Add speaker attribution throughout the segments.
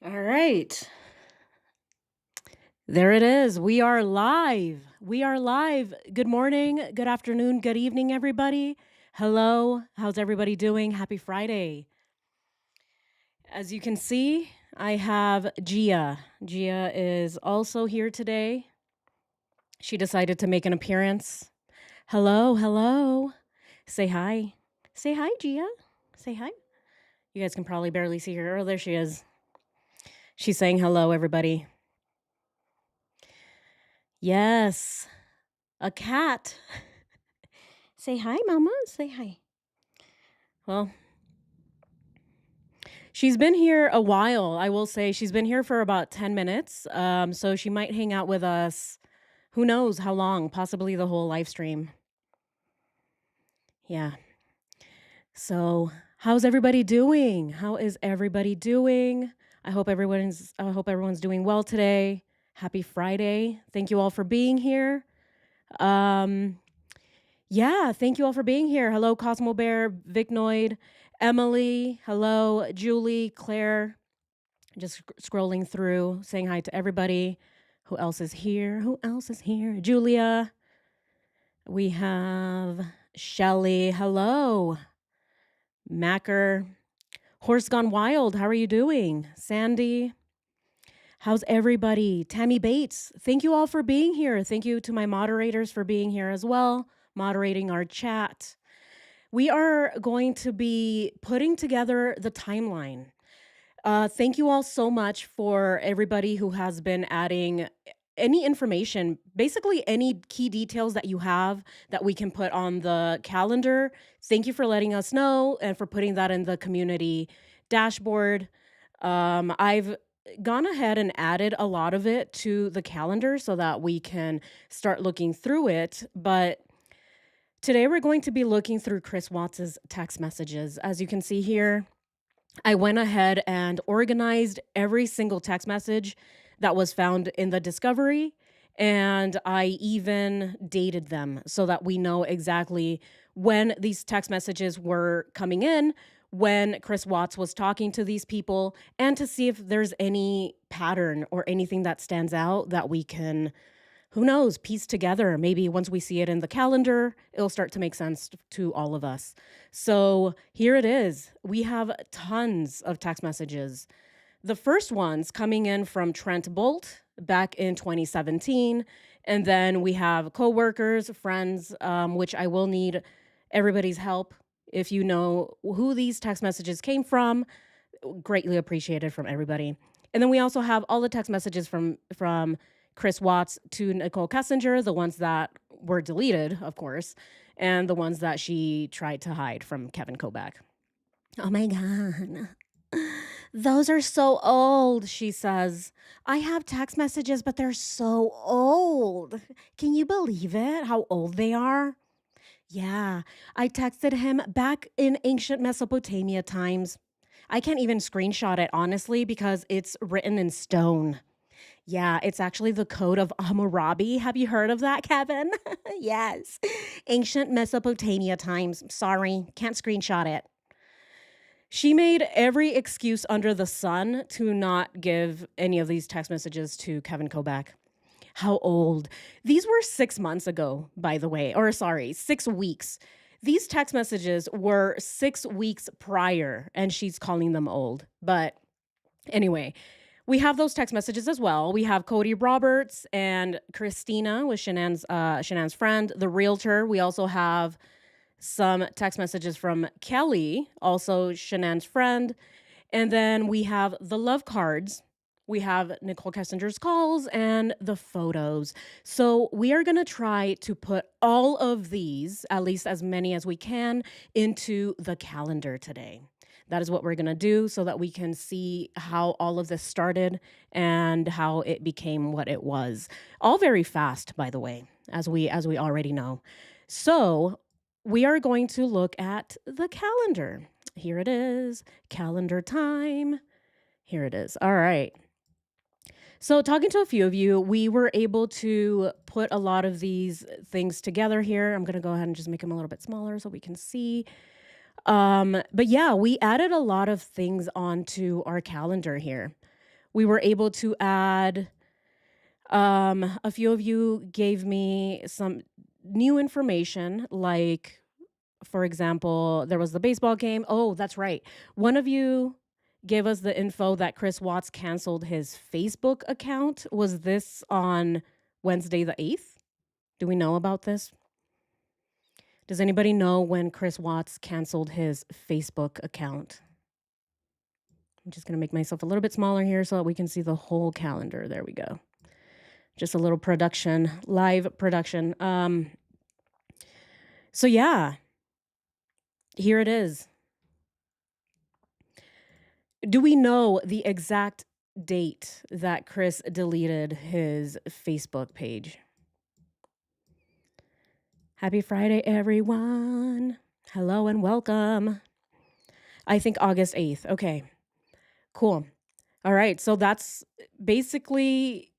Speaker 1: All right. There it is. We are live. We are live. Good morning, good afternoon, good evening, everybody. Hello. How's everybody doing? Happy Friday. As you can see, I have Gia. Gia is also here today. She decided to make an appearance. Hello. Hello. Say hi. Say hi, Gia. Say hi. You guys can probably barely see her. Oh, there she is. She's saying hello, everybody. Yes. A cat. Say hi, mama. Say hi. Well, she's been here a while. I will say she's been here for about 10 minutes. So she might hang out with us. Who knows how long? Possibly the whole live stream. Yeah. So, how's everybody doing? How is everybody doing? I hope everyone's doing well today. Happy Friday. Thank you all for being here. Um Yeah, thank you all for being here. Hello, Cosmo Bear, Vicnoid, Emily. Hello, Julie, Claire. Just scrolling through, saying hi to everybody. Who else is here? Who else is here? Julia. We have Shelly. Hello, Macker. Horse Gone Wild. How are you doing? Sandy. How's everybody? Tammy Bates. Thank you all for being here. Thank you to my moderators for being here as well, moderating our chat. We are going to be putting together the timeline. Thank you all so much for everybody who has been adding any information, basically any key details that you have that we can put on the calendar. Thank you for letting us know and for putting that in the community dashboard. I've gone ahead and added a lot of it to the calendar so that we can start looking through it. But today we're going to be looking through Chris Watts's text messages. As you can see here, I went ahead and organized every single text message that was found in the discovery, and I even dated them so that we know exactly when these text messages were coming in, when Chris Watts was talking to these people, and to see if there's any pattern or anything that stands out that we can, who knows, piece together. Maybe once we see it in the calendar, it'll start to make sense to all of us. So here it is. We have tons of text messages. The first one's coming in from Trent Bolt back in 2017. And then we have coworkers, friends, which I will need everybody's help. If you know who these text messages came from, greatly appreciated from everybody. And then we also have all the text messages from Chris Watts to Nicole Kessinger, the ones that were deleted, of course, and the ones that she tried to hide from Kevin Kovac. Oh my God. Those are so old, she says. I have text messages, but they're so old. Can you believe it? How old they are? Yeah, I texted him back in ancient Mesopotamia times. I can't even screenshot it, honestly, because it's written in stone. Yeah, it's actually the Code of Hammurabi. Have you heard of that, Kevin? Yes. Ancient Mesopotamia times. Sorry, can't screenshot it. She made every excuse under the sun to not give any of these text messages to Kevin Kovac. How old? These were 6 months ago, by the way, or sorry, 6 weeks. These text messages were 6 weeks prior, and she's calling them old. But anyway, we have those text messages as well. We have Cody Roberts and Christina with Shan'ann's friend, the realtor. We also have some text messages from Kelly, also Shan'ann's friend. And then we have the love cards. We have Nicole Kessinger's calls and the photos. So we are going to try to put all of these, at least as many as we can, into the calendar today. That is what we're going to do so that we can see how all of this started and how it became what it was. All very fast, by the way, as we already know. So we are going to look at the calendar. Here it is, calendar time. Here it is. All right. So, talking to a few of you, we were able to put a lot of these things together here. I'm going to go ahead and just make them a little bit smaller so we can see. But yeah, we added a lot of things onto our calendar here. We were able to add, a few of you gave me some new information, like, for example, there was the baseball game. Oh, that's right. One of you gave us the info that Chris Watts canceled his Facebook account. Was this on Wednesday the 8th? Do we know about this? Does anybody know when Chris Watts canceled his Facebook account? I'm just going to make myself a little bit smaller here so that we can see the whole calendar. There we go. Just a little production, live production. So yeah, here it is. Do we know the exact date that Chris deleted his Facebook page? Happy Friday, everyone. Hello and welcome. I think August 8th. Okay, cool. All right, so that's basically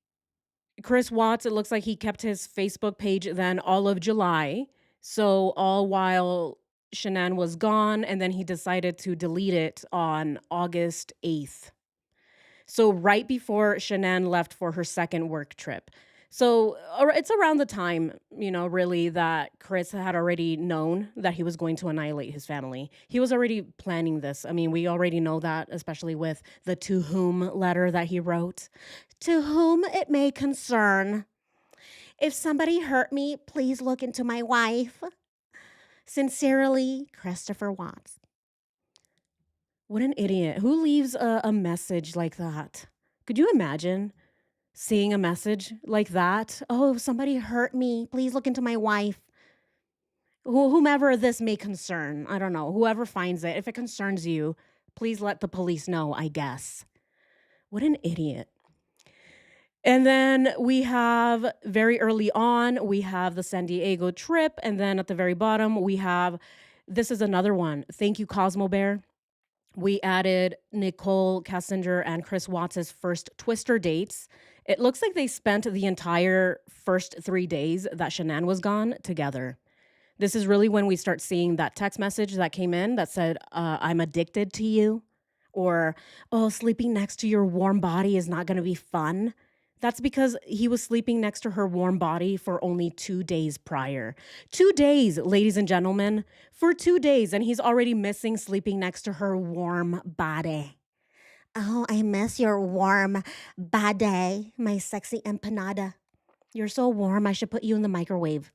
Speaker 1: Chris Watts. It looks like he kept his Facebook page then all of July. So all while Shan'ann was gone, and then he decided to delete it on August 8th. So right before Shan'ann left for her second work trip. So it's around the time, really, that Chris had already known that he was going to annihilate his family. He was already planning this. I mean, we already know that, especially with the to whom letter that he wrote. To whom it may concern. If somebody hurt me, please look into my wife. Sincerely, Christopher Watts. What an idiot. Who leaves a message like that? Could you imagine seeing a message like that? Oh, somebody hurt me. Please look into my wife. Whomever this may concern. I don't know. Whoever finds it. If it concerns you, please let the police know, I guess. What an idiot. And then we have very early on, we have the San Diego trip. And then at the very bottom, we have, this is another one. Thank you, Cosmo Bear. We added Nicole Kessinger and Chris Watts' first Twister dates. It looks like they spent the entire first 3 days that Shan'ann was gone together. This is really when we start seeing that text message that came in that said, I'm addicted to you. Or, oh, sleeping next to your warm body is not going to be fun. That's because he was sleeping next to her warm body for only 2 days prior. 2 days, ladies and gentlemen, for 2 days, and he's already missing sleeping next to her warm body. Oh, I miss your warm body, my sexy empanada. You're so warm, I should put you in the microwave.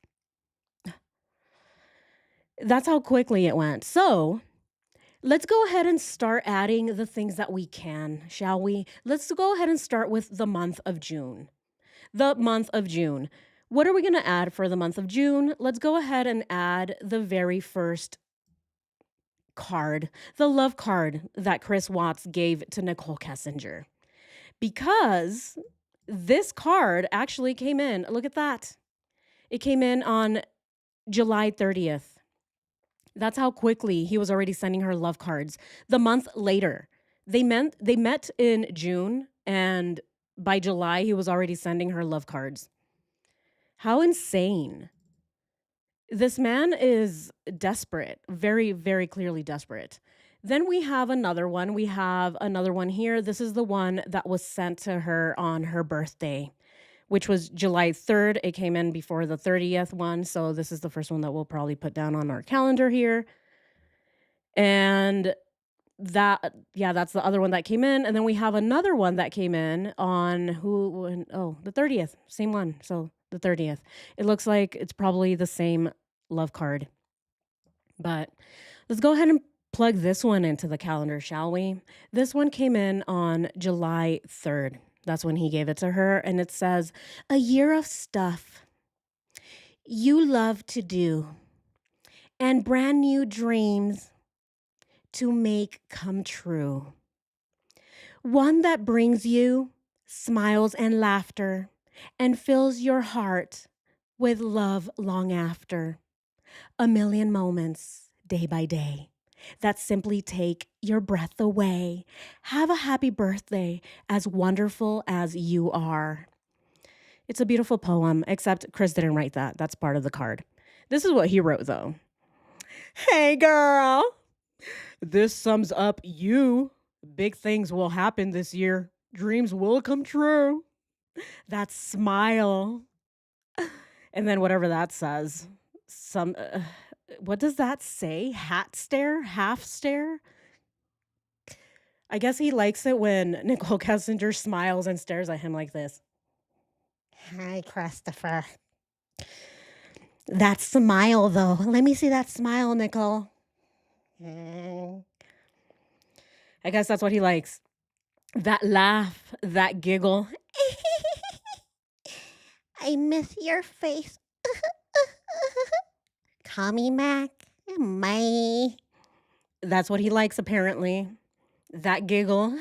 Speaker 1: That's how quickly it went. So let's go ahead and start adding the things that we can, shall we? Let's go ahead and start with the month of June. The month of June. What are we going to add for the month of June? Let's go ahead and add the very first card, the love card that Chris Watts gave to Nicole Kessinger. Because this card actually came in. Look at that. It came in on July 30th. That's how quickly he was already sending her love cards. The month later, they met in June, and by July, he was already sending her love cards. How insane. This man is desperate, very, very clearly desperate. Then we have another one. We have another one here. This is the one that was sent to her on her birthday, which was July 3rd. It came in before the 30th one. So this is the first one that we'll probably put down on our calendar here. And that's the other one that came in. And then we have another one that came in on the 30th, same one. So the 30th. It looks like it's probably the same love card. But let's go ahead and plug this one into the calendar, shall we? This one came in on July 3rd. That's when he gave it to her. And it says, a year of stuff you love to do and brand new dreams to make come true. One that brings you smiles and laughter and fills your heart with love long after. A million moments day by day that simply take your breath away. Have a happy birthday, as wonderful as you are. It's a beautiful poem, except Chris didn't write that. That's part of the card. This is what he wrote, though. Hey, girl. This sums up you. Big things will happen this year. Dreams will come true. That smile. And then whatever that says. Some what does that say? Hat stare? Half stare? I guess he likes it when Nicole Kessinger smiles and stares at him like this. Hi, Christopher. That smile, though. Let me see that smile, Nicole. I guess that's what he likes. That laugh, that giggle. I miss your face. Call me Mac. My. That's what he likes, apparently. That giggle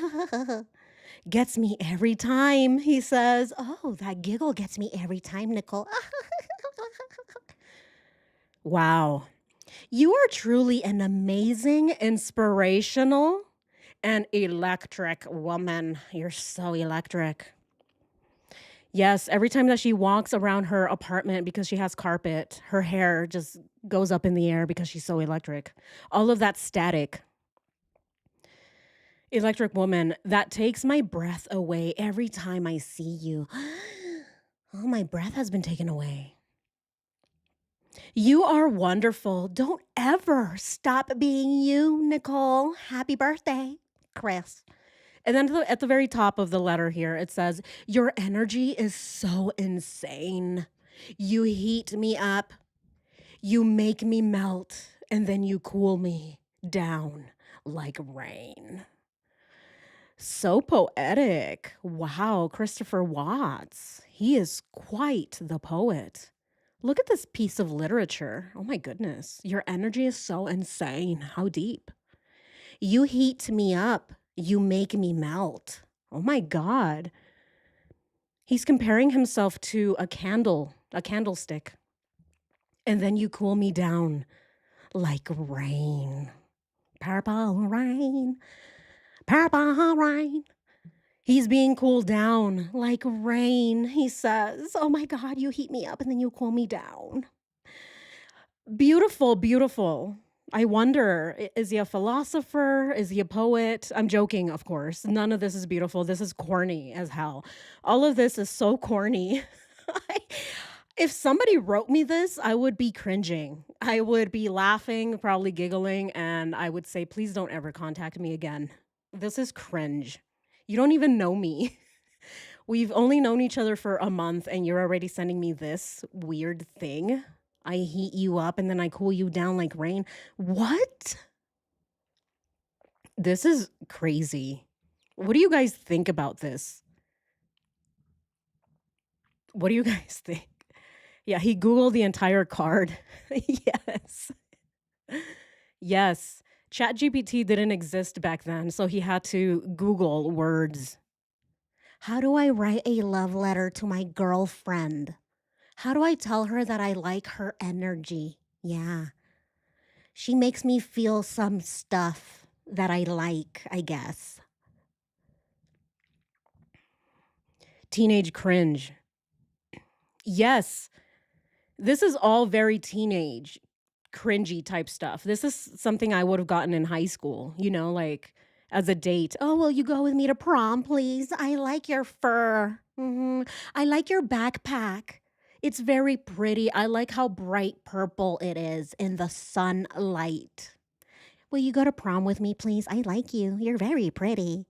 Speaker 1: gets me every time, he says. Oh, that giggle gets me every time, Nicole. Wow. You are truly an amazing, inspirational, and electric woman. You're so electric. Yes, every time that she walks around her apartment because she has carpet, her hair just goes up in the air because she's so electric. All of that static. Electric woman, that takes my breath away every time I see you. Oh, my breath has been taken away. You are wonderful. Don't ever stop being you, Nicole. Happy birthday, Chris. And then at the very top of the letter here, it says, your energy is so insane. You heat me up, you make me melt, and then you cool me down like rain. So poetic. Wow, Christopher Watts. He is quite the poet. Look at this piece of literature. Oh my goodness. Your energy is so insane. How deep. You heat me up. You make me melt. Oh my God. He's comparing himself to a candlestick. And then you cool me down like rain. Purple rain. Purple rain. He's being cooled down like rain, he says. Oh my God, you heat me up and then you cool me down. Beautiful, beautiful. I wonder, is he a philosopher? Is he a poet? I'm joking, of course. None of this is beautiful. This is corny as hell. All of this is so corny. If somebody wrote me this, I would be cringing. I would be laughing, probably giggling, and I would say, please don't ever contact me again. This is cringe. You don't even know me. We've only known each other for a month, and you're already sending me this weird thing. I heat you up and then I cool you down like rain. What? This is crazy. What do you guys think about this? What do you guys think? Yeah, he Googled the entire card. Yes. Yes. ChatGPT didn't exist back then, so he had to Google words. How do I write a love letter to my girlfriend? How do I tell her that I like her energy? Yeah. She makes me feel some stuff that I like, I guess. Teenage cringe. Yes. This is all very teenage, cringy type stuff. This is something I would have gotten in high school, like as a date. Oh, will you go with me to prom, please? I like your fur. I like your backpack. It's very pretty. I like how bright purple it is in the sunlight. Will you go to prom with me, please? I like you. You're very pretty.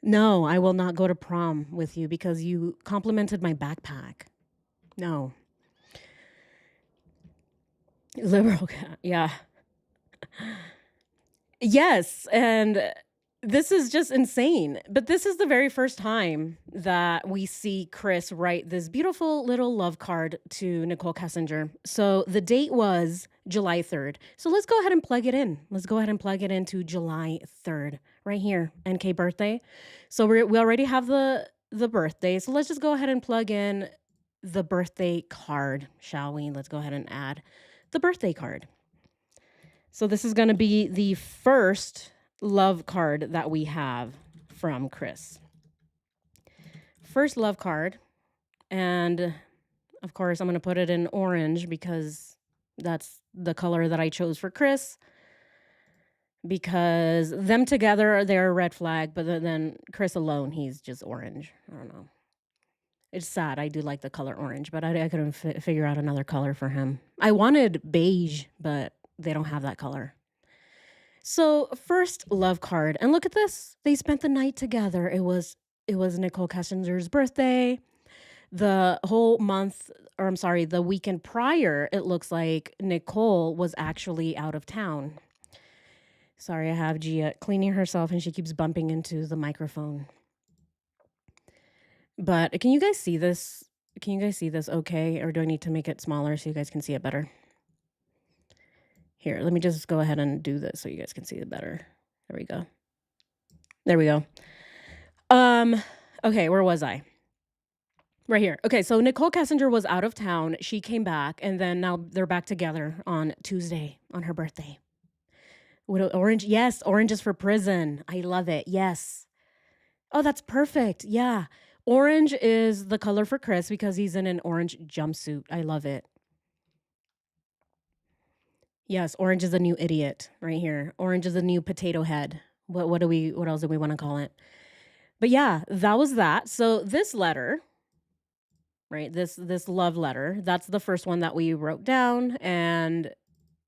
Speaker 1: No, I will not go to prom with you because you complimented my backpack. No. Liberal cat. Yeah. Yes, and this is just insane. But this is the very first time that we see Chris write this beautiful little love card to Nicole Kessinger. So the date was July 3rd. So let's go ahead and plug it in. Let's go ahead and plug it into July 3rd right here, NK birthday. So we already have the birthday. So let's just go ahead and plug in the birthday card, shall we? Let's go ahead and add the birthday card. So this is going to be the first love card that we have from Chris. First love card. And of course, I'm going to put it in orange because that's the color that I chose for Chris. because them together, they're a red flag, but then Chris alone, he's just orange. I don't know. It's sad. I do like the color orange, but I couldn't figure out another color for him. I wanted beige, but they don't have that color. So first love card, and look at this. They spent the night together. It was Nicole Kessinger's birthday. The whole month, or I'm sorry, the weekend prior, it looks like Nicole was actually out of town. Sorry, I have Gia cleaning herself and she keeps bumping into the microphone. But can you guys see this? Can you guys see this okay? Or do I need to make it smaller so you guys can see it better? Here, let me just go ahead and do this so you guys can see it better. There we go. There we go. Okay, where was I? Right here. Okay, so Nicole Kessinger was out of town. She came back, and then now they're back together on Tuesday on her birthday. What orange? Yes, orange is for prison. I love it. Yes. Oh, that's perfect. Yeah. Orange is the color for Chris because he's in an orange jumpsuit. I love it. Yes, orange is a new idiot right here. Orange is a new potato head. What else do we want to call it? But yeah, that was that. So this letter, right? This love letter, that's the first one that we wrote down, and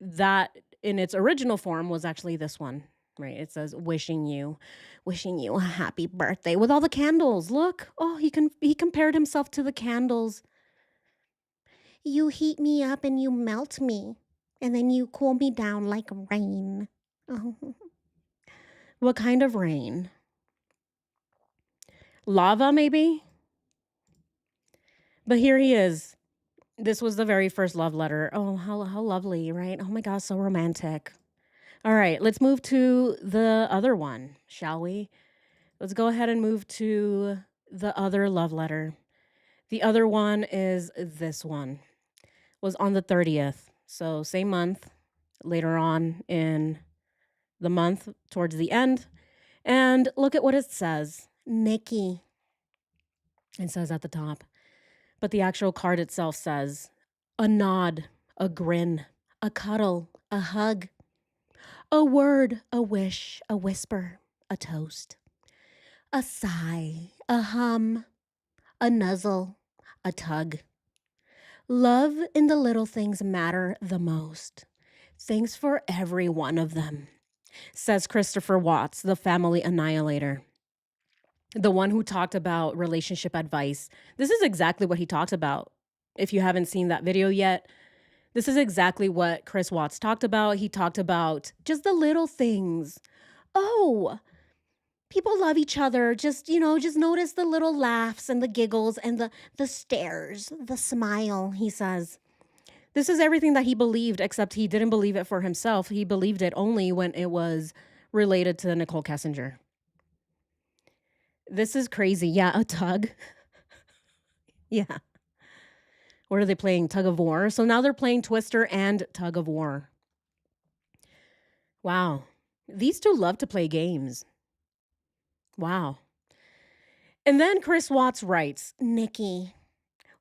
Speaker 1: that in its original form was actually this one, right? It says wishing you a happy birthday with all the candles. Look. Oh, he compared himself to the candles. You heat me up and you melt me, and then you cool me down like rain. Oh. What kind of rain? Lava, maybe? But here he is. This was the very first love letter. Oh, how lovely, right? Oh my gosh, so romantic. All right, let's move to the other one, shall we? Let's go ahead and move to the other love letter. The other one is this one. Was on the 30th. So same month, later on in the month, towards the end. And look at what it says. Nikki. It says at the top. But the actual card itself says a nod, a grin, a cuddle, a hug, a word, a wish, a whisper, a toast, a sigh, a hum, a nuzzle, a tug. Love in the little things matter the most. Thanks for every one of them, says Christopher Watts, the family annihilator. The one who talked about relationship advice. This is exactly what he talks about. If you haven't seen that video yet, this is exactly what Chris Watts talked about. He talked about just the little things. Oh, people love each other. Just notice the little laughs and the giggles and the stares, the smile, he says. This is everything that he believed, except he didn't believe it for himself. He believed it only when it was related to Nicole Kessinger. This is crazy. Yeah, a tug. Yeah. What are they playing? Tug of War. So now they're playing Twister and Tug of War. Wow. These two love to play games. Wow. And then Chris Watts writes, Nikki,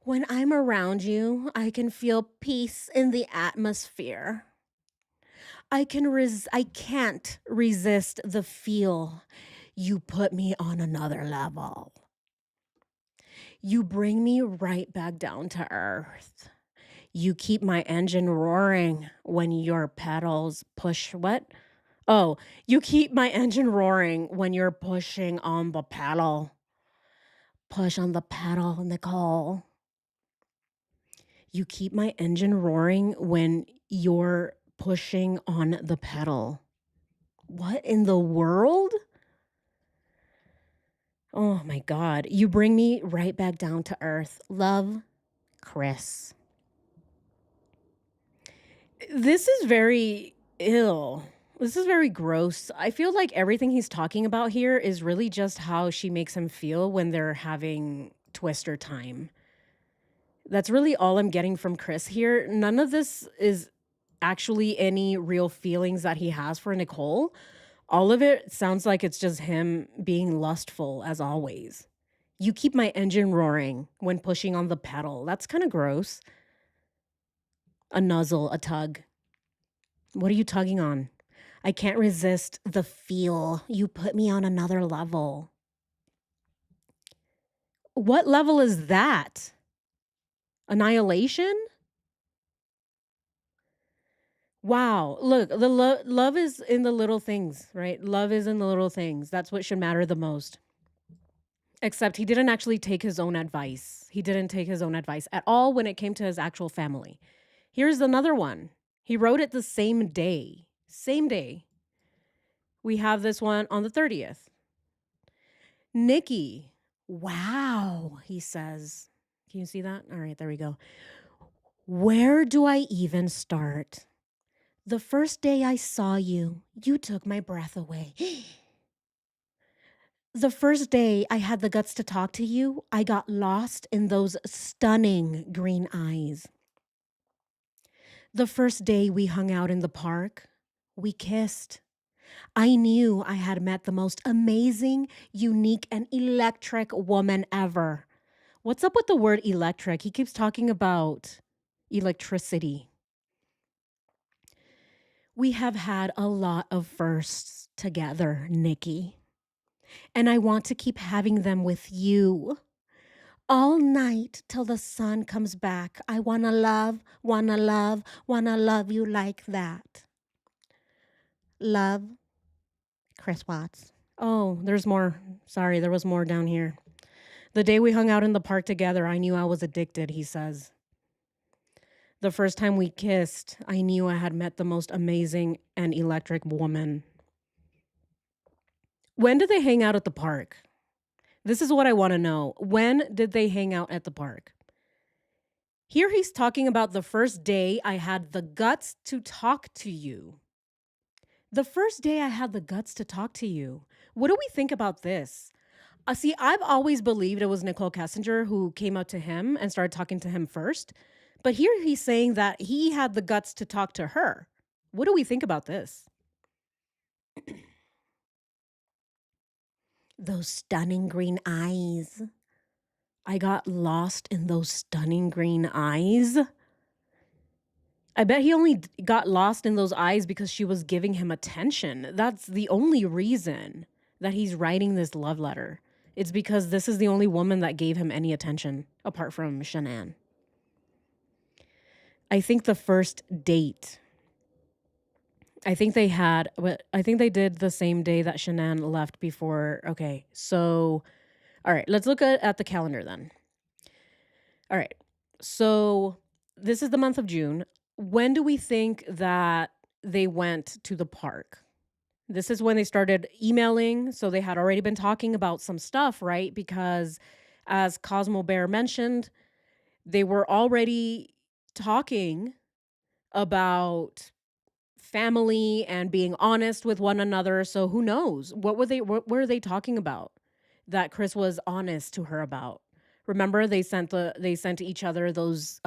Speaker 1: when I'm around you, I can feel peace in the atmosphere. I can't resist the feel. You put me on another level. You bring me right back down to earth. You keep my engine roaring when your pedals push what? Oh, you keep my engine roaring when you're pushing on the pedal. Push on the pedal, Nicole. You keep my engine roaring when you're pushing on the pedal. What in the world? Oh my God. You bring me right back down to earth. Love, Chris. This is very ill. This is very gross. I feel like everything he's talking about here is really just how she makes him feel when they're having Twister time. That's really all I'm getting from Chris here. None of this is actually any real feelings that he has for Nicole. All of it sounds like it's just him being lustful as always. You keep my engine roaring when pushing on the pedal. That's kind of gross. A nuzzle, a tug. What are you tugging on? I can't resist the feel. You put me on another level. What level is that? Annihilation? Wow. Look, the love is in the little things, right? Love is in the little things. That's what should matter the most. Except he didn't actually take his own advice. He didn't take his own advice at all when it came to his actual family. Here's another one. He wrote it the same day. Same day. We have this one on the 30th. Nikki. Wow, he says. Can you see that? All right, there we go. Where do I even start? The first day I saw you, you took my breath away. The first day I had the guts to talk to you, I got lost in those stunning green eyes. The first day we hung out in the park, we kissed. I knew I had met the most amazing, unique, and electric woman ever. What's up with the word electric? He keeps talking about electricity. We have had a lot of firsts together, Nikki. And I want to keep having them with you. All night till the sun comes back. I wanna love, wanna love, wanna love you like that. Love, Chris Watts. Oh, there's more. Sorry, there was more down here. The day we hung out in the park together, I knew I was addicted, he says. The first time we kissed, I knew I had met the most amazing and electric woman. When did they hang out at the park? This is what I want to know. When did they hang out at the park? Here he's talking about the first day I had the guts to talk to you. The first day I had the guts to talk to you. What do we think about this? See, I've always believed it was Nicole Kessinger who came up to him and started talking to him first. But here he's saying that he had the guts to talk to her. What do we think about this? Those stunning green eyes. I got lost in those stunning green eyes. I bet he only got lost in those eyes because she was giving him attention. That's the only reason that he's writing this love letter. It's because this is the only woman that gave him any attention apart from Shan'ann. I think the first date, I think they did the same day that Shan'ann left before. Okay, so, all right, let's look at the calendar then. All right, so this is the month of June. When do we think that they went to the park? This is when they started emailing. So they had already been talking about some stuff, right? Because as Cosmo Bear mentioned, they were already talking about family and being honest with one another. So who knows? What were they talking about that Chris was honest to her about? Remember they sent each other those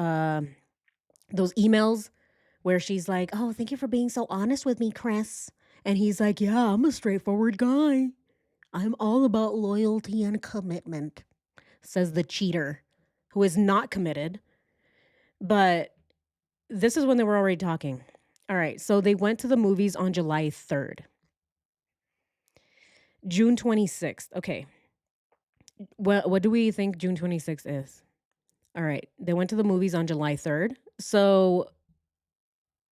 Speaker 1: emails where she's like, "Oh, thank you for being so honest with me, Chris." And he's like, "Yeah, I'm a straightforward guy. I'm all about loyalty and commitment," says the cheater who is not committed. But this is when they were already talking. All right, so they went to the movies on July 3rd. June 26th. Okay. What do we think June 26th is? All right, they went to the movies on July 3rd. So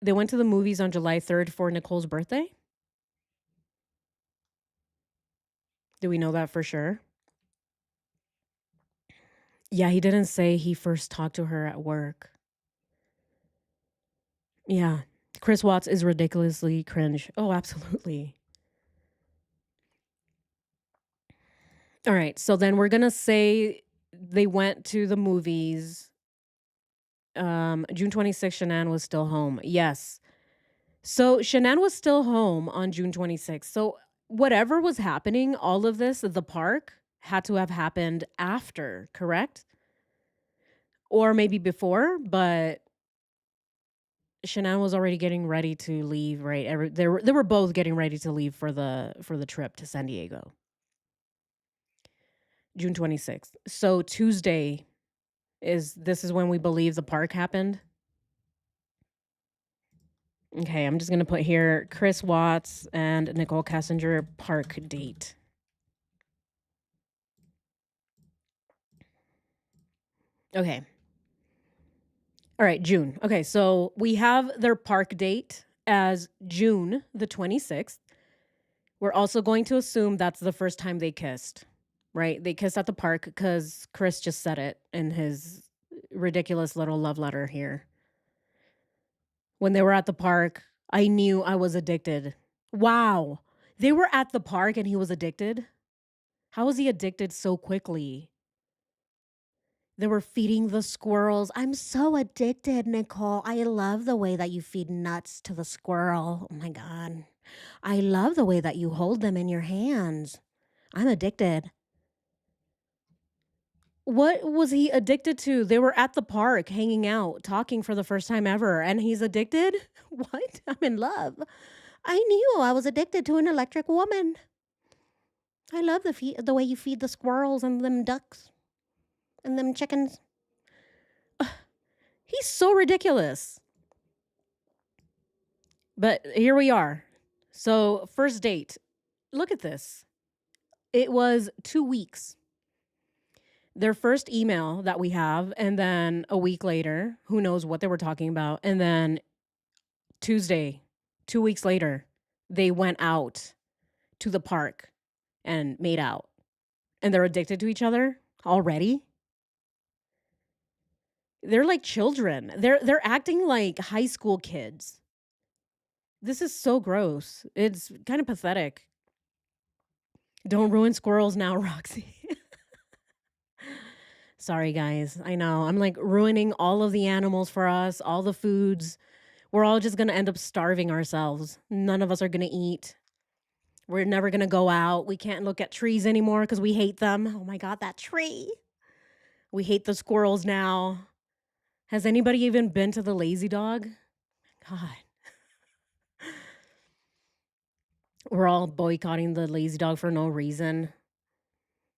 Speaker 1: they went to the movies on July 3rd for Nicole's birthday? Do we know that for sure? Yeah, he didn't say he first talked to her at work. Yeah. Chris Watts is ridiculously cringe. Oh, absolutely. All right. So then we're going to say they went to the movies. June 26th, Shan'ann was still home. Yes. So Shan'ann was still home on June 26th. So whatever was happening, all of this, the park had to have happened after, correct? Or maybe before, but Shan'ann was already getting ready to leave, right? They were both getting ready to leave for the trip to San Diego. June 26th. So Tuesday is when we believe the park happened. Okay, I'm just going to put here Chris Watts and Nicole Kessinger park date. Okay. All right, June. Okay, so we have their park date as June the 26th. We're also going to assume that's the first time they kissed, right? They kissed at the park because Chris just said it in his ridiculous little love letter here. When they were at the park, I knew I was addicted. Wow. They were at the park and he was addicted? How was he addicted so quickly? They were feeding the squirrels. I'm so addicted, Nicole. I love the way that you feed nuts to the squirrel. Oh my God. I love the way that you hold them in your hands. I'm addicted. What was he addicted to? They were at the park hanging out, talking for the first time ever, and he's addicted? What? I'm in love. I knew I was addicted to an electric woman. I love the way you feed the squirrels and them ducks and them chickens. He's so ridiculous. But here we are. So, first date. Look at this. It was 2 weeks. Their first email that we have, and then a week later, who knows what they were talking about. And then Tuesday, 2 weeks later, they went out to the park and made out. And they're addicted to each other already. They're like children. They're acting like high school kids. This is so gross. It's kind of pathetic. Don't ruin squirrels now, Roxy. Sorry, guys. I know. I'm like ruining all of the animals for us, all the foods. We're all just going to end up starving ourselves. None of us are going to eat. We're never going to go out. We can't look at trees anymore because we hate them. Oh my God, that tree. We hate the squirrels now. Has anybody even been to the Lazy Dog? God. We're all boycotting the Lazy Dog for no reason.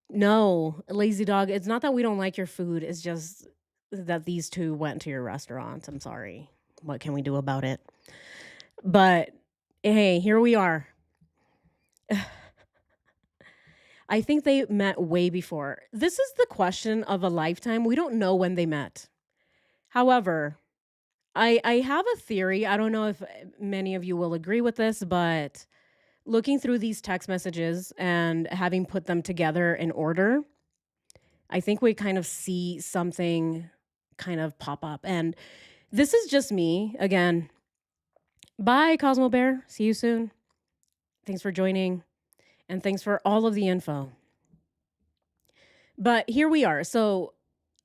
Speaker 1: No, Lazy Dog, it's not that we don't like your food. It's just that these two went to your restaurant. I'm sorry. What can we do about it? But hey, here we are. I think they met way before. This is the question of a lifetime. We don't know when they met. However, I have a theory. I don't know if many of you will agree with this, but looking through these text messages and having put them together in order, I think we kind of see something kind of pop up. And this is just me. Again, bye, Cosmo Bear. See you soon. Thanks for joining. And thanks for all of the info. But here we are. So,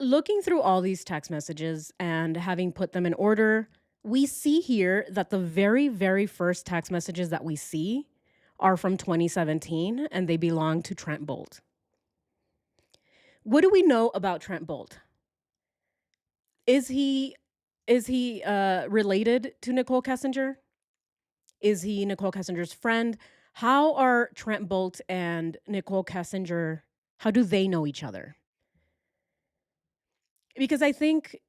Speaker 1: looking through all these text messages and having put them in order, we see here that the very, very first text messages that we see are from 2017 and they belong to Trent Bolt. What do we know about Trent Bolt? Is he related to Nicole Kessinger? Is he Nicole Kessinger's friend? How are Trent Bolt and Nicole Kessinger, how do they know each other? Because I think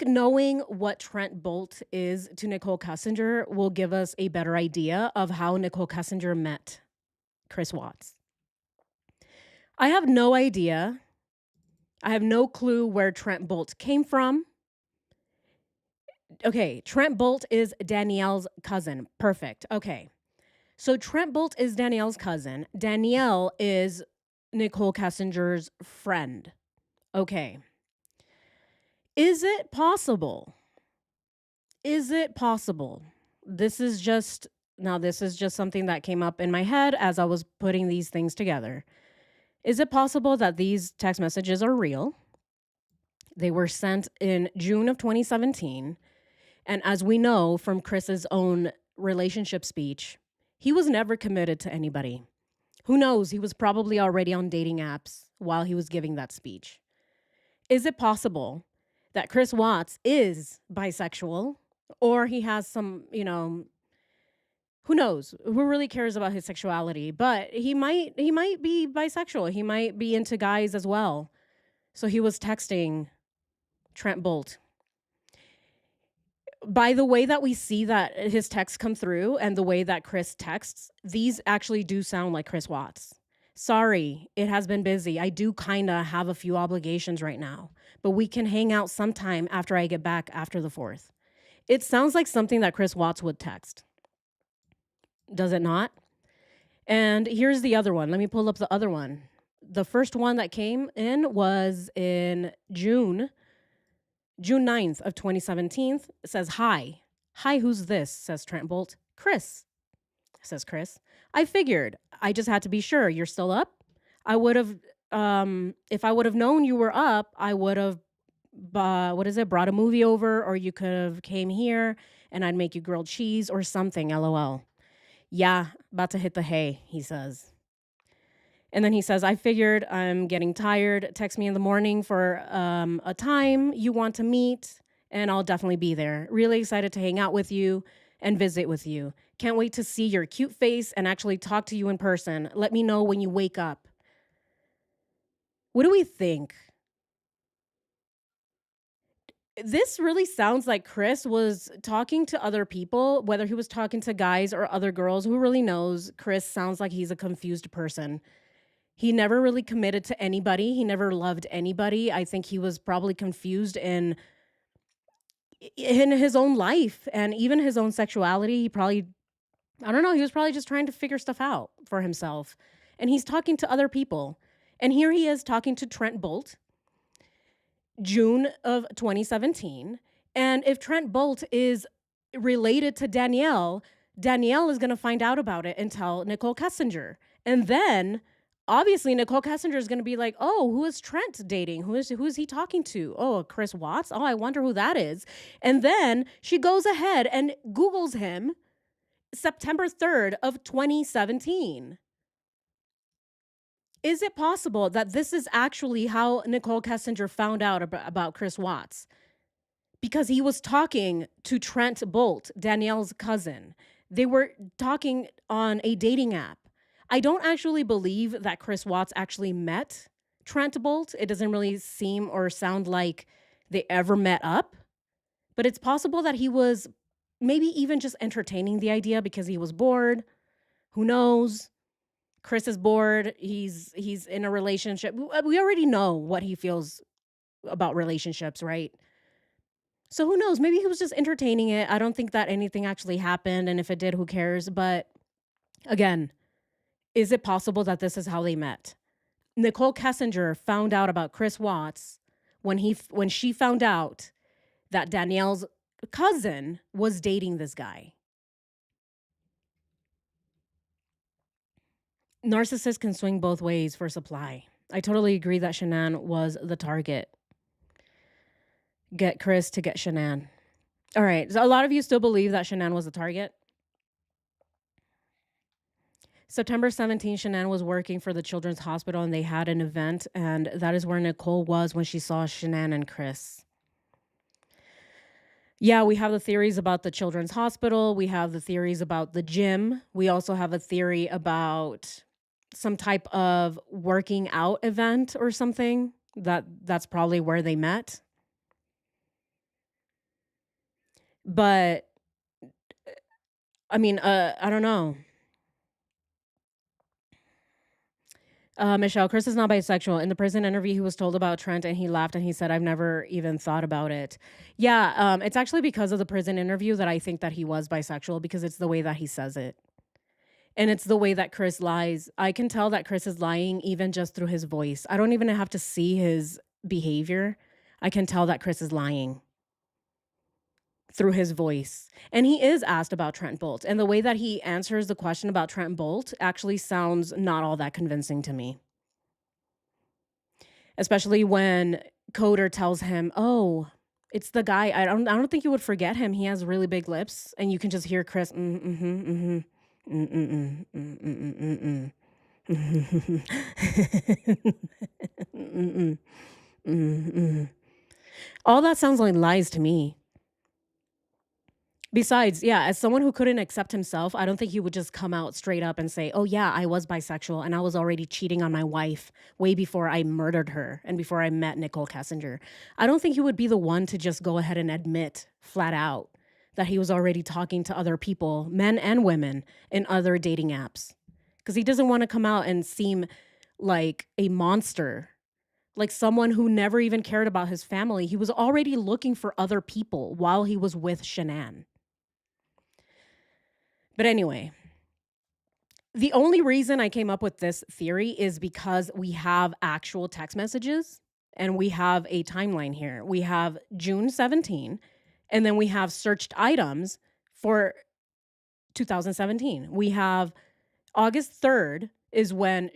Speaker 1: knowing what Trent Bolt is to Nicole Kessinger will give us a better idea of how Nicole Kessinger met Chris Watts. I have no idea. I have no clue where Trent Bolt came from. Okay, Trent Bolt is Danielle's cousin. Perfect. Okay. So Trent Bolt is Danielle's cousin. Danielle is Nicole Kessinger's friend. Okay. Is it possible? Is it possible? This is just something that came up in my head as I was putting these things together. Is it possible that these text messages are real? They were sent in June of 2017. And as we know from Chris's own relationship speech, he was never committed to anybody. Who knows? He was probably already on dating apps while he was giving that speech. Is it possible that Chris Watts is bisexual or he has some, who knows? Who really cares about his sexuality? But he might be bisexual. He might be into guys as well. So he was texting Trent Bolt. by the way that we see that his texts come through and the way that Chris texts, these actually do sound like Chris Watts. Sorry, it has been busy. I do kind of have a few obligations right now, but we can hang out sometime after I get back after the 4th. It sounds like something that Chris Watts would text. Does it not? And here's the other one. Let me pull up the other one. The first one that came in was in June 9th of 2017. It says, "Hi. Hi, who's this?" says Trent Bolt. "Chris," says Chris. "I figured. I just had to be sure. You're still up? I would have, if I would have known you were up, I would have, brought a movie over, or you could have came here and I'd make you grilled cheese or something, LOL. Yeah, about to hit the hay," he says. And then he says, "I figured I'm getting tired. Text me in the morning for a time you want to meet, and I'll definitely be there. Really excited to hang out with you and visit with you. Can't wait to see your cute face and actually talk to you in person. Let me know when you wake up." What do we think? This really sounds like Chris was talking to other people, whether he was talking to guys or other girls. Who really knows? Chris sounds like he's a confused person. He never really committed to anybody. He never loved anybody. I think he was probably confused in his own life and even his own sexuality. He probably, I don't know, he was probably just trying to figure stuff out for himself. And he's talking to other people. And here he is talking to Trent Bolt, June of 2017. And if Trent Bolt is related to Danielle, Danielle is going to find out about it and tell Nicole Kessinger. And then obviously Nicole Kessinger is going to be like, "Oh, who is Trent dating? Who is he talking to? Oh, Chris Watts? Oh, I wonder who that is." And then she goes ahead and Googles him September 3rd of 2017. Is it possible that this is actually how Nicole Kessinger found out about Chris Watts? Because he was talking to Trent Bolt, Danielle's cousin. They were talking on a dating app. I don't actually believe that Chris Watts actually met Trent Bolt. It doesn't really seem or sound like they ever met up. But it's possible that he was maybe even just entertaining the idea because he was bored. Who knows? Chris is bored. He's in a relationship. We already know what he feels about relationships, right? So who knows? Maybe he was just entertaining it. I don't think that anything actually happened. And if it did, who cares? But again, is it possible that this is how they met? Nicole Kessinger found out about Chris Watts when she found out that Danielle's cousin was dating this guy. Narcissists can swing both ways for supply. I totally agree that Shan'ann was the target. Get Chris to get Shan'ann. All right. So a lot of you still believe that Shan'ann was the target. September 17th, Shan'ann was working for the Children's Hospital and they had an event, and that is where Nicole was when she saw Shan'ann and Chris. Yeah, we have the theories about the Children's Hospital. We have the theories about the gym. We also have a theory about some type of working out event or something. That's probably where they met. But I mean, I don't know. Michelle, Chris is not bisexual. In the prison interview, he was told about Trent and he laughed and he said, "I've never even thought about it." Yeah, it's actually because of the prison interview that I think that he was bisexual, because it's the way that he says it. And it's the way that Chris lies. I can tell that Chris is lying even just through his voice. I don't even have to see his behavior. I can tell that Chris is lying through his voice. And he is asked about Trent Bolt. And the way that he answers the question about Trent Bolt actually sounds not all that convincing to me. Especially when Coder tells him, "Oh, it's the guy. I don't think you would forget him. He has really big lips." And you can just hear Chris, all that sounds like lies to me. Besides, yeah, as someone who couldn't accept himself, I don't think he would just come out straight up and say, "Oh, yeah, I was bisexual and I was already cheating on my wife way before I murdered her and before I met Nicole Kessinger." I don't think he would be the one to just go ahead and admit flat out that he was already talking to other people, men and women, in other dating apps. Because he doesn't want to come out and seem like a monster, like someone who never even cared about his family. He was already looking for other people while he was with Shan'ann. But anyway, the only reason I came up with this theory is because we have actual text messages and we have a timeline here. We have June 17, and then we have searched items for 2017. We have August 3rd is when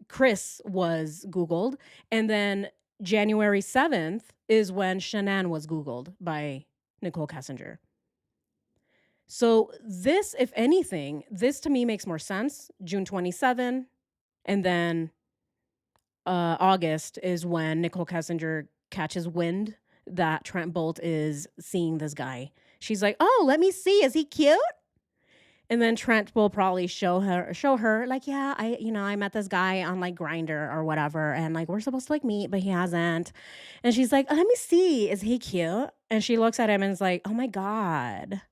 Speaker 1: Chris was Googled, and then January 7th is when Shan'ann was Googled by Nicole Kessinger. So this, if anything, this to me makes more sense. June 27, and then August is when Nicole Kessinger catches wind that Trent Bolt is seeing this guy. She's like, "Oh, let me see. Is he cute?" And then Trent will probably show her like, "Yeah, I met this guy on like Grinder or whatever, and like we're supposed to like meet, but he hasn't." And she's like, "Oh, let me see. Is he cute?" And she looks at him and is like, "Oh my God.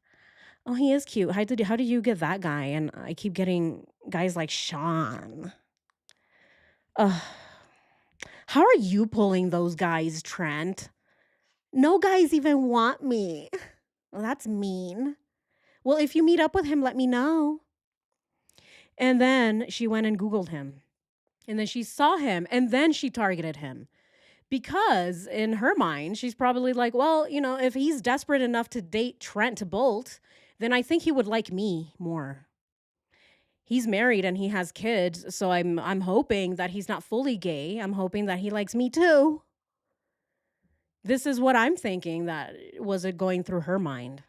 Speaker 1: Oh, he is cute. How did you get that guy?" And I keep getting guys like Sean. Ugh. How are you pulling those guys, Trent? No guys even want me. Well, that's mean. Well, if you meet up with him, let me know. And then she went and Googled him. And then she saw him and then she targeted him. Because in her mind, she's probably like, well, if he's desperate enough to date Trent Bolt, then I think he would like me more. He's married and he has kids, so I'm hoping that he's not fully gay. I'm hoping that he likes me too. This is what I'm thinking that was it going through her mind.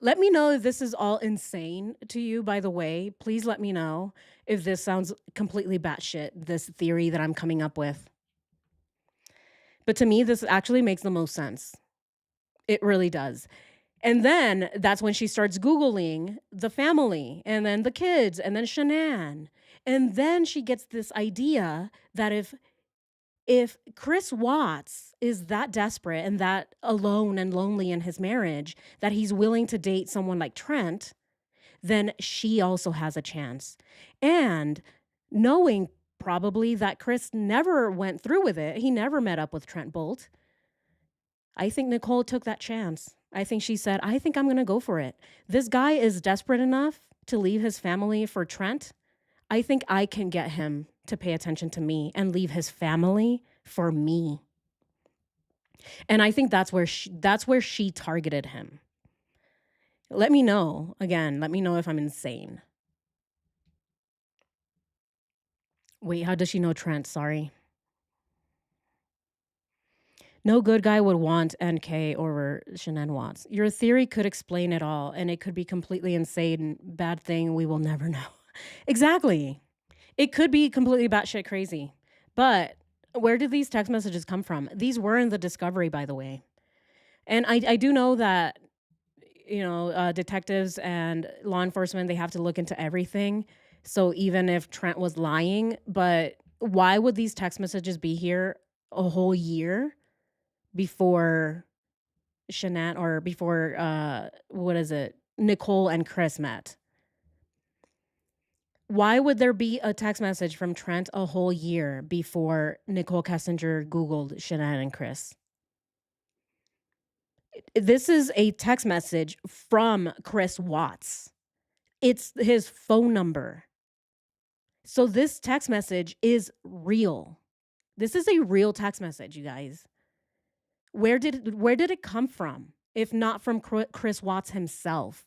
Speaker 1: Let me know if this is all insane to you, by the way. Please let me know if this sounds completely batshit, this theory that I'm coming up with. But to me, this actually makes the most sense. It really does. And then that's when she starts Googling the family and then the kids and then Shan'ann. And then she gets this idea that if Chris Watts is that desperate and that alone and lonely in his marriage that he's willing to date someone like Trent, then she also has a chance. And knowing probably that Chris never went through with it, he never met up with Trent Bolt. I think Nicole took that chance. I think she said, I think I'm going to go for it. This guy is desperate enough to leave his family for Trent. I think I can get him to pay attention to me and leave his family for me. And I think that's where she targeted him. Let me know. Again, let me know if I'm insane. Wait, how does she know Trent? Sorry. No good guy would want NK over Shan'ann Watts. Your theory could explain it all, and it could be completely insane. Bad thing we will never know. Exactly. It could be completely batshit crazy. But where did these text messages come from? These were in the discovery, by the way. And I do know that, detectives and law enforcement, they have to look into everything. So even if Trent was lying, but why would these text messages be here a whole year before Shan'ann or before, what is it? Nicole and Chris met? Why would there be a text message from Trent a whole year before Nicole Kessinger Googled Shan'ann and Chris? This is a text message from Chris Watts. It's his phone number. So this text message is real. This is a real text message, you guys. Where did it come from if not from Chris Watts himself?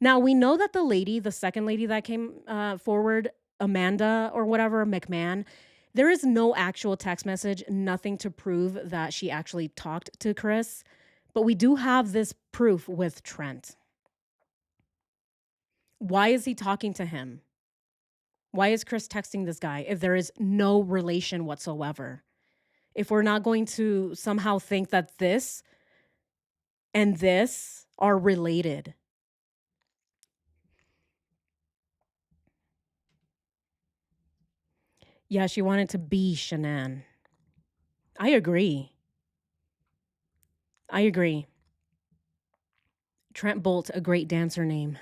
Speaker 1: Now, we know that the second lady that came forward, Amanda or whatever, McMahon, there is no actual text message, nothing to prove that she actually talked to Chris. But we do have this proof with Trent. Why is he talking to him? Why is Chris texting this guy if there is no relation whatsoever? If we're not going to somehow think that this and this are related. Yeah, she wanted to be Shan'ann. I agree. I agree. Trent Bolt, a great dancer name.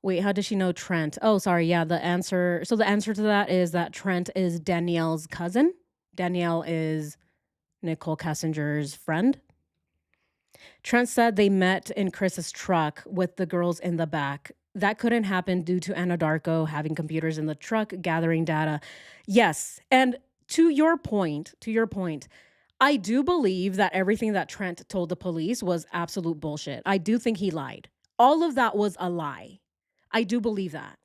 Speaker 1: Wait, how does she know Trent? Oh, sorry. Yeah, the answer. So the answer to that is that Trent is Danielle's cousin. Danielle is Nicole Kessinger's friend. Trent said they met in Chris's truck with the girls in the back. That couldn't happen due to Anadarko having computers in the truck gathering data. Yes, and to your point, I do believe that everything that Trent told the police was absolute bullshit. I do think he lied. All of that was a lie. I do believe that.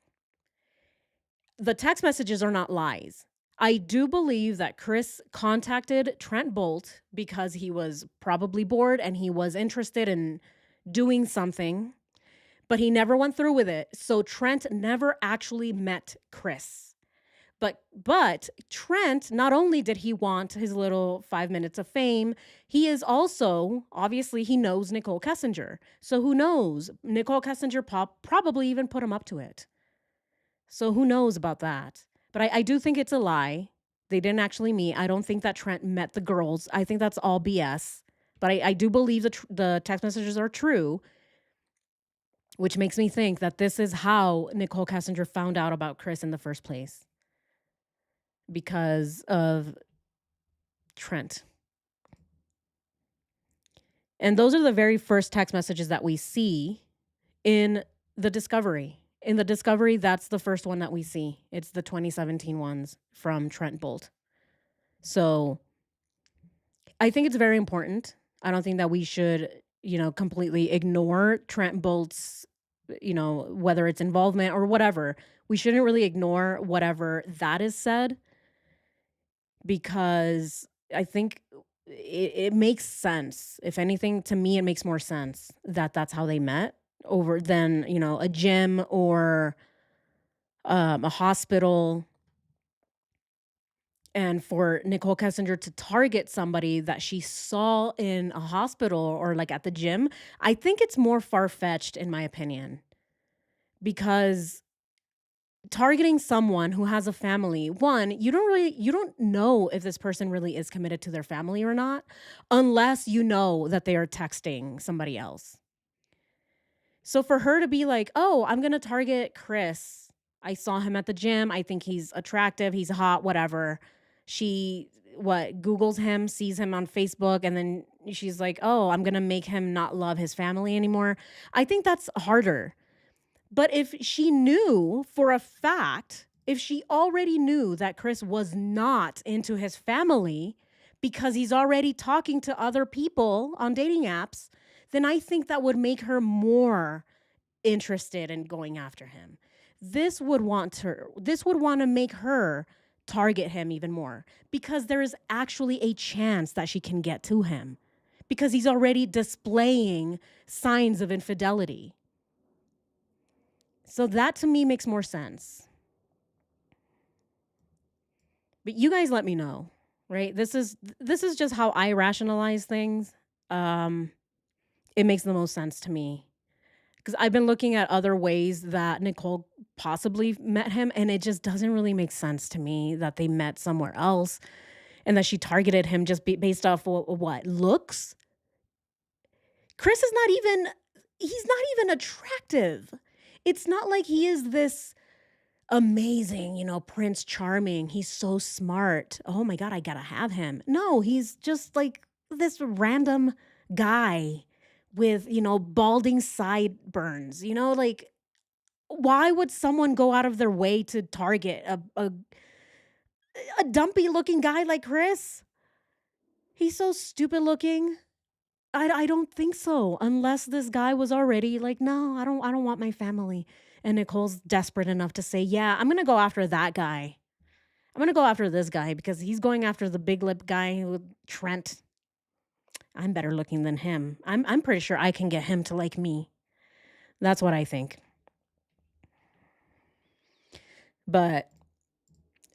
Speaker 1: The text messages are not lies. I do believe that Chris contacted Trent Bolt because he was probably bored and he was interested in doing something, but he never went through with it. So Trent never actually met Chris. But Trent, not only did he want his little 5 minutes of fame, he is also, obviously, he knows Nicole Kessinger. So who knows? Nicole Kessinger probably even put him up to it. So who knows about that? But I do think it's a lie. They didn't actually meet. I don't think that Trent met the girls. I think that's all BS. But I do believe the text messages are true, which makes me think that this is how Nicole Kessinger found out about Chris in the first place. Because of Trent. And those are the very first text messages that we see in the discovery. In the discovery, that's the first one that we see. It's the 2017 ones from Trent Bolt. So I think it's very important. I don't think that we should, completely ignore Trent Bolt's, whether it's involvement or whatever. We shouldn't really ignore whatever that is said, because I think it makes sense. If anything, to me, it makes more sense that that's how they met over than, a gym or a hospital. And for Nicole Kessinger to target somebody that she saw in a hospital or like at the gym, I think it's more far-fetched in my opinion. Because targeting someone who has a family, one, you don't know if this person really is committed to their family or not, unless you know that they are texting somebody else. So for her to be like, oh, I'm going to target Chris. I saw him at the gym. I think he's attractive. He's hot, whatever. She, Googles him, sees him on Facebook, and then she's like, oh, I'm going to make him not love his family anymore. I think that's harder. But if she knew for a fact, if she already knew that Chris was not into his family because he's already talking to other people on dating apps, then I think that would make her more interested in going after him. This would want to make her target him even more, because there is actually a chance that she can get to him because he's already displaying signs of infidelity. So that to me makes more sense. But you guys let me know, right? This is just how I rationalize things. It makes the most sense to me. Because I've been looking at other ways that Nicole possibly met him, and it just doesn't really make sense to me that they met somewhere else and that she targeted him just based off what looks. Chris is he's not even attractive. It's not like he is this amazing, Prince Charming. He's so smart. Oh my God, I gotta have him. No, he's just like this random guy with, balding sideburns. Like, why would someone go out of their way to target a dumpy looking guy like Chris? He's so stupid looking. I don't think so, unless this guy was already like, no, I don't want my family. And Nicole's desperate enough to say, yeah, I'm going to go after that guy. I'm going to go after this guy because he's going after the big lip guy with Trent. I'm better looking than him. I'm pretty sure I can get him to like me. That's what I think. But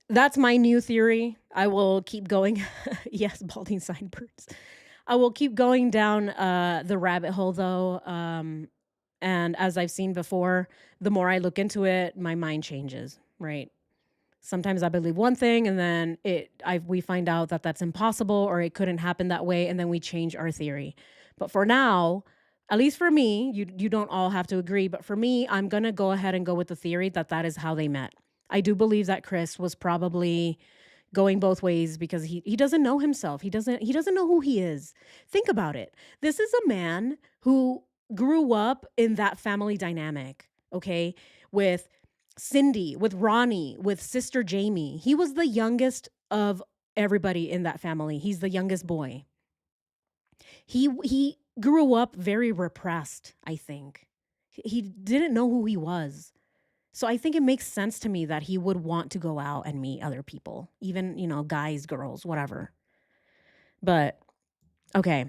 Speaker 1: that's my new theory. I will keep going. Yes, balding sideburns. I will keep going down the rabbit hole, though. And as I've seen before, the more I look into it, my mind changes, right? Sometimes I believe one thing, and then we find out that that's impossible or it couldn't happen that way, and then we change our theory. But for now, At least for me, you don't all have to agree, but for me, I'm gonna go ahead and go with the theory that that is how they met. I do believe that Chris was probably going both ways because he doesn't know himself. He doesn't know who he is. Think about it. This is a man who grew up in that family dynamic, okay? With Cindy, with Ronnie, with sister Jamie. He was the youngest of everybody in that family. He's the youngest boy. He grew up very repressed, I think. He didn't know who he was. So I think it makes sense to me that he would want to go out and meet other people, even, guys, girls, whatever. But okay,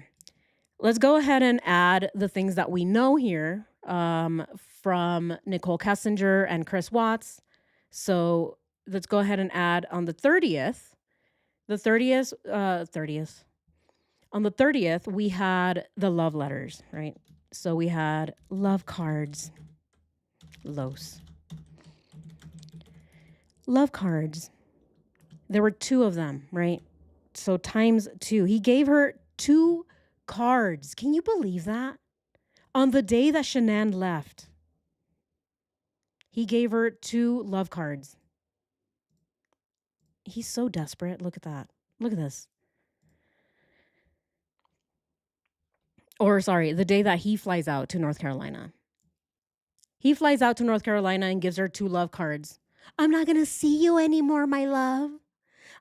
Speaker 1: let's go ahead and add the things that we know here from Nicole Kessinger and Chris Watts. So let's go ahead and add on the 30th. On the 30th, we had the love letters, right? So we had love cards, Los. Love cards. There were 2 of them, right? So times 2. He gave her 2 cards. Can you believe that? On the day that Shan'ann left, he gave her 2 love cards. He's so desperate. Look at that. Look at this. Or sorry, the day that he flies out to North Carolina. He flies out to North Carolina and gives her 2 love cards. I'm not going to see you anymore, my love.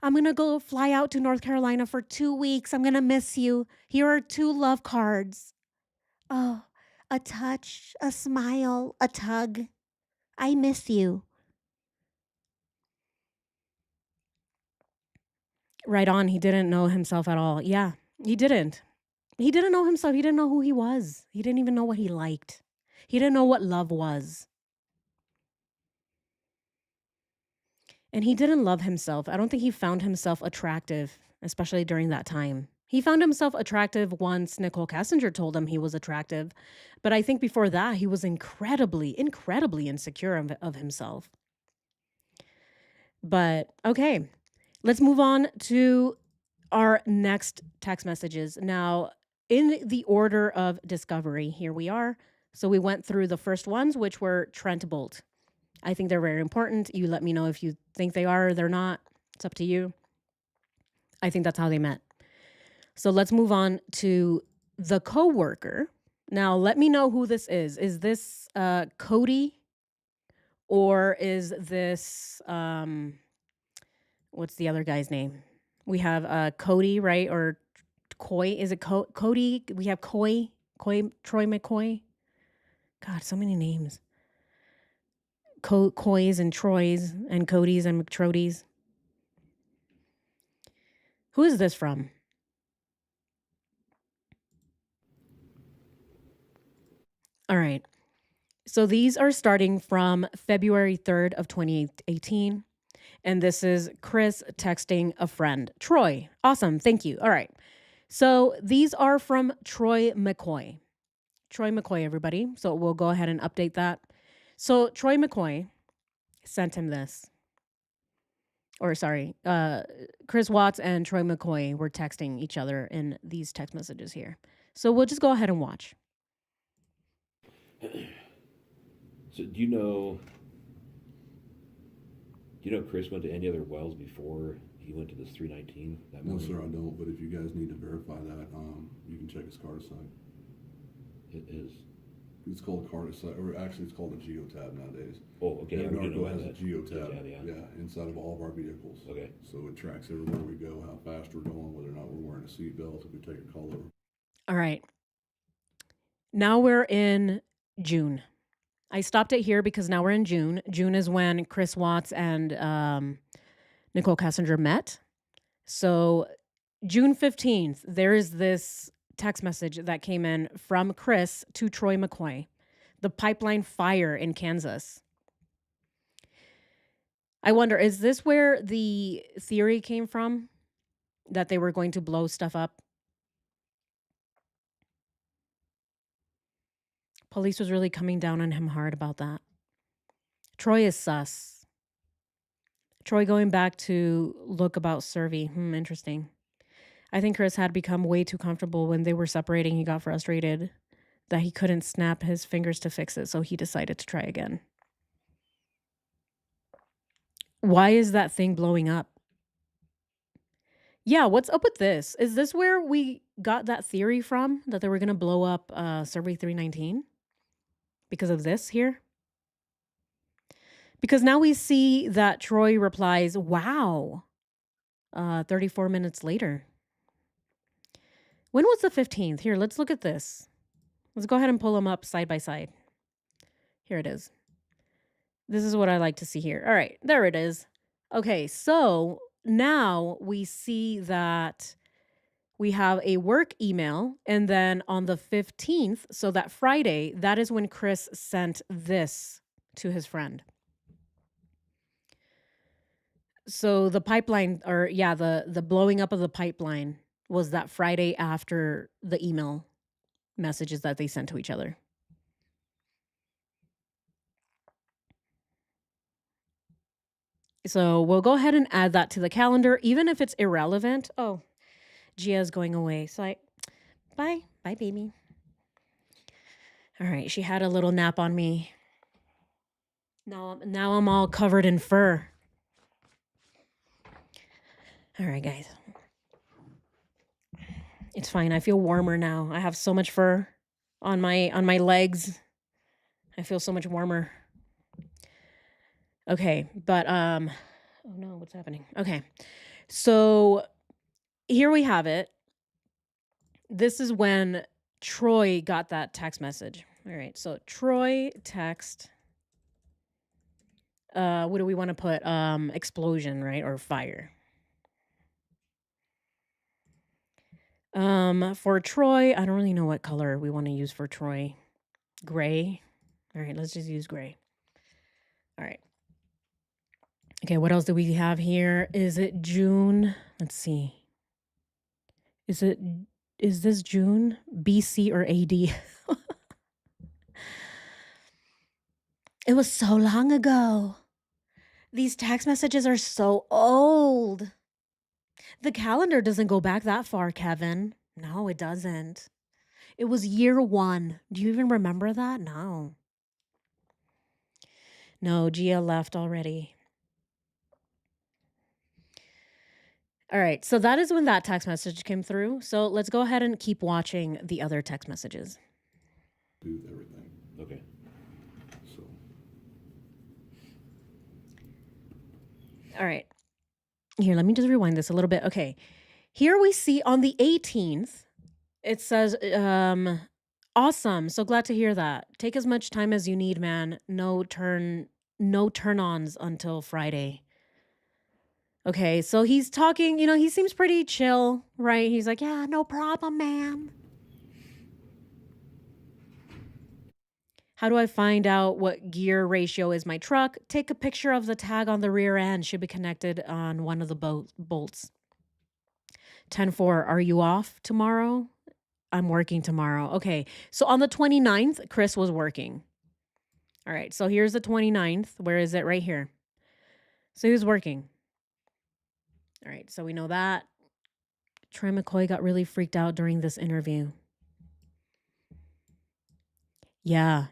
Speaker 1: I'm going to go fly out to North Carolina for 2 weeks. I'm going to miss you. Here are 2 love cards. Oh, a touch, a smile, a tug. I miss you. Right on. He didn't know himself at all. Yeah, he didn't. He didn't know himself. He didn't know who he was. He didn't even know what he liked. He didn't know what love was. And he didn't love himself. I don't think he found himself attractive, especially during that time. He found himself attractive once Nicole Kessinger told him he was attractive. But I think before that, he was incredibly, incredibly insecure of himself. But okay, let's move on to our next text messages. Now, in the order of discovery, here we are. So we went through the first ones, which were Trent Bolt. I think they're very important. You let me know if you think they are or they're not. It's up to you. I think that's how they met. So let's move on to the coworker. Now, let me know who this is. Is this Cody, or is this what's the other guy's name? We have Cody, right? Or Coy. Is it Cody? We have Troy McCoy. God, so many names. Coys and Troys and Codys and McTrodies. Who is this from? All right. So these are starting from February 3rd of 2018. And this is Chris texting a friend. Troy. Awesome. Thank you. All right. So these are from Troy McCoy. Troy McCoy, everybody. So we'll go ahead and update that. So Troy McCoy sent him this. Or sorry, Chris Watts and Troy McCoy were texting each other in these text messages here. So we'll just go ahead and watch.
Speaker 2: So do you know Chris went to any other wells before he went to this 319? That
Speaker 3: No,
Speaker 2: morning?
Speaker 3: sir, I don't. But if you guys need to verify that, you can check his Carta site.
Speaker 2: It is.
Speaker 3: It's called a Carta site, or actually, it's called a geotab nowadays.
Speaker 2: Oh, okay. Yeah, we do know
Speaker 3: Anadarko has
Speaker 2: that.
Speaker 3: a geotab,
Speaker 2: Yeah.
Speaker 3: inside of all of our vehicles.
Speaker 2: Okay.
Speaker 3: So it tracks everywhere we go, how fast we're going, whether or not we're wearing a seatbelt, if we take a call over.
Speaker 1: All right. Now we're in June. I stopped it here because now we're in June. June is when Chris Watts and Nicole Kessinger met. So June 15th, there is this text message that came in from Chris to Troy McCoy. The pipeline fire in Kansas. I wonder, is this where the theory came from? That they were going to blow stuff up? Police was really coming down on him hard about that. Troy is sus. Troy going back to look about Survey. Interesting. I think Chris had become way too comfortable when they were separating. He got frustrated. that he couldn't snap his fingers to fix it, so he decided to try again. Why is that thing blowing up? Yeah, what's up with this? Is this where we got that theory from that they were gonna blow up Survey 319 because of this here? Because now we see that Troy replies, "Wow," 34 minutes later. When was the 15th? Here, let's look at this. Let's go ahead and pull them up side by side. Here it is. This is what I like to see here. All right, there it is. Okay, so now we see that we have a work email, and then on the 15th, so that Friday, that is when Chris sent this to his friend. So the pipeline, or yeah, the blowing up of the pipeline was that Friday after the email messages that they sent to each other. So we'll go ahead and add that to the calendar, even if it's irrelevant. Oh, Gia's going away. So bye, baby. All right, she had a little nap on me. Now I'm all covered in fur. All right, guys. It's fine. I feel warmer now. I have so much fur on my legs. I feel so much warmer. Okay, but oh no, what's happening? Okay. So here we have it. This is when Troy got that text message. All right. So Troy text what do we want to put? Explosion, right? Or fire. For Troy, I don't really know what color we want to use for Troy. Gray. All right, let's just use gray. All right. Okay, what else do we have here? Is it June? Let's see. Is this June? BC or AD? It was so long ago. These text messages are so old. The calendar doesn't go back that far, Kevin. No, it doesn't. It was year 1. Do you even remember that? No. No, Gia left already. All right, so that is when that text message came through. So let's go ahead and keep watching the other text messages.
Speaker 3: Do everything,
Speaker 2: Okay.
Speaker 3: so.
Speaker 1: All right. Here, let me just rewind this a little bit. Okay. Here we see on the 18th, it says, awesome. So glad to hear that. Take as much time as you need, man. No turn-ons until Friday. Okay, so he's talking, he seems pretty chill, right? He's like, yeah, no problem, ma'am. How do I find out what gear ratio is my truck? Take a picture of the tag on the rear end. Should be connected on one of the bolts. 10-4, are you off tomorrow? I'm working tomorrow. Okay, so on the 29th, Chris was working. All right, so here's the 29th. Where is it? Right here. So he was working. All right, so we know that. Troy McCoy got really freaked out during this interview. Yeah.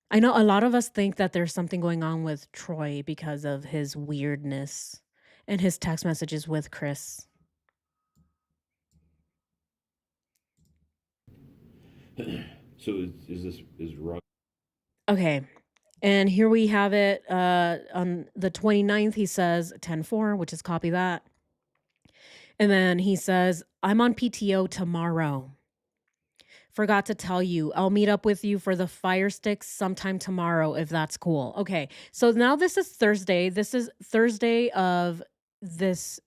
Speaker 1: I know a lot of us think that there's something going on with Troy because of his weirdness and his text messages with Chris.
Speaker 2: So is Rock?
Speaker 1: Okay. And here we have it on the 29th. He says 10-4, which is copy that. And then he says, I'm on PTO tomorrow. Forgot to tell you, I'll meet up with you for the fire sticks sometime tomorrow if that's cool. Okay. So now this is Thursday. This is Thursday of this.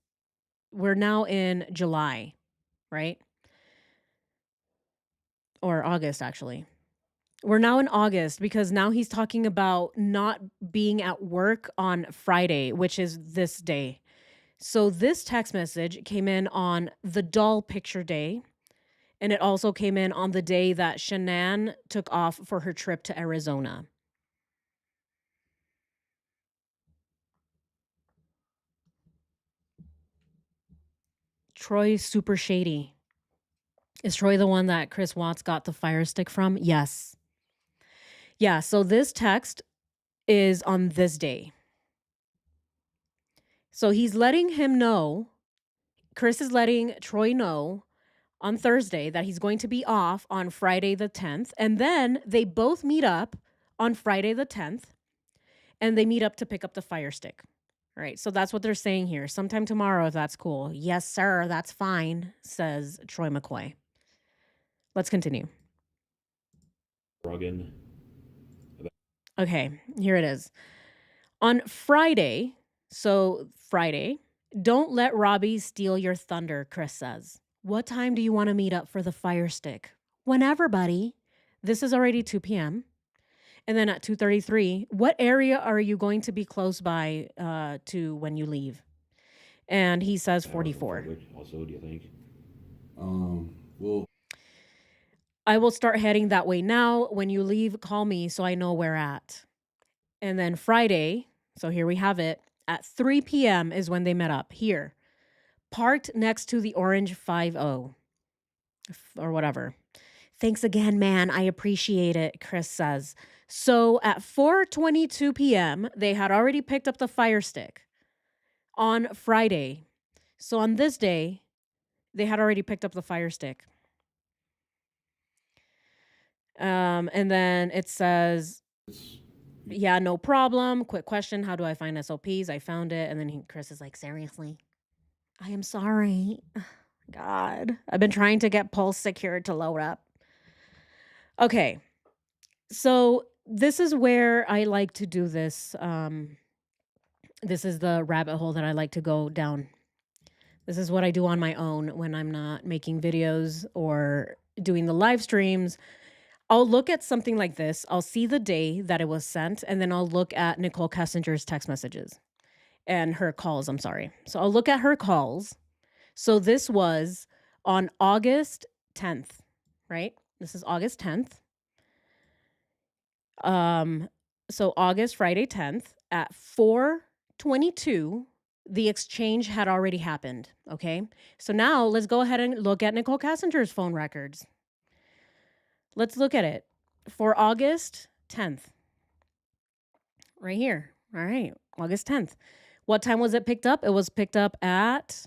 Speaker 1: We're now in July, right? Or August, actually. We're now in August because now he's talking about not being at work on Friday, which is this day. So this text message came in on the doll picture day. And it also came in on the day that Shan'ann took off for her trip to Arizona. Troy's super shady. Is Troy the one that Chris Watts got the fire stick from? Yes. Yeah, so this text is on this day. So he's letting him know, Chris is letting Troy know on Thursday that he's going to be off on Friday the 10th. And then they both meet up on Friday the 10th and they meet up to pick up the fire stick. All right, so that's what they're saying here. Sometime tomorrow, if that's cool. Yes, sir, that's fine, says Troy McCoy. Let's continue.
Speaker 2: Rogan.
Speaker 1: Okay, here it is. On Friday, don't let Robbie steal your thunder, Chris says. What time do you want to meet up for the fire stick? Whenever, buddy. This is already 2 p.m. And then at 2:33, what area are you going to be close by to when you leave? And he says 44.
Speaker 2: Also, do you think?
Speaker 3: Well,
Speaker 1: I will start heading that way now. When you leave, call me so I know where at. And then Friday, so here we have it, at 3 p.m. is when they met up here, parked next to the orange 50 or whatever. Thanks again, man. I appreciate it, Chris says. So at 4:22 p.m., they had already picked up the fire stick on Friday. So on this day, they had already picked up the fire stick. And then it says, yeah, no problem. Quick question. How do I find SOPs? I found it. And then Chris is like, seriously? I am sorry. God, I've been trying to get Pulse secured to load up. Okay. So this is where I like to do this. This is the rabbit hole that I like to go down. This is what I do on my own when I'm not making videos or doing the live streams. I'll look at something like this. I'll see the day that it was sent, and then I'll look at Nicole Kessinger's text messages and her calls. I'm sorry. So I'll look at her calls. So this was on August 10th, right? This is August 10th. So August, Friday 10th at 4:22, the exchange had already happened. Okay. So now let's go ahead and look at Nicole Kessinger's phone records. Let's look at it for August 10th. Right here. All right. August 10th. What time was it picked up? It was picked up at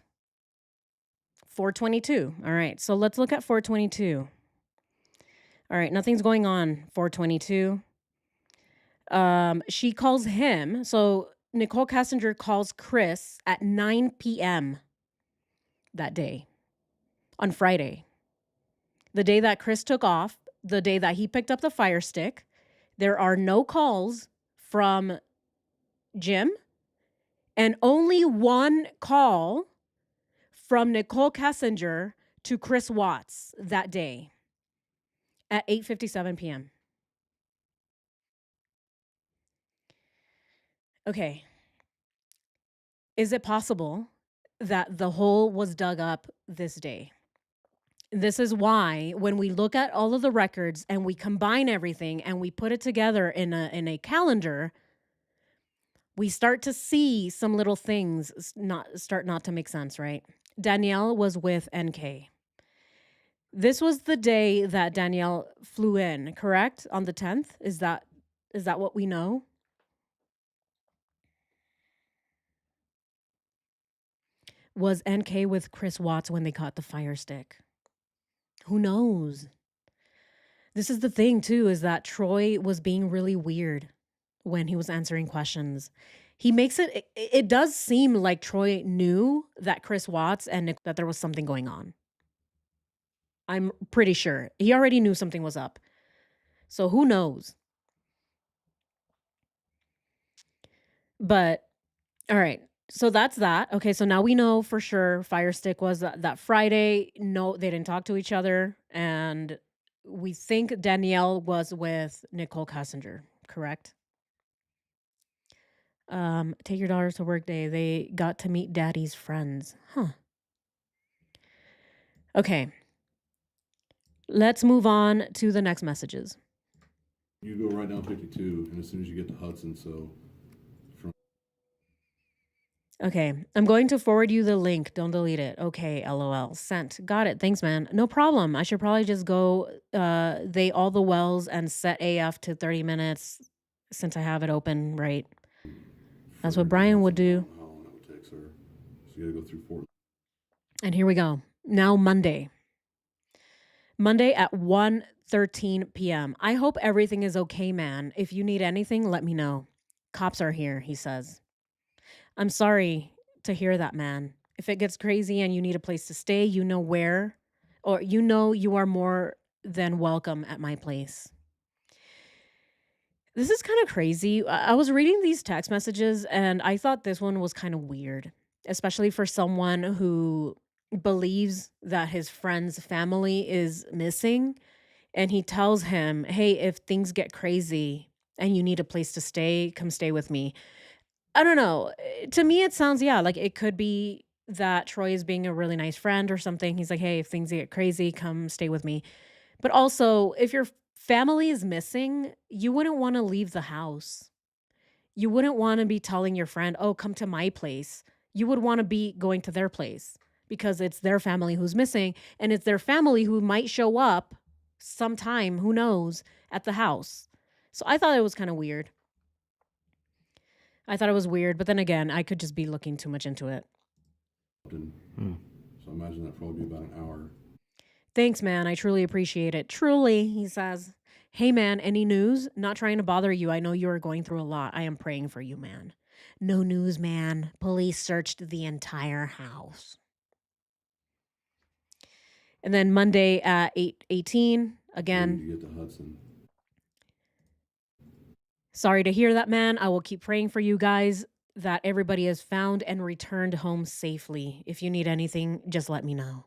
Speaker 1: 4:22. All right. So let's look at 4:22. All right. Nothing's going on 4:22. She calls him. So Nicole Kessinger calls Chris at 9 p.m. that day on Friday. The day that Chris took off, the day that he picked up the fire stick. There are no calls from Jim and only one call from Nicole Kessinger to Chris Watts that day at 8:57 p.m. Okay. Is it possible that the hole was dug up this day? This is why when we look at all of the records and we combine everything and we put it together in a calendar, we start to see some little things not to make sense, right? Danielle was with NK. This was the day that Danielle flew in, correct? On the 10th? Is that what we know? Was NK with Chris Watts when they caught the fire stick? Who knows? This is the thing too, is that Troy was being really weird when he was answering questions. He makes it does seem like Troy knew that Chris Watts and that there was something going on. I'm pretty sure. He already knew something was up. So who knows? But all right. So that's that. Okay, so now we know for sure Fire Stick was that Friday. No, they didn't talk to each other. And we think Danielle was with Nicole Kessinger, correct? Take your daughters to work day. They got to meet daddy's friends. Huh. Okay. Let's move on to the next messages.
Speaker 3: you go right down 52, and as soon as you get to Hudson, so
Speaker 1: Okay, I'm going to forward you the link. Don't delete it. Okay, LOL. Sent. Got it. Thanks, man. No problem. I should probably just go they all the wells and set AF to 30 minutes since I have it open, right? That's what
Speaker 3: Frederick to
Speaker 1: Brian would
Speaker 3: Hudson, I
Speaker 1: do.
Speaker 3: don't know how long it would take, sir. So you gotta go through Fort.
Speaker 1: And here we go. Now Monday. Monday at 1:13 p.m. I hope everything is okay, man. If you need anything, let me know. Cops are here, he says. I'm sorry to hear that, man. If it gets crazy and you need a place to stay, you know where, or you know you are more than welcome at my place. This is kind of crazy. I was reading these text messages and I thought this one was kind of weird, especially for someone who believes that his friend's family is missing. And he tells him, hey, if things get crazy and you need a place to stay, come stay with me. I don't know. To me, it sounds, yeah, like it could be that Troy is being a really nice friend or something. He's like, hey, if things get crazy, come stay with me. But also, if your family is missing, you wouldn't want to leave the house. You wouldn't want to be telling your friend, oh, come to my place. You would want to be going to their place because it's their family who's missing and it's their family who might show up sometime, who knows, at the house. So I thought it was kind of weird. I thought it was weird, but then again, I could just be looking too much into it.
Speaker 3: So I imagine that'd probably be about an hour.
Speaker 1: Thanks, man. I truly appreciate it. Truly, he says. Hey, man, any news? Not trying to bother you. I know you are going through a lot. I am praying for you, man. No news, man. Police searched the entire house. And then Monday at 8:18,
Speaker 3: Where
Speaker 1: again,
Speaker 3: did you get to Hudson?
Speaker 1: sorry to hear that, man. I will keep praying for you guys that everybody is found and returned home safely. If you need anything, just let me know.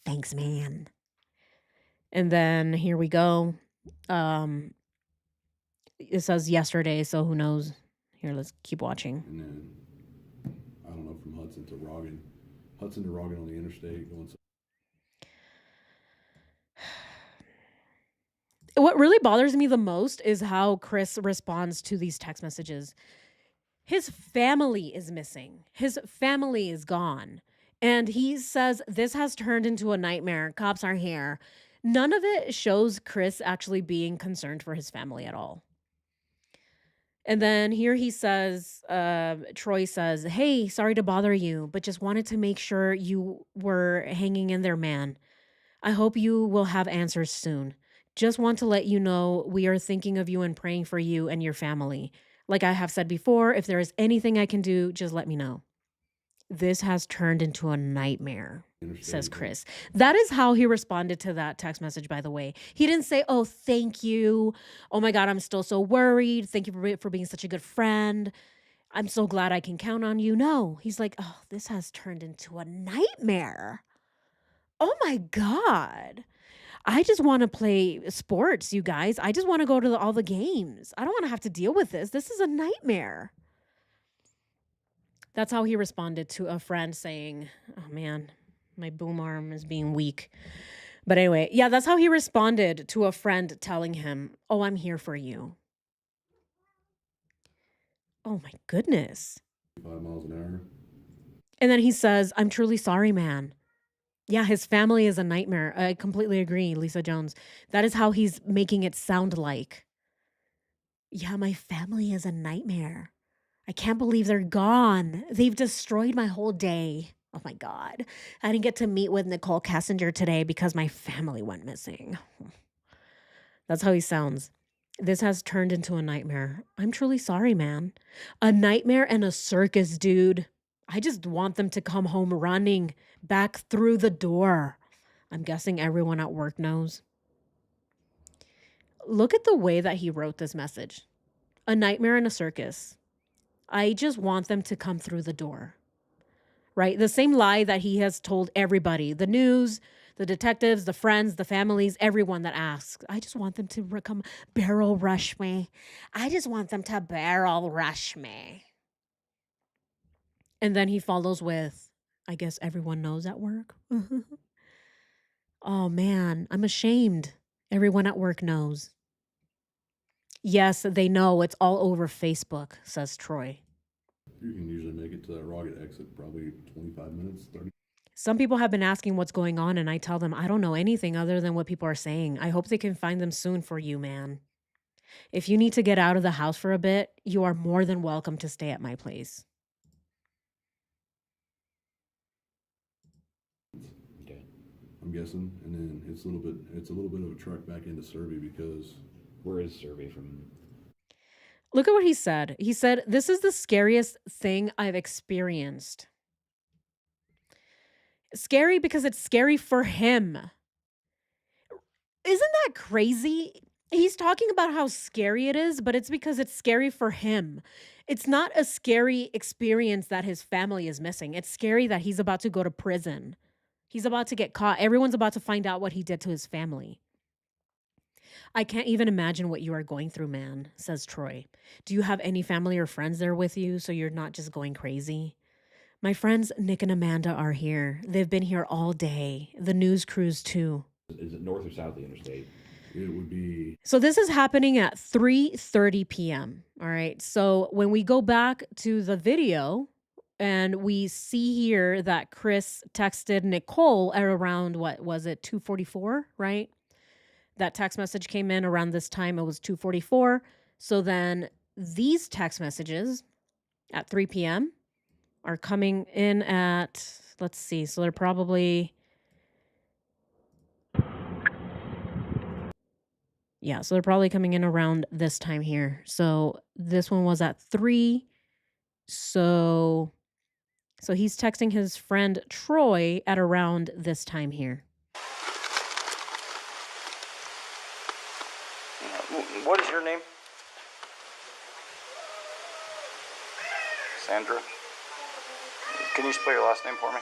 Speaker 1: Thanks, man. And then here we go. Um, it says yesterday, so who knows? Here, let's keep watching.
Speaker 3: And then, I don't know, from Hudson to Rogan. Hudson to Rogan on the interstate going.
Speaker 1: What really bothers me the most is how Chris responds to these text messages. His family is missing. His family is gone. And he says this has turned into a nightmare. Cops are here. None of it shows Chris actually being concerned for his family at all. And then here he says, Troy says, hey, sorry to bother you, but just wanted to make sure you were hanging in there, man. I hope you will have answers soon. Just want to let you know we are thinking of you and praying for you and your family. Like I have said before, if there is anything I can do, just let me know. This has turned into a nightmare, says Chris. That is how he responded to that text message, by the way. He didn't say, oh, thank you. Oh my God, I'm still so worried. Thank you for being such a good friend. I'm so glad I can count on you. No, he's like, oh, this has turned into a nightmare. Oh my God. I just want to play sports, you guys. I just want to go to all the games. I don't want to have to deal with this. This is a nightmare. That's how he responded to a friend saying, oh man, my boom arm is being weak. But anyway, yeah, that's how he responded to a friend telling him, oh, I'm here for you. Oh my goodness.
Speaker 3: 5 miles an hour.
Speaker 1: And then he says, I'm truly sorry, man. Yeah, his family is a nightmare. I completely agree, Lisa Jones. That is how he's making it sound like. Yeah, my family is a nightmare. I can't believe they're gone. They've destroyed my whole day. Oh my God. I didn't get to meet with Nicole Kessinger today because my family went missing. That's how he sounds. This has turned into a nightmare. I'm truly sorry, man. A nightmare and a circus, dude. I just want them to come home running back through the door. I'm guessing everyone at work knows. Look at the way that he wrote this message. A nightmare and a circus. I just want them to come through the door. Right? The same lie that he has told everybody, the news, the detectives, the friends, the families, everyone that asks. I just want them to come barrel rush me. I just want them to barrel rush me. And then he follows with, I guess everyone knows at work. Oh man, I'm ashamed. Everyone at work knows. Yes, they know. It's all over Facebook, says Troy.
Speaker 3: You can usually make it to that rocket exit probably 25 minutes, 30.
Speaker 1: Some people have been asking what's going on, and I tell them I don't know anything other than what people are saying. I hope they can find them soon for you, man. If you need to get out of the house for a bit, you are more than welcome to stay at my place.
Speaker 2: Okay.
Speaker 3: I'm guessing, and then it's a little bit of a trek back into Serbia because
Speaker 2: Where is Survey from?
Speaker 1: Look at what he said. He said, "This is the scariest thing I've experienced." Scary because it's scary for him. Isn't that crazy? He's talking about how scary it is, but it's because it's scary for him. It's not a scary experience that his family is missing. It's scary that he's about to go to prison. He's about to get caught. Everyone's about to find out what he did to his family. I can't even imagine what you are going through, man, says Troy. Do you have any family or friends there with you so you're not just going crazy? My friends Nick and Amanda are here. They've been here all day. The news crews too.
Speaker 2: Is it north or south of the interstate?
Speaker 3: it would be
Speaker 1: So this is happening at 3:30 p.m. All right. So when we go back to the video and we see here that Chris texted Nicole at around, what was it, 2:44, right? That text message came in around this time. It was 2:44. So then these text messages at 3 p.m. are coming in at, let's see. So they're probably, yeah, so they're probably coming in around this time here. So this one was at 3. So he's texting his friend Troy at around this time here.
Speaker 4: What is your name? Sandra? Can you spell your last name for me?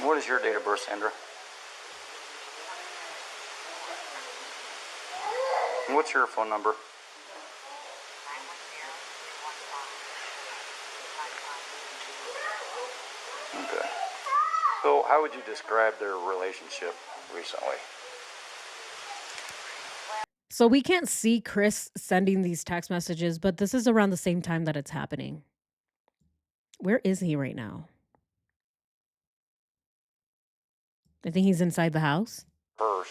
Speaker 4: What is your date of birth, Sandra? What's your phone number? Okay. So how would you describe their relationship recently?
Speaker 1: So we can't see Chris sending these text messages, but this is around the same time that it's happening. Where is he right now? I think he's inside the house.
Speaker 4: Hers.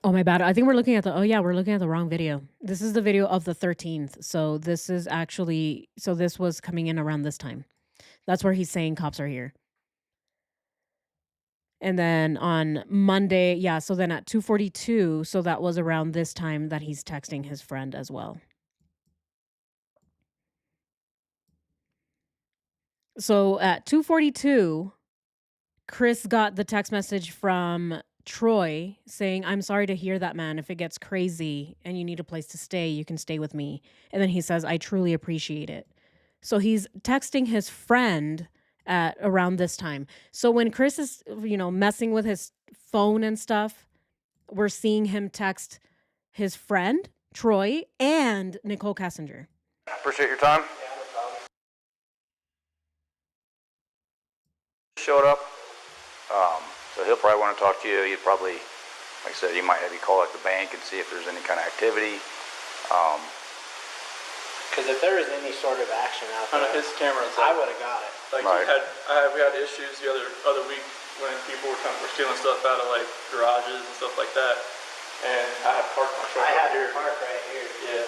Speaker 1: Oh, my bad. I think we're looking at we're looking at the wrong video. This is the video of the 13th. So this is actually, so this was coming in around this time. That's where he's saying cops are here. And then on Monday, yeah, so then at 2:42, so that was around this time that he's texting his friend as well. So at 2:42, Chris got the text message from Troy saying, "I'm sorry to hear that, man. If it gets crazy and you need a place to stay, you can stay with me." And then he says, "I truly appreciate it." So he's texting his friend at around this time. So when Chris is, messing with his phone and stuff, we're seeing him text his friend, Troy, and Nicole Kassinger.
Speaker 4: Appreciate your time. Showed up. So he'll probably want to talk to you. He'd probably, like I said, he might have you call like the bank and see if there's any kind of activity.
Speaker 5: Because if there was any sort of action out there,
Speaker 6: his camera's
Speaker 5: I
Speaker 6: up.
Speaker 5: would have got it.
Speaker 6: Like
Speaker 4: Right.
Speaker 6: we had issues the other week when people were stealing stuff out of like garages and stuff like that, and I had parked my truck
Speaker 5: I
Speaker 6: out
Speaker 5: had
Speaker 6: here.
Speaker 5: to park right here.
Speaker 6: Yeah,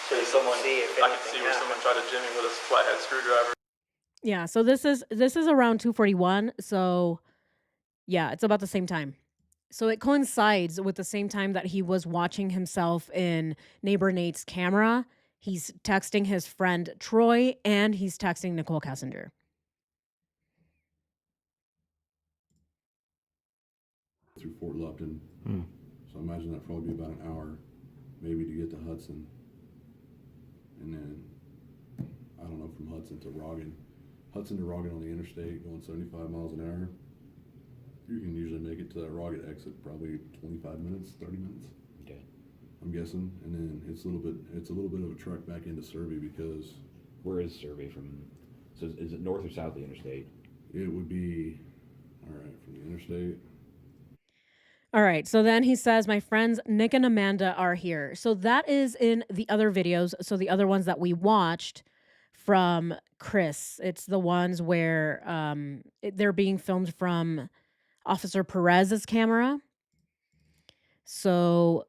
Speaker 5: So you
Speaker 6: someone
Speaker 5: can see if
Speaker 6: I could
Speaker 5: anything
Speaker 6: see where someone tried to jimmy with a flathead screwdriver.
Speaker 1: Yeah, so this is around 2:41. So yeah, it's about the same time. So it coincides with the same time that he was watching himself in neighbor Nate's camera. He's texting his friend Troy and he's texting Nicole Kassinger.
Speaker 3: through Fort Lupton. So I imagine that'd probably be about an hour, maybe, to get to Hudson. And then, I don't know, from Hudson to Roggin. Hudson to Roggin on the interstate going 75 miles an hour. You can usually make it to that rocket exit probably 25 minutes, 30 minutes.
Speaker 2: Okay.
Speaker 3: I'm guessing. And then it's a little bit of a trek back into Serbia because
Speaker 2: Where is Survey from? So is it north or south of the interstate?
Speaker 3: It would be, all right, from the interstate.
Speaker 1: All right. So then he says, my friends Nick and Amanda are here. So that is in the other videos. So the other ones that we watched from Chris, it's the ones where they're being filmed from Officer Perez's camera. So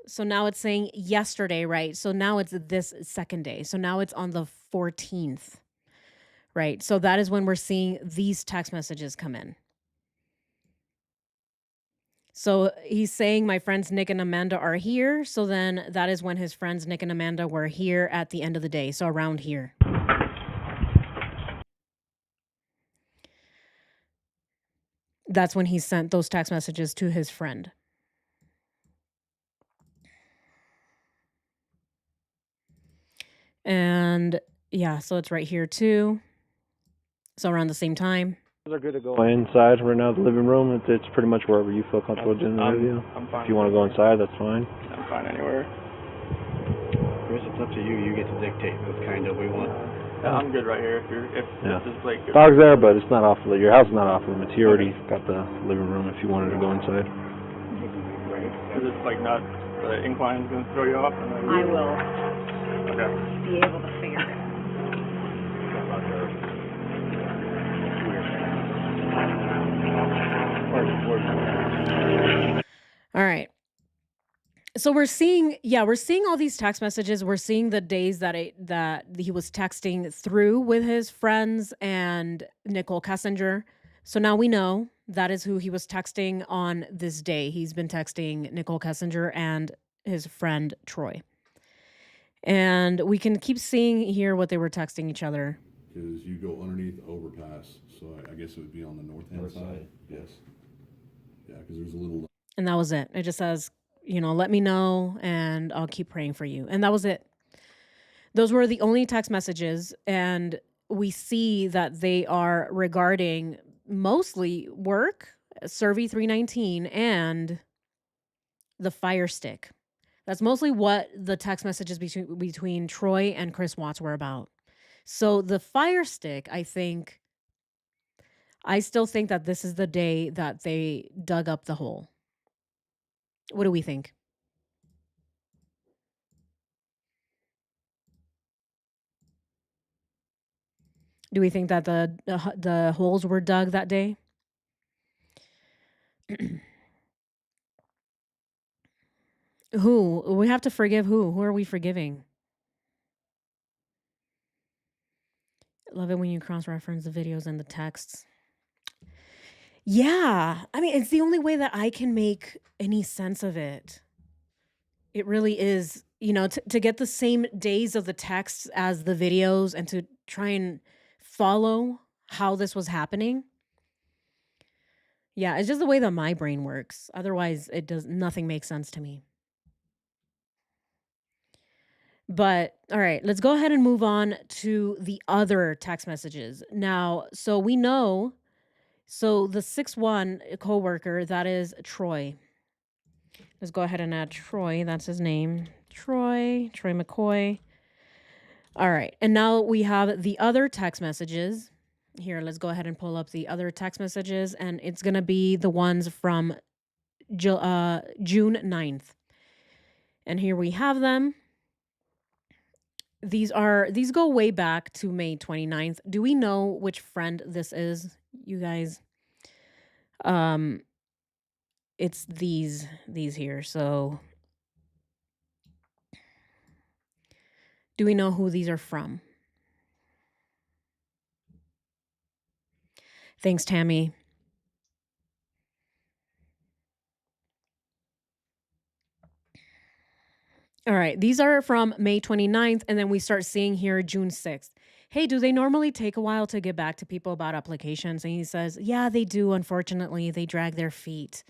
Speaker 1: so now it's saying yesterday, right? So now it's this second day. So now it's on the 14th, right? So that is when we're seeing these text messages come in. So he's saying my friends Nick and Amanda are here. So then that is when his friends Nick and Amanda were here at the end of the day. So around here. That's when he sent those text messages to his friend. And yeah, so it's right here too. So around the same time.
Speaker 7: Are good to go inside right now, the living room. It's pretty much wherever you feel comfortable doing the interview.
Speaker 6: I'm fine.
Speaker 7: If you want to go inside, that's fine.
Speaker 6: I'm fine anywhere.
Speaker 8: Chris, it's up to you. You get to dictate. That's kind of we want.
Speaker 6: I'm good right here. If
Speaker 7: Yeah.
Speaker 6: this is like good.
Speaker 7: Dog's there, but it's not off. Your house is not off limits. You already got the living room if you wanted to go inside.
Speaker 6: Is it like not the incline's gonna throw you off?
Speaker 9: I will
Speaker 6: Okay.
Speaker 9: be able to figure it out.
Speaker 1: All right. So we're seeing all these text messages. We're seeing the days that he was texting through with his friends and Nicole Kessinger. So now we know that is who he was texting on this day. He's been texting Nicole Kessinger and his friend Troy. And we can keep seeing here what they were texting each other.
Speaker 3: Because you go underneath the overpass, so I guess it would be on the north-hand
Speaker 2: North
Speaker 3: side.
Speaker 2: side.
Speaker 3: Yes. Yeah, because there's a little.
Speaker 1: And that was it. It just says, let me know and I'll keep praying for you. And that was it. Those were the only text messages. And we see that they are regarding mostly work, Survey 319, and the Fire Stick. That's mostly what the text messages between Troy and Chris Watts were about. So the Fire Stick, I still think that this is the day that they dug up the hole. What do we think? Do we think that the holes were dug that day? Who? We have to forgive who? Who are we forgiving? Love it when you cross-reference the videos and the texts. Yeah. I mean, it's the only way that I can make any sense of it. It really is, to get the same days of the texts as the videos and to try and follow how this was happening. Yeah, it's just the way that my brain works. Otherwise, nothing makes sense to me. But all right, let's go ahead and move on to the other text messages. Now, so we know, the 6-1 coworker, that is Troy. Let's go ahead and add Troy. That's his name. Troy McCoy. All right. And now we have the other text messages. Here, let's go ahead and pull up the other text messages. And it's going to be the ones from June 9th. And here we have them. These go way back to May 29th. Do we know which friend this is, you guys? It's these here. So do we know who these are from? Thanks, Tammy. All right, these are from May 29th, and then we start seeing here June 6th. Hey, do they normally take a while to get back to people about applications? And he says, yeah, they do. Unfortunately, they drag their feet.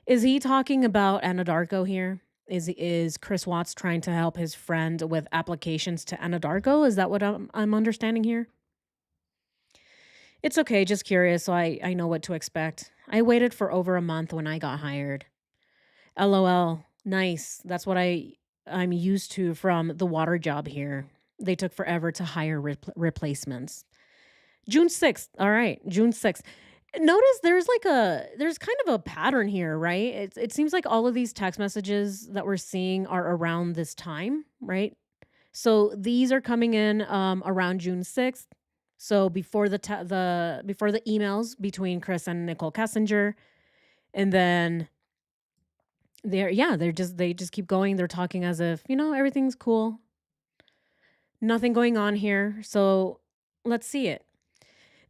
Speaker 1: Is he talking about Anadarko here? Is Chris Watts trying to help his friend with applications to Anadarko? Is that what I'm understanding here? It's okay, just curious, so I know what to expect. I waited for over a month when I got hired. LOL, nice. That's what I I'm used to from the water job here. They took forever to hire replacements. June 6th. All right, June 6th. Notice there's kind of a pattern here, right? It seems like all of these text messages that we're seeing are around this time, right? So these are coming in around June 6th. So before before the emails between Chris and Nicole Kessinger, and then they just keep going. They're talking as if, everything's cool. Nothing going on here. So let's see it.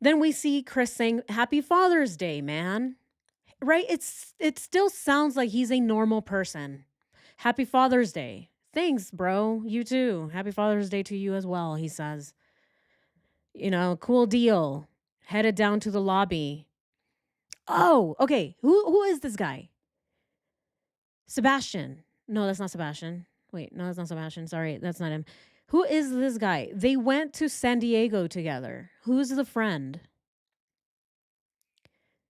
Speaker 1: Then we see Chris saying, "Happy Father's Day, man." Right? It still sounds like he's a normal person. Happy Father's Day. Thanks, bro. You too. Happy Father's Day to you as well, he says. Cool deal. Headed down to the lobby. Oh, okay. Who is this guy? Sebastian. No, that's not Sebastian. Wait, no, that's not Sebastian. Sorry, that's not him. Who is this guy? They went to San Diego together. Who's the friend?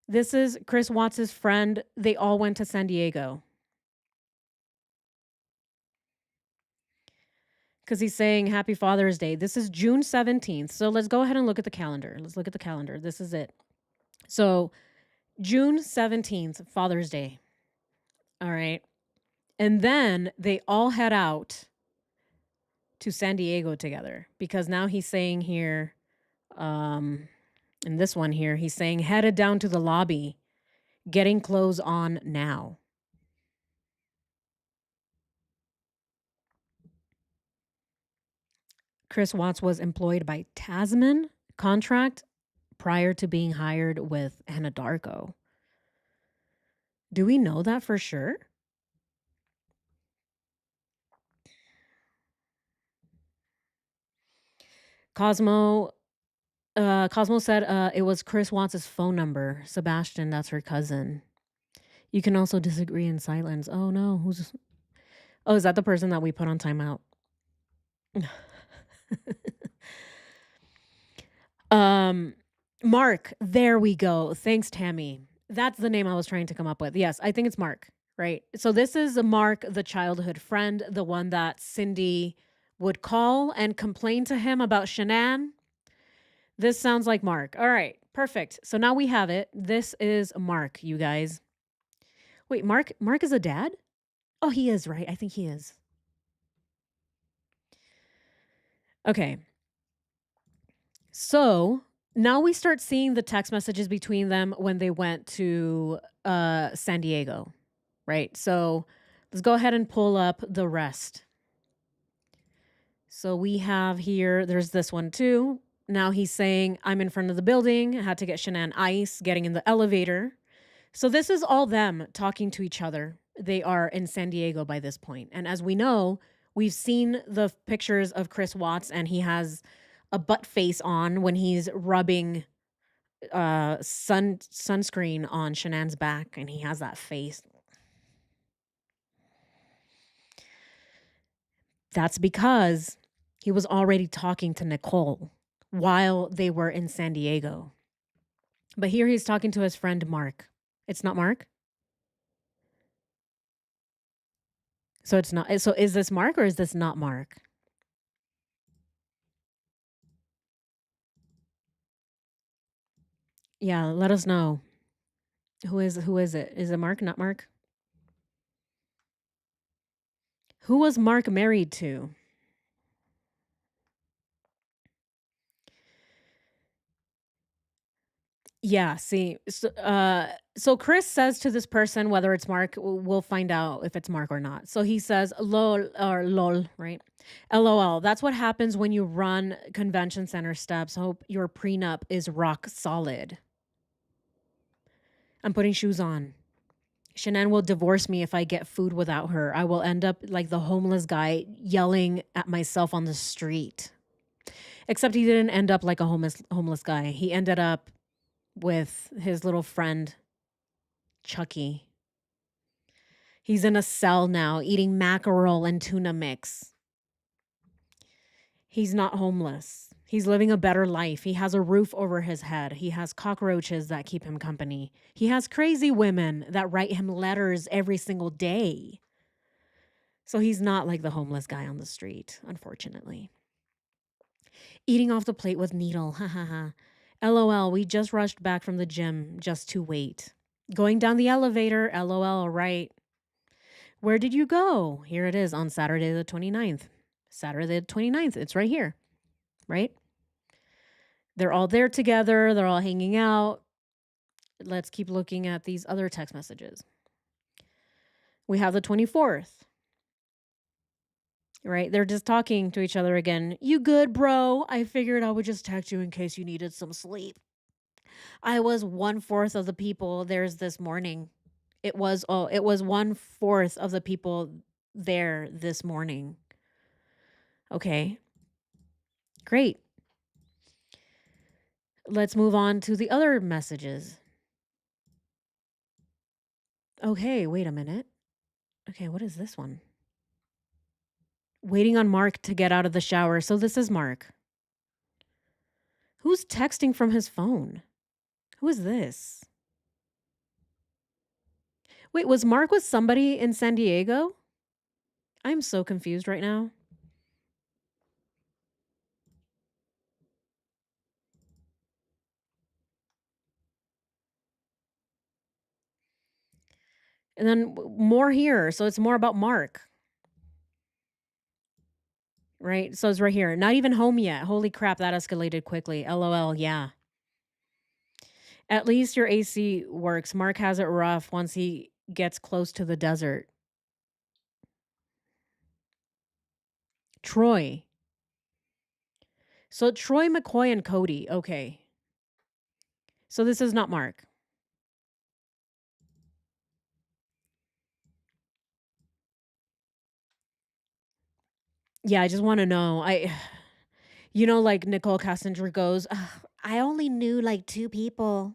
Speaker 1: This is Chris Watts' friend. They all went to San Diego. Because he's saying Happy Father's Day. This is June 17th. So let's go ahead and look at the calendar. Let's look at the calendar. This is it. So June 17th, Father's Day. All right. And then they all head out to San Diego together, because now he's saying here, in this one here, he's saying headed down to the lobby, getting clothes on now. Chris Watts was employed by Tasman Contract prior to being hired with Anadarko. Do we know that for sure? Cosmo said it was Chris Watts' phone number. Sebastian, that's her cousin. You can also disagree in silence. Oh no, is that the person that we put on timeout? Mark, there we go. Thanks, Tammy. That's the name I was trying to come up with. Yes, I think it's Mark, right? So this is Mark, the childhood friend, the one that Cindy would call and complain to him about Shan'ann. This sounds like Mark. All right, perfect. So now we have it. This is Mark, you guys. Wait, Mark is a dad? Oh, he is, right? I think he is. Okay. So now we start seeing the text messages between them when they went to San Diego, right? So let's go ahead and pull up the rest. So we have here, there's this one too. Now he's saying, I'm in front of the building. I had to get Shan'ann ice, getting in the elevator. So this is all them talking to each other. They are in San Diego by this point. And as we know, we've seen the pictures of Chris Watts, and he has a butt face on when he's rubbing sunscreen on Shanann's back, and he has that face. That's because he was already talking to Nicole while they were in San Diego. But here he's talking to his friend Mark. It's not Mark? So it's not. So is this Mark or is this not Mark? Yeah, let us know. Who is it? Is it Mark? Not Mark? Who was Mark married to? Yeah, see, so Chris says to this person whether it's Mark, we'll find out if it's Mark or not. So he says, lol, or lol, right? LOL. That's what happens when you run convention center steps. Hope your prenup is rock solid. I'm putting shoes on. Shan'ann will divorce me if I get food without her. I will end up like the homeless guy yelling at myself on the street. Except he didn't end up like a homeless guy. He ended up with his little friend, Chucky. He's in a cell now eating mackerel and tuna mix. He's not homeless. He's living a better life. He has a roof over his head. He has cockroaches that keep him company. He has crazy women that write him letters every single day. So he's not like the homeless guy on the street, unfortunately. Eating off the plate with needle. Ha ha ha. LOL, we just rushed back from the gym just to wait. Going down the elevator. LOL, right. Where did you go? Here it is on Saturday the 29th. Saturday the 29th. It's right here, right? They're all there together. They're all hanging out. Let's keep looking at these other text messages. We have the 24th, right? They're just talking to each other again. You good, bro? I figured I would just text you in case you needed some sleep. I was 1/4 of the people there's this morning. It was 1/4 of the people there this morning. Okay. Great. Let's move on to the other messages. Okay, wait a minute. Okay, what is this one? Waiting on Mark to get out of the shower. So this is Mark. Who's texting from his phone? Who is this? Wait, was Mark with somebody in San Diego? I'm so confused right now. And then more here. So it's more about Mark. Right? So it's right here. Not even home yet. Holy crap, that escalated quickly. LOL, yeah. At least your AC works. Mark has it rough once he gets close to the desert. Troy. So Troy, McCoy, and Cody. Okay. So this is not Mark. Yeah, I just want to know. Like Nicole Cassinger goes, "Ugh, I only knew like 2 people.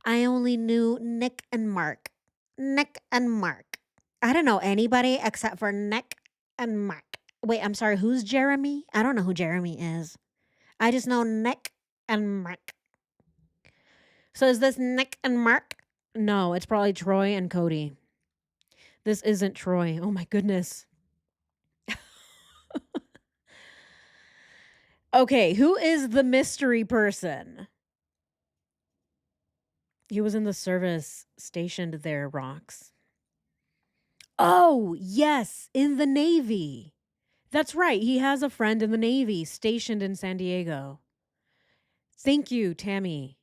Speaker 1: I only knew Nick and Mark. Nick and Mark. I don't know anybody except for Nick and Mark. Wait, I'm sorry, who's Jeremy? I don't know who Jeremy is. I just know Nick and Mark. So is this Nick and Mark? No, it's probably Troy and Cody. This isn't Troy. Oh my goodness. Okay, who is the mystery person? He was in the service stationed there, Rocks. Oh, yes, in the Navy. That's right. He has a friend in the Navy stationed in San Diego. Thank you, Tammy.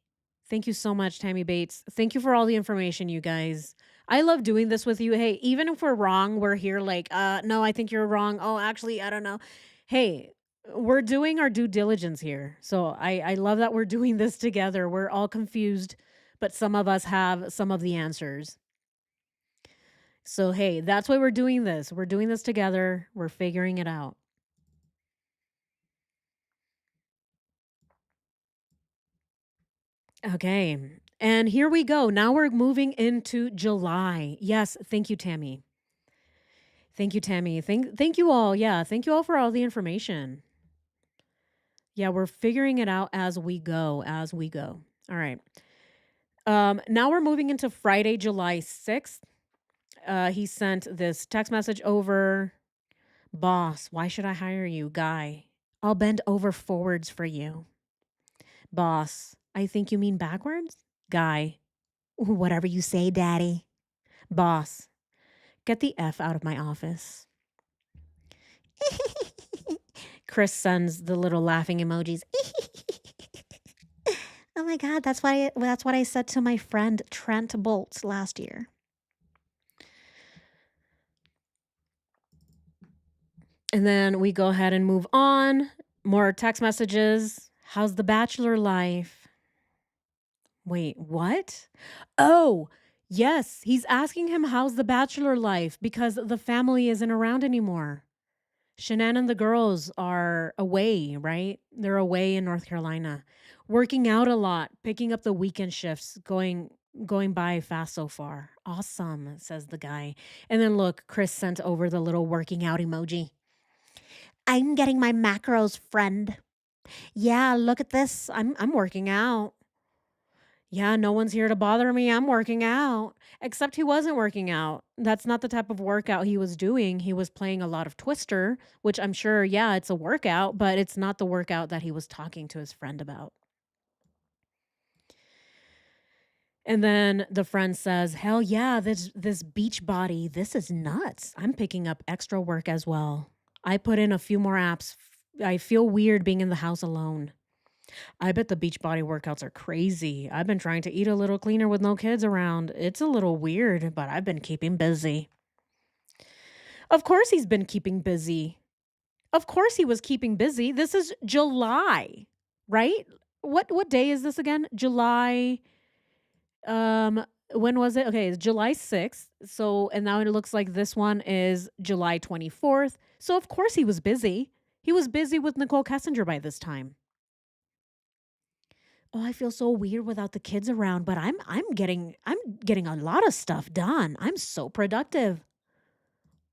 Speaker 1: Thank you so much, Tammy Bates. Thank you for all the information, you guys. I love doing this with you. Hey, even if we're wrong, we're here like, no, I think you're wrong. Oh, actually, I don't know. Hey, we're doing our due diligence here. So I love that we're doing this together. We're all confused, but some of us have some of the answers. So, hey, that's why we're doing this. We're doing this together. We're figuring it out. Okay. And here we go. Now we're moving into July. Yes, thank you, Tammy. Thank you, Tammy. Thank you all. Yeah, thank you all for all the information. Yeah, we're figuring it out as we go, All right. Now we're moving into Friday, July 6th. He sent this text message over. Boss, why should I hire you? Guy, I'll bend over forwards for you. Boss, I think you mean backwards? Guy, whatever you say, daddy. Boss, get the F out of my office. Chris sends the little laughing emojis. Oh my God, that's what I said to my friend Trent Bolt last year. And then we go ahead and move on. More text messages. How's the bachelor life? Wait, what? Oh, yes. He's asking him how's the bachelor life because the family isn't around anymore. Shan'ann and the girls are away, right? They're away in North Carolina, working out a lot, picking up the weekend shifts, going by fast so far. Awesome, says the guy. And then look, Chris sent over the little working out emoji. I'm getting my macros, friend. Yeah, look at this. I'm working out. Yeah, no one's here to bother me. I'm working out. Except he wasn't working out. That's not the type of workout he was doing. He was playing a lot of Twister, which I'm sure, yeah, it's a workout, but it's not the workout that he was talking to his friend about. And then the friend says, "Hell yeah, this beach body, this is nuts. I'm picking up extra work as well. I put in a few more apps. I feel weird being in the house alone. I bet the beach body workouts are crazy. I've been trying to eat a little cleaner with no kids around. It's a little weird, but I've been keeping busy." Of course he's been keeping busy. Of course he was keeping busy. This is July, right? What day is this again? July. Um, when was it? Okay, it's July 6th. So, and now it looks like this one is July 24th. So, of course he was busy. He was busy with Nicole Kessinger by this time. Oh, I feel so weird without the kids around, but I'm getting a lot of stuff done. I'm so productive.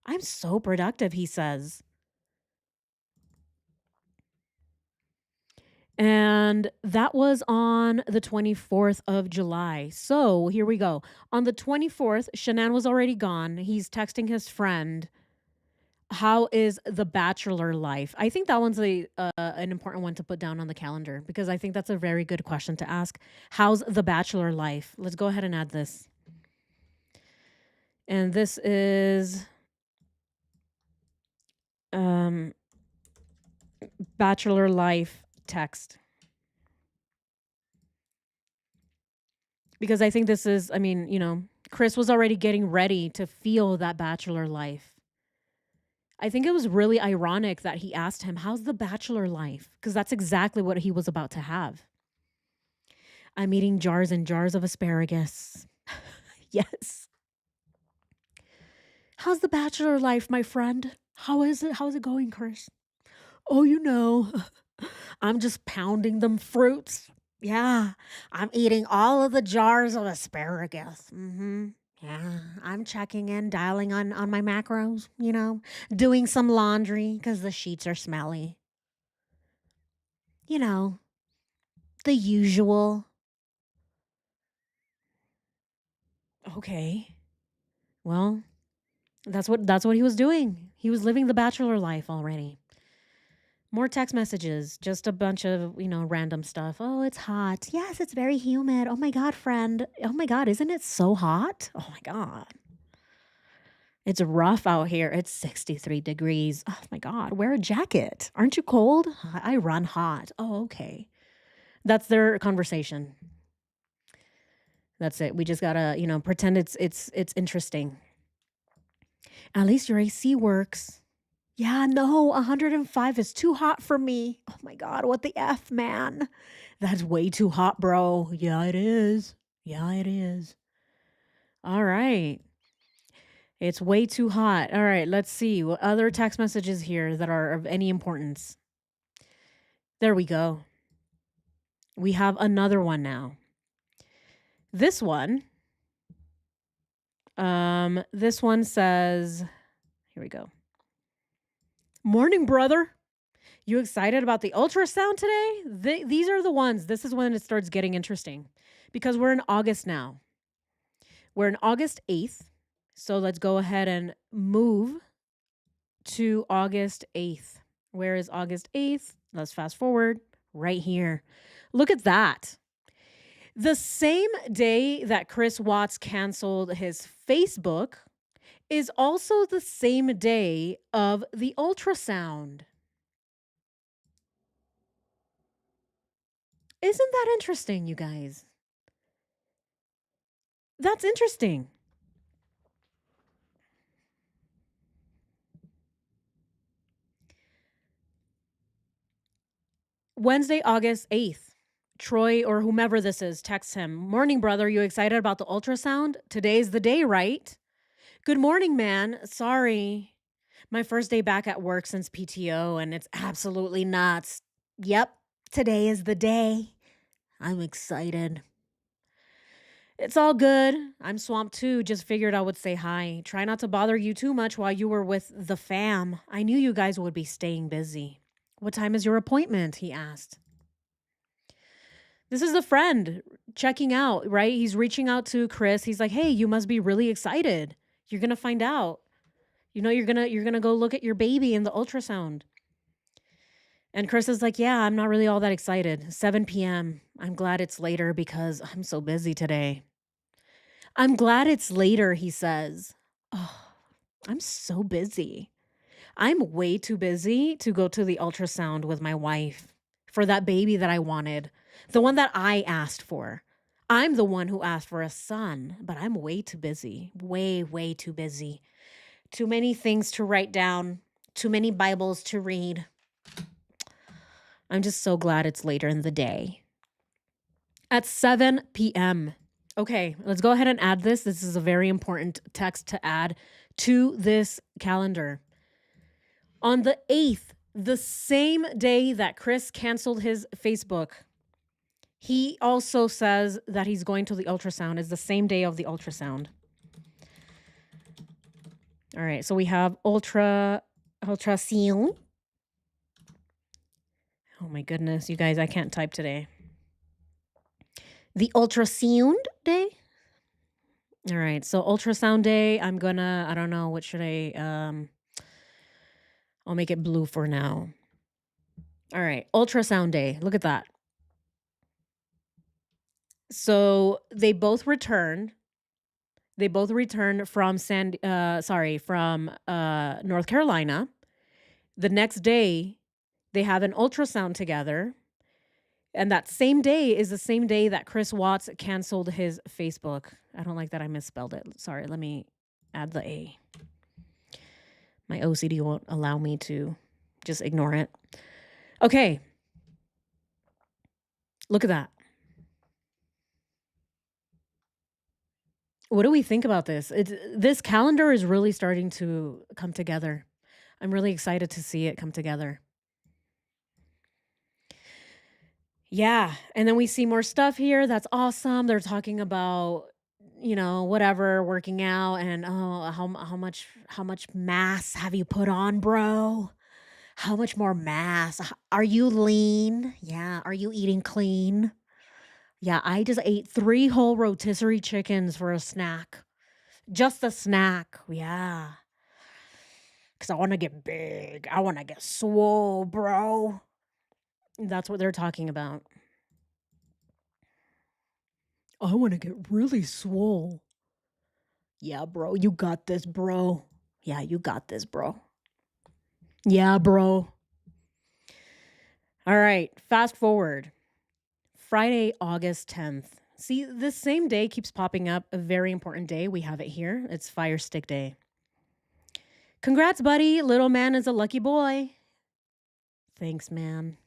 Speaker 1: I'm so productive, he says. And that was on the 24th of July. So here we go. On the 24th, Shan'ann was already gone. He's texting his friend, "How is the bachelor life?" I think that one's an important one to put down on the calendar because I think that's a very good question to ask. How's the bachelor life? Let's go ahead and add this. And this is um, bachelor life text. Because I think this is, I mean, Chris was already getting ready to feel that bachelor life. I think it was really ironic that he asked him, "How's the bachelor life?" Because that's exactly what he was about to have. "I'm eating jars and jars of asparagus." Yes. "How's the bachelor life, my friend? How is it? How's it going, Chris?" "Oh, I'm just pounding them fruits. Yeah, I'm eating all of the jars of asparagus. Yeah, I'm checking in, dialing on my macros, doing some laundry because the sheets are smelly. You know, the usual." Okay. Well, that's what he was doing. He was living the bachelor life already. More text messages, just a bunch of, random stuff. "Oh, it's hot. Yes, it's very humid. Oh my God, friend. Oh my God, isn't it so hot? Oh my God. It's rough out here. It's 63 degrees. Oh my God, wear a jacket. Aren't you cold? I run hot." Oh, okay. That's their conversation. That's it. We just gotta, pretend it's interesting. "At least your AC works." "Yeah, no, 105 is too hot for me." Oh my God, what the F, man? That's way too hot, bro. Yeah, it is. Yeah, it is. All right. It's way too hot. All right, let's see what other text messages here that are of any importance. There we go. We have another one now. This one says, here we go. "Morning, brother. You excited about the ultrasound today?" These are the ones. This is when it starts getting interesting because we're in August now. We're in August 8th. So let's go ahead and move to August 8th. Where is August 8th? Let's fast forward right here. Look at that. The same day that Chris Watts canceled his Facebook is also the same day of the ultrasound. Isn't that interesting, you guys? That's interesting. Wednesday, August 8th. Troy or whomever this is texts him, "Morning, brother. You excited about the ultrasound? Today's the day, right?" "Good morning, man. Sorry. My first day back at work since PTO, and it's absolutely nuts. Yep, today is the day. I'm excited." "It's all good. I'm swamped too. Just figured I would say hi. Try not to bother you too much while you were with the fam. I knew you guys would be staying busy." "What time is your appointment?" he asked. This is a friend checking out, right? He's reaching out to Chris. He's like, "Hey, you must be really excited. You're going to find out. You're going to go look at your baby in the ultrasound." And Chris is like, "Yeah, I'm not really all that excited. 7 p.m. I'm glad it's later because I'm so busy today." I'm glad it's later, he says. Oh, I'm so busy. I'm way too busy to go to the ultrasound with my wife for that baby that I wanted, the one that I asked for. I'm the one who asked for a son, but I'm way too busy. Way, way too busy. Too many things to write down, too many Bibles to read. I'm just so glad it's later in the day. At 7 p.m. Okay, let's go ahead and add this. This is a very important text to add to this calendar. On the 8th, the same day that Chris canceled his Facebook, he also says that he's going to the ultrasound. It's the same day of the ultrasound. All right, so we have ultrasound. Oh my goodness, you guys, I can't type today. The ultrasound day. All right, so ultrasound day, I don't know, what should I'll make it blue for now. All right, ultrasound day. Look at that. So they both returned. They both returned from North Carolina. The next day, they have an ultrasound together. And that same day is the same day that Chris Watts canceled his Facebook. I don't like that I misspelled it. Sorry, let me add the A. My OCD won't allow me to just ignore it. Okay. Look at that. What do we think about this? This calendar is really starting to come together. I'm really excited to see it come together. Yeah, and then we see more stuff here. That's awesome. They're talking about, whatever, working out and how much mass have you put on, bro? How much more mass? Are you lean? Yeah, are you eating clean? Yeah, I just ate 3 whole rotisserie chickens for a snack. Just a snack. Yeah. Cuz I want to get big. I want to get swole, bro. That's what they're talking about. I want to get really swole. Yeah, bro. You got this, bro. Yeah, you got this, bro. Yeah, bro. All right. Fast forward. Friday, August 10th. See, this same day keeps popping up. A very important day. We have it here. It's Fire Stick Day. Congrats, buddy. Little man is a lucky boy. Thanks, man.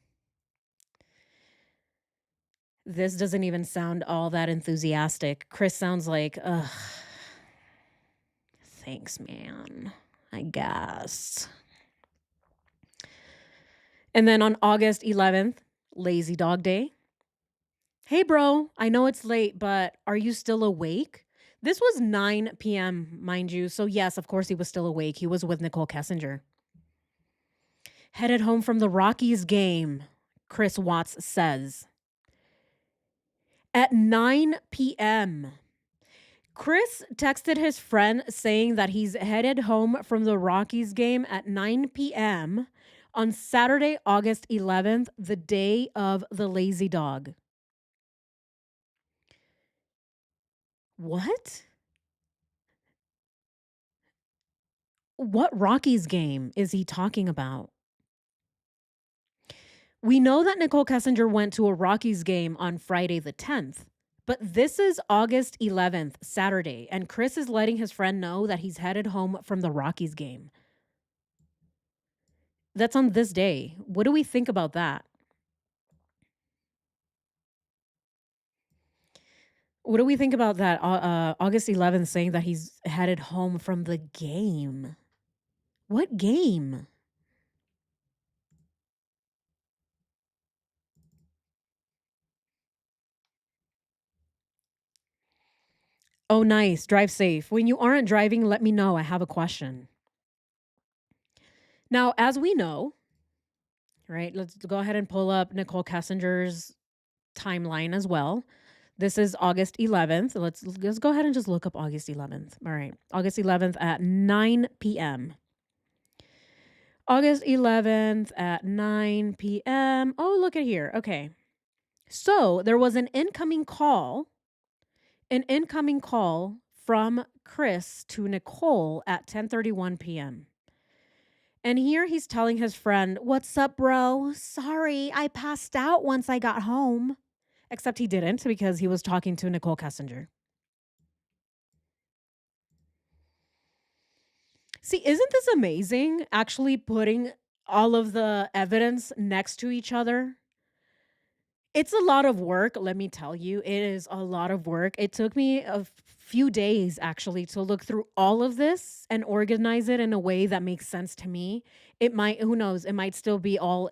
Speaker 1: This doesn't even sound all that enthusiastic. Chris sounds like, ugh. Thanks, man. I guess. And then on August 11th, Lazy Dog Day. Hey, bro, I know it's late, but are you still awake? This was 9 p.m., mind you. So, yes, of course he was still awake. He was with Nicole Kessinger. Headed home from the Rockies game, Chris Watts says. At 9 p.m., Chris texted his friend saying that he's headed home from the Rockies game at 9 p.m. on Saturday, August 11th, the day of the lazy dog. What? What Rockies game is he talking about? We know that Nicole Kessinger went to a Rockies game on Friday the 10th, but this is August 11th, Saturday, and Chris is letting his friend know that he's headed home from the Rockies game. That's on this day. What do we think about that? What do we think about that August 11th saying that he's headed home from the game? What game? Oh, nice. Drive safe. When you aren't driving, let me know. I have a question. Now, as we know, right, let's go ahead and pull up Nicole Kessinger's timeline as well. This is August 11th. Let's go ahead and just look up August 11th. All right. August 11th at 9 p.m. August 11th at 9 p.m. Oh, look at here. Okay. So there was an incoming call from Chris to Nicole at 10:31 p.m. And here he's telling his friend, "What's up, bro? Sorry, I passed out once I got home." Except he didn't, because he was talking to Nicole Kessinger. See, isn't this amazing? Actually putting all of the evidence next to each other. It's a lot of work, let me tell you. It is a lot of work. It took me a few days actually to look through all of this and organize it in a way that makes sense to me. It might, who knows, it might still be all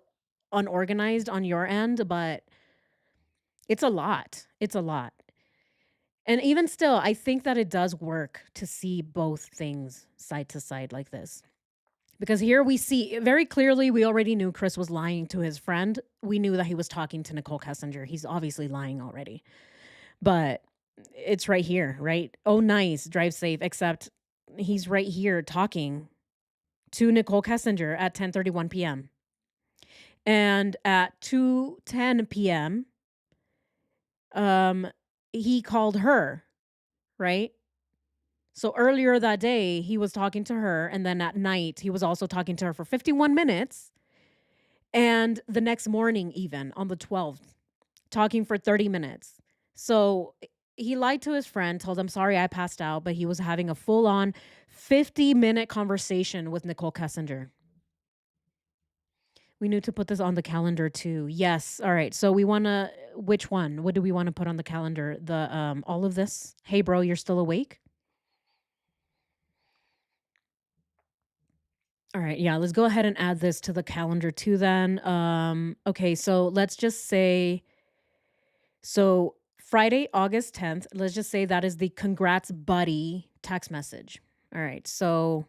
Speaker 1: unorganized on your end, but it's a lot. It's a lot. And even still, I think that it does work to see both things side to side like this. Because here we see very clearly, we already knew Chris was lying to his friend. We knew that he was talking to Nicole Kessinger. He's obviously lying already. But it's right here, right? Oh, nice, drive safe. Except he's right here talking to Nicole Kessinger at 10:31 p.m. And at 2:10 p.m., he called her, right? So earlier that day, he was talking to her, and then at night, he was also talking to her for 51 minutes. And the next morning, even on the 12th, talking for 30 minutes. So he lied to his friend, told him, "Sorry, I passed out," but he was having a full on 50-minute conversation with Nicole Kessinger. We need to put this on the calendar too. Yes. All right. So we want to, which one? What do we want to put on the calendar? All of this. Hey, bro, you're still awake? All right, yeah, let's go ahead and add this to the calendar too then. Okay, so let's just say, so Friday, August 10th, let's just say that is the congrats buddy text message. All right, so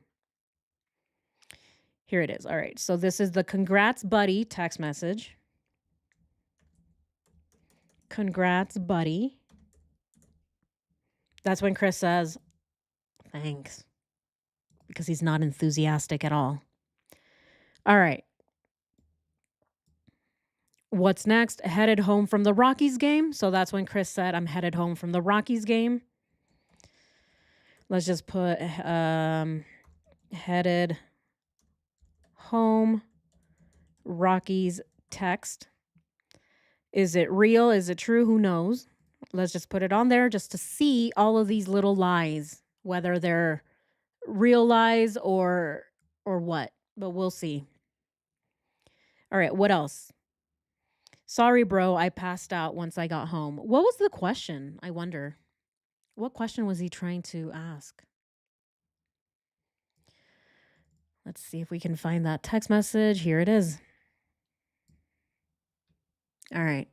Speaker 1: here it is. All right, so this is the congrats buddy text message. Congrats buddy. That's when Chris says, "Thanks," because he's not enthusiastic at all. All right. What's next? Headed home from the Rockies game. So that's when Chris said, "I'm headed home from the Rockies game." Let's just put headed home Rockies text. Is it real? Is it true? Who knows? Let's just put it on there just to see all of these little lies, whether they're real lies or what, but we'll see. All right, what else? "Sorry, bro, I passed out once I got home." What was the question? I wonder. What question was he trying to ask? Let's see if we can find that text message. Here it is. All right.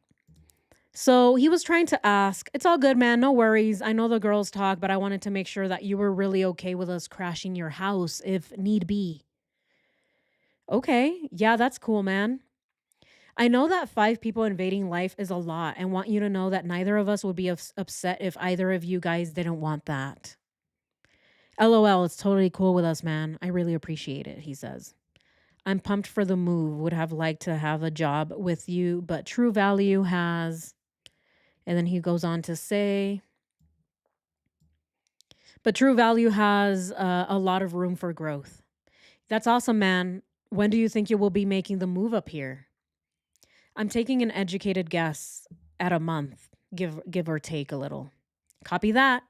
Speaker 1: So he was trying to ask, "It's all good, man. No worries. I know the girls talk, but I wanted to make sure that you were really okay with us crashing your house if need be." Okay. Yeah, that's cool, man. "I know that 5 people invading life is a lot and want you to know that neither of us would be upset if either of you guys didn't want that. LOL, it's totally cool with us, man. I really appreciate it," he says. "I'm pumped for the move. Would have liked to have a job with you, but True Value has..." And then he goes on to say, "But True Value has a lot of room for growth." That's awesome, man. When do you think you will be making the move up here? "I'm taking an educated guess at a month, give or take a little." Copy that.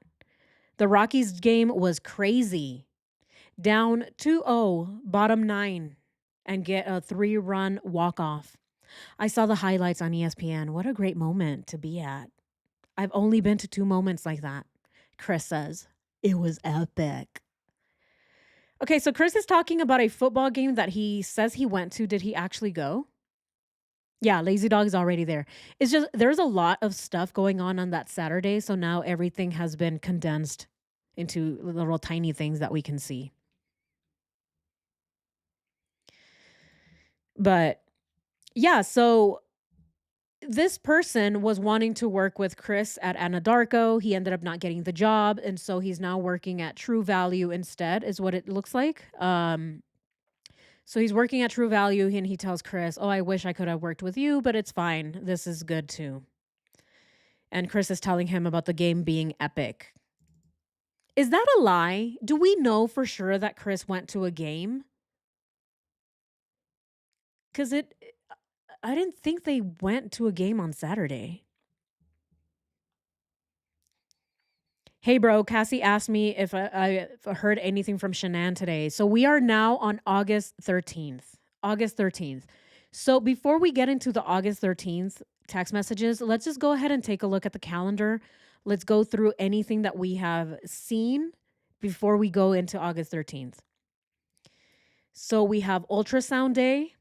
Speaker 1: The Rockies game was crazy. Down 2-0, bottom 9, and get a 3-run walk-off. I saw the highlights on ESPN. What a great moment to be at. I've only been to 2 moments like that. Chris says, "It was epic." Okay, so Chris is talking about a football game that he says he went to. Did he actually go? Yeah, Lazy Dog is already there. It's just there's a lot of stuff going on that Saturday, so now everything has been condensed into little tiny things that we can see. But yeah, so this person was wanting to work with Chris at Anadarko. He ended up not getting the job, and so he's now working at True Value instead, is what it looks like. So he's working at True Value, and he tells Chris, "Oh, I wish I could have worked with you, but it's fine. This is good too." And Chris is telling him about the game being epic. Is that a lie? Do we know for sure that Chris went to a game? Because I didn't think they went to a game on Saturday. Hey, bro, Cassie asked me if I heard anything from Shan'ann today. So we are now on August 13th. August 13th. So before we get into the August 13th text messages, let's just go ahead and take a look at the calendar. Let's go through anything that we have seen before we go into August 13th. So we have ultrasound day.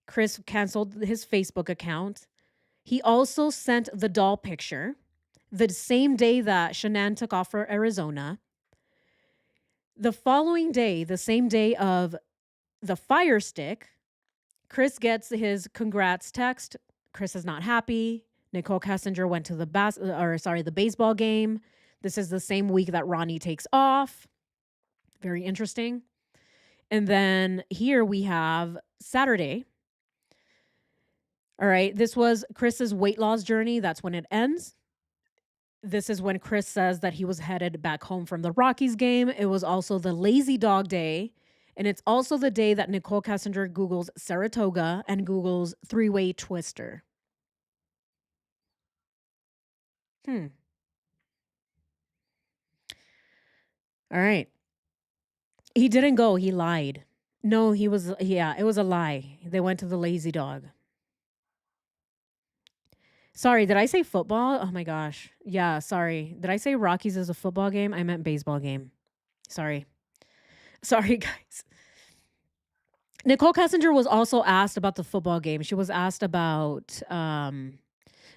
Speaker 1: Chris canceled his Facebook account. He also sent the doll picture the same day that Shan'ann took off for Arizona. The following day, the same day of the Fire Stick, Chris gets his congrats text. Chris is not happy. Nicole Kessinger went to the baseball game. This is the same week that Ronnie takes off. Very interesting. And then here we have Saturday. All right, this was Chris's weight loss journey. That's when it ends. This is when Chris says that he was headed back home from the Rockies game. It was also the lazy dog day. And it's also the day that Nicole Kessinger Googles Saratoga and Googles three-way twister. All right. He didn't go. He lied. No, it was a lie. They went to the lazy dog. Sorry, did I say football? Oh my gosh. Yeah, sorry. Did I say Rockies is a football game? I meant baseball game. Sorry. Sorry, guys. Nicole Kessinger was also asked about the football game. She was asked about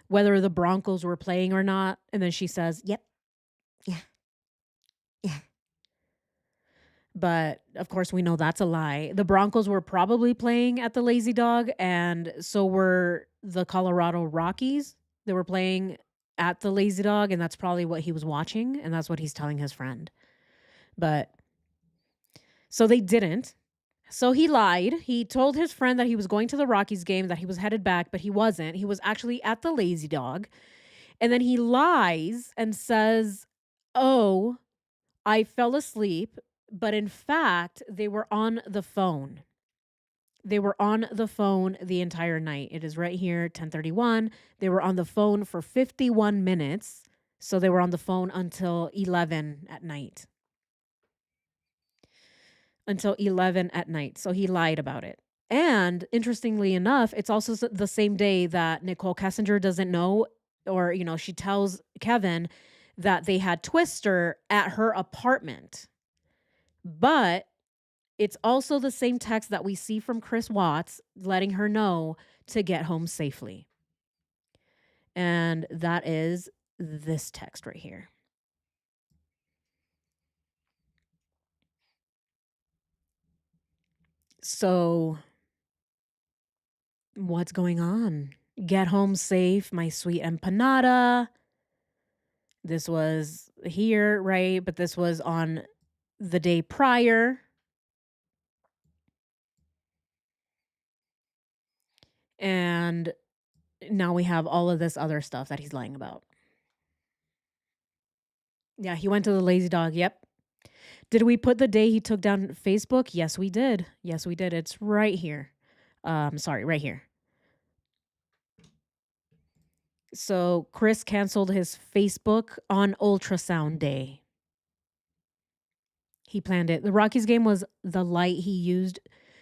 Speaker 1: whether the Broncos were playing or not. And then she says, yep. Yeah. Yeah. But of course, we know that's a lie. The Broncos were probably playing at the Lazy Dog, and so were the Colorado Rockies. They were playing at the Lazy Dog, and that's probably what he was watching, and that's what he's telling his friend. But so they didn't. So he lied. He told his friend that he was going to the Rockies game, that he was headed back, but he wasn't. He was actually at the Lazy Dog. And then he lies and says, "Oh, I fell asleep." But in fact, they were on the phone. They were on the phone the entire night. It is right here, 10:31. They were on the phone for 51 minutes. So they were on the phone until 11 at night. Until 11 at night. So he lied about it. And interestingly enough, it's also the same day that Nicole Kessinger doesn't know, or, she tells Kevin that they had Twister at her apartment. But it's also the same text that we see from Chris Watts letting her know to get home safely. And that is this text right here. So, what's going on? Get home safe, my sweet empanada. This was here, right? But this was on the day prior. And now we have all of this other stuff that he's lying about. Yeah, he went to the Lazy Dog. Yep. Did we put the day he took down Facebook? Yes, we did. Yes, we did. It's right here. Right here. So Chris canceled his Facebook on ultrasound day. He planned it. The Rockies game was the light he used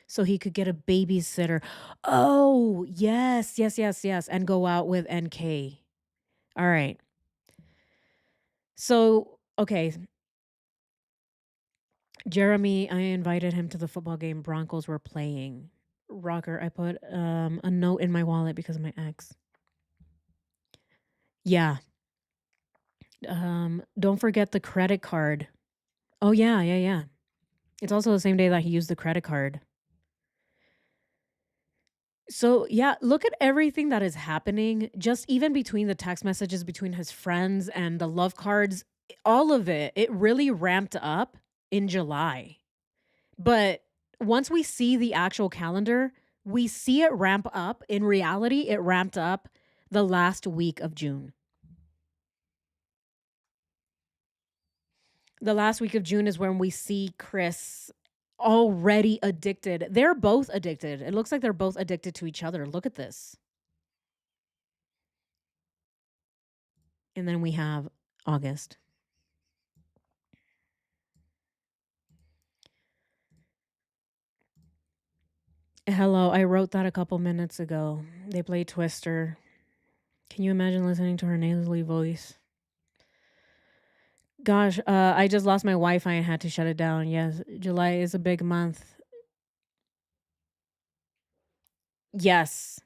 Speaker 1: so he could get a babysitter. Oh, yes. And go out with NK. All right. So, okay. Jeremy, I invited him to the football game Broncos were playing. Rocker, I put a note in my wallet because of my ex. Yeah. Don't forget the credit card. Oh, yeah. It's also the same day that he used the credit card. So, yeah, look at everything that is happening, just even between the text messages between his friends and the love cards, all of it, it really ramped up in July. But once we see the actual calendar, we see it ramp up. In reality, it ramped up the last week of June. The last week of June is when we see Chris already addicted. They're both addicted. It looks like they're both addicted to each other. Look at this. And then we have August. Hello, I wrote that a couple minutes ago. They play Twister. Can you imagine listening to her nasally voice? Gosh, I just lost my Wi-Fi and had to shut it down. Yes, July is a big month. Yes.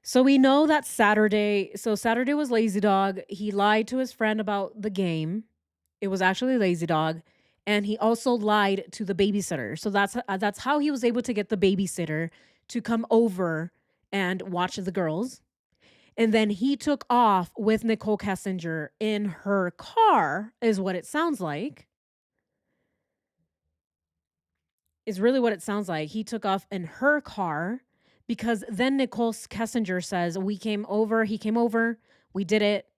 Speaker 1: So we know that Saturday was Lazy Dog. He lied to his friend about the game. It was actually Lazy Dog, and he also lied to the babysitter. So that's how he was able to get the babysitter to come over and watch the girls. And then he took off with Nicole Kessinger in her car, is what it sounds like. Is really what it sounds like. He took off in her car because then Nicole Kessinger says, he came over, we did it,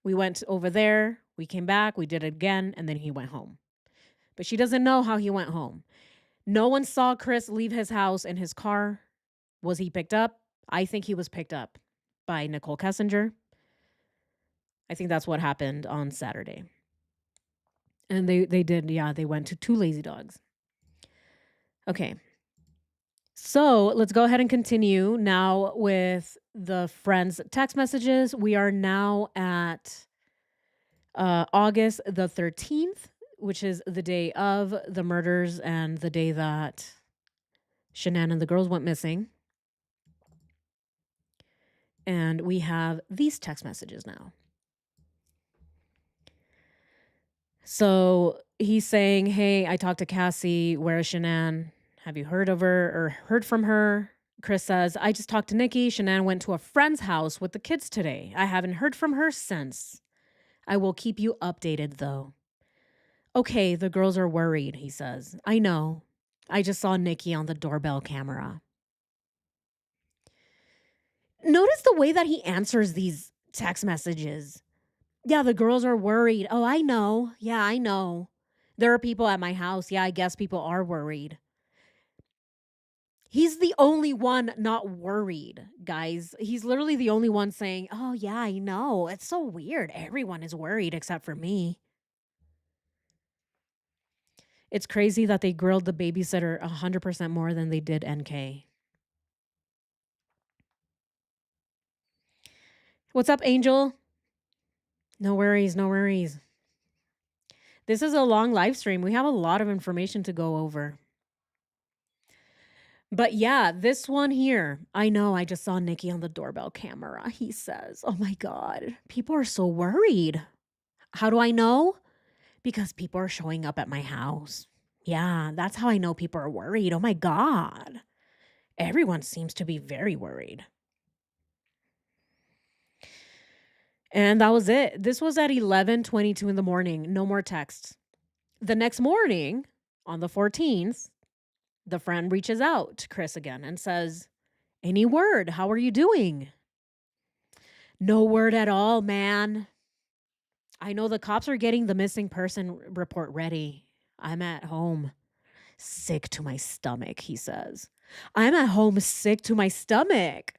Speaker 1: we went over there, we came back, we did it again, and then he went home. But she doesn't know how he went home. No one saw Chris leave his house in his car. Was he picked up? I think he was picked up by Nicole Kessinger. I think that's what happened on Saturday. And they went to two Lazy Dogs. Okay. So let's go ahead and continue now with the friends' text messages. We are now at August the 13th, which is the day of the murders and the day that Shan'ann and the girls went missing. And we have these text messages now. So he's saying, hey, I talked to Cassie. Where is Shan'ann? Have you heard of her or heard from her? Chris says, I just talked to Nikki. Shan'ann went to a friend's house with the kids today. I haven't heard from her since. I will keep you updated, though. Okay, the girls are worried, he says. I know. I just saw Nikki on the doorbell camera. Notice the way that he answers these text messages. Yeah, the girls are worried. Oh, I know. Yeah, I know. There are people at my house. Yeah, I guess people are worried. He's the only one not worried, guys. He's literally the only one saying, oh, yeah, I know. It's so weird. Everyone is worried except for me. It's crazy that they grilled the babysitter 100% more than they did NK. What's up, Angel? No worries, no worries. This is a long live stream. We have a lot of information to go over. But yeah, this one here, I know I just saw Nikki on the doorbell camera, he says. Oh my God, people are so worried. How do I know? Because people are showing up at my house. Yeah, that's how I know people are worried. Oh my God. Everyone seems to be very worried. And that was it. This was at 11:22 in the morning. No more texts. The next morning, on the 14th, the friend reaches out to Chris again and says, any word? How are you doing? No word at all, man. I know the cops are getting the missing person report ready. I'm at home, sick to my stomach, he says. I'm at home, sick to my stomach.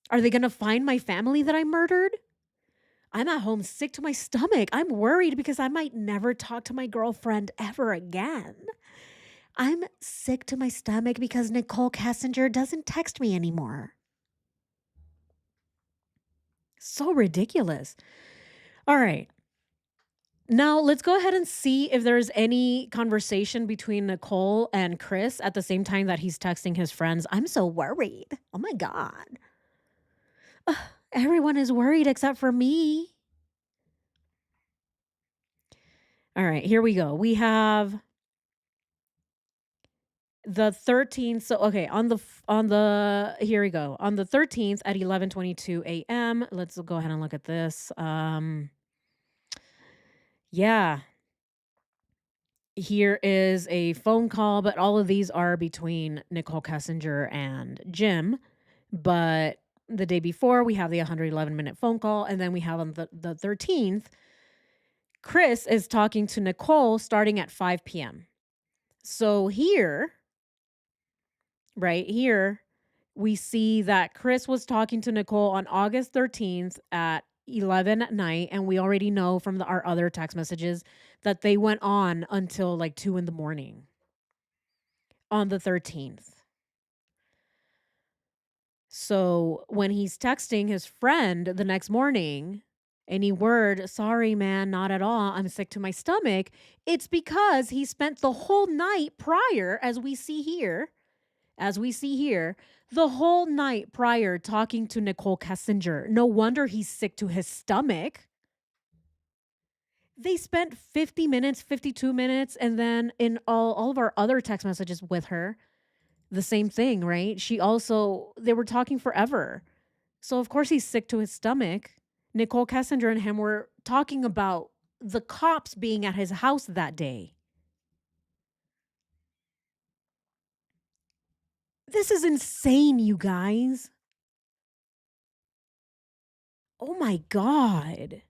Speaker 1: Are they going to find my family that I murdered? I'm at home, sick to my stomach. I'm worried because I might never talk to my girlfriend ever again. I'm sick to my stomach because Nicole Kessinger doesn't text me anymore. So ridiculous. All right. Now, let's go ahead and see if there's any conversation between Nicole and Chris at the same time that he's texting his friends. I'm so worried. Oh my God. Ugh, everyone is worried except for me. All right, here we go. We have The 13th, so okay, here we go. On the 13th at 11:22 a.m., let's go ahead and look at this. Yeah, here is a phone call, but all of these are between Nicole Kessinger and Jim. But the day before, we have the 111-minute phone call, and then we have on the 13th, Chris is talking to Nicole starting at 5 p.m. So here, right here, we see that Chris was talking to Nicole on August 13th at 11 at night. And we already know from our other text messages that they went on until like 2 in the morning on the 13th. So when he's texting his friend the next morning, any word, sorry, man, not at all, I'm sick to my stomach, it's because he spent the whole night prior, as we see here, the whole night prior talking to Nicole Kessinger. No wonder he's sick to his stomach. They spent 50 minutes, 52 minutes, and then in all of our other text messages with her, the same thing, right? They were talking forever. So of course he's sick to his stomach. Nicole Kessinger and him were talking about the cops being at his house that day. This is insane, you guys. Oh my God.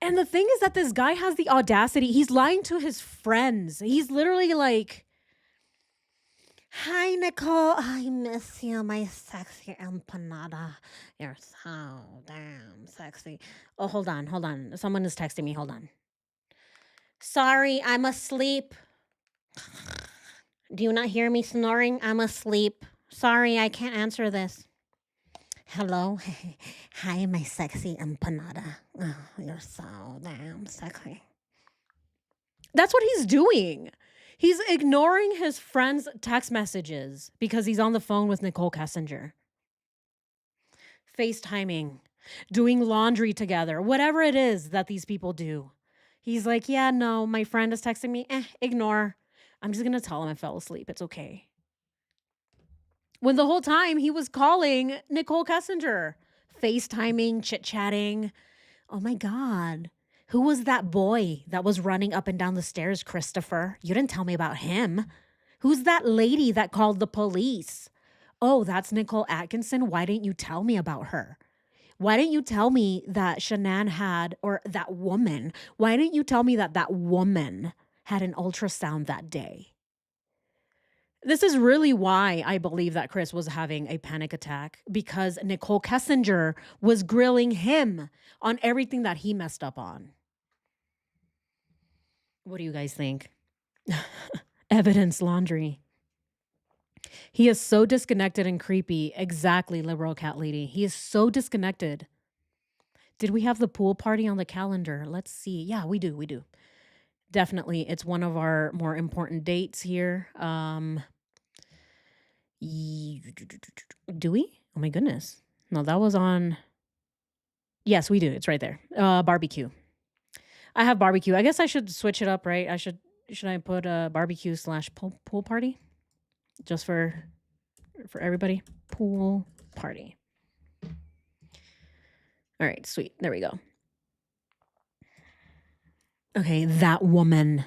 Speaker 1: And the thing is that this guy has the audacity. He's lying to his friends. He's literally like, hi, Nicole. I miss you, my sexy empanada. You're so damn sexy. Oh, hold on. Someone is texting me. Hold on. Sorry, I'm asleep. Do you not hear me snoring? I'm asleep. Sorry, I can't answer this. Hello? Hi, my sexy empanada. Oh, you're so damn sexy. That's what he's doing. He's ignoring his friend's text messages because he's on the phone with Nicole Kessinger. FaceTiming, doing laundry together, whatever it is that these people do. He's like, yeah, no, my friend is texting me. Ignore. I'm just going to tell him I fell asleep. It's okay. When the whole time he was calling Nicole Kessinger, FaceTiming, chit-chatting. Oh my God. Who was that boy that was running up and down the stairs, Christopher? You didn't tell me about him. Who's that lady that called the police? Oh, that's Nicole Atkinson. Why didn't you tell me about her? Why didn't you tell me that Shan'ann had, or that woman, why didn't you tell me that that woman had an ultrasound that day? This is really why I believe that Chris was having a panic attack, because Nicole Kessinger was grilling him on everything that he messed up on. What do you guys think? Evidence laundry. He is so disconnected and creepy. Exactly, liberal cat lady. He is so disconnected. Did we have the pool party on the calendar? Let's see. Yeah, we do. Definitely. It's one of our more important dates here. Do we? Oh my goodness. No, that was on. Yes, we do. It's right there. Barbecue. I have barbecue. I guess I should switch it up, right? Should I put a barbecue / pool party? Just for everybody. Pool party. All right, sweet. There we go. Okay, that woman.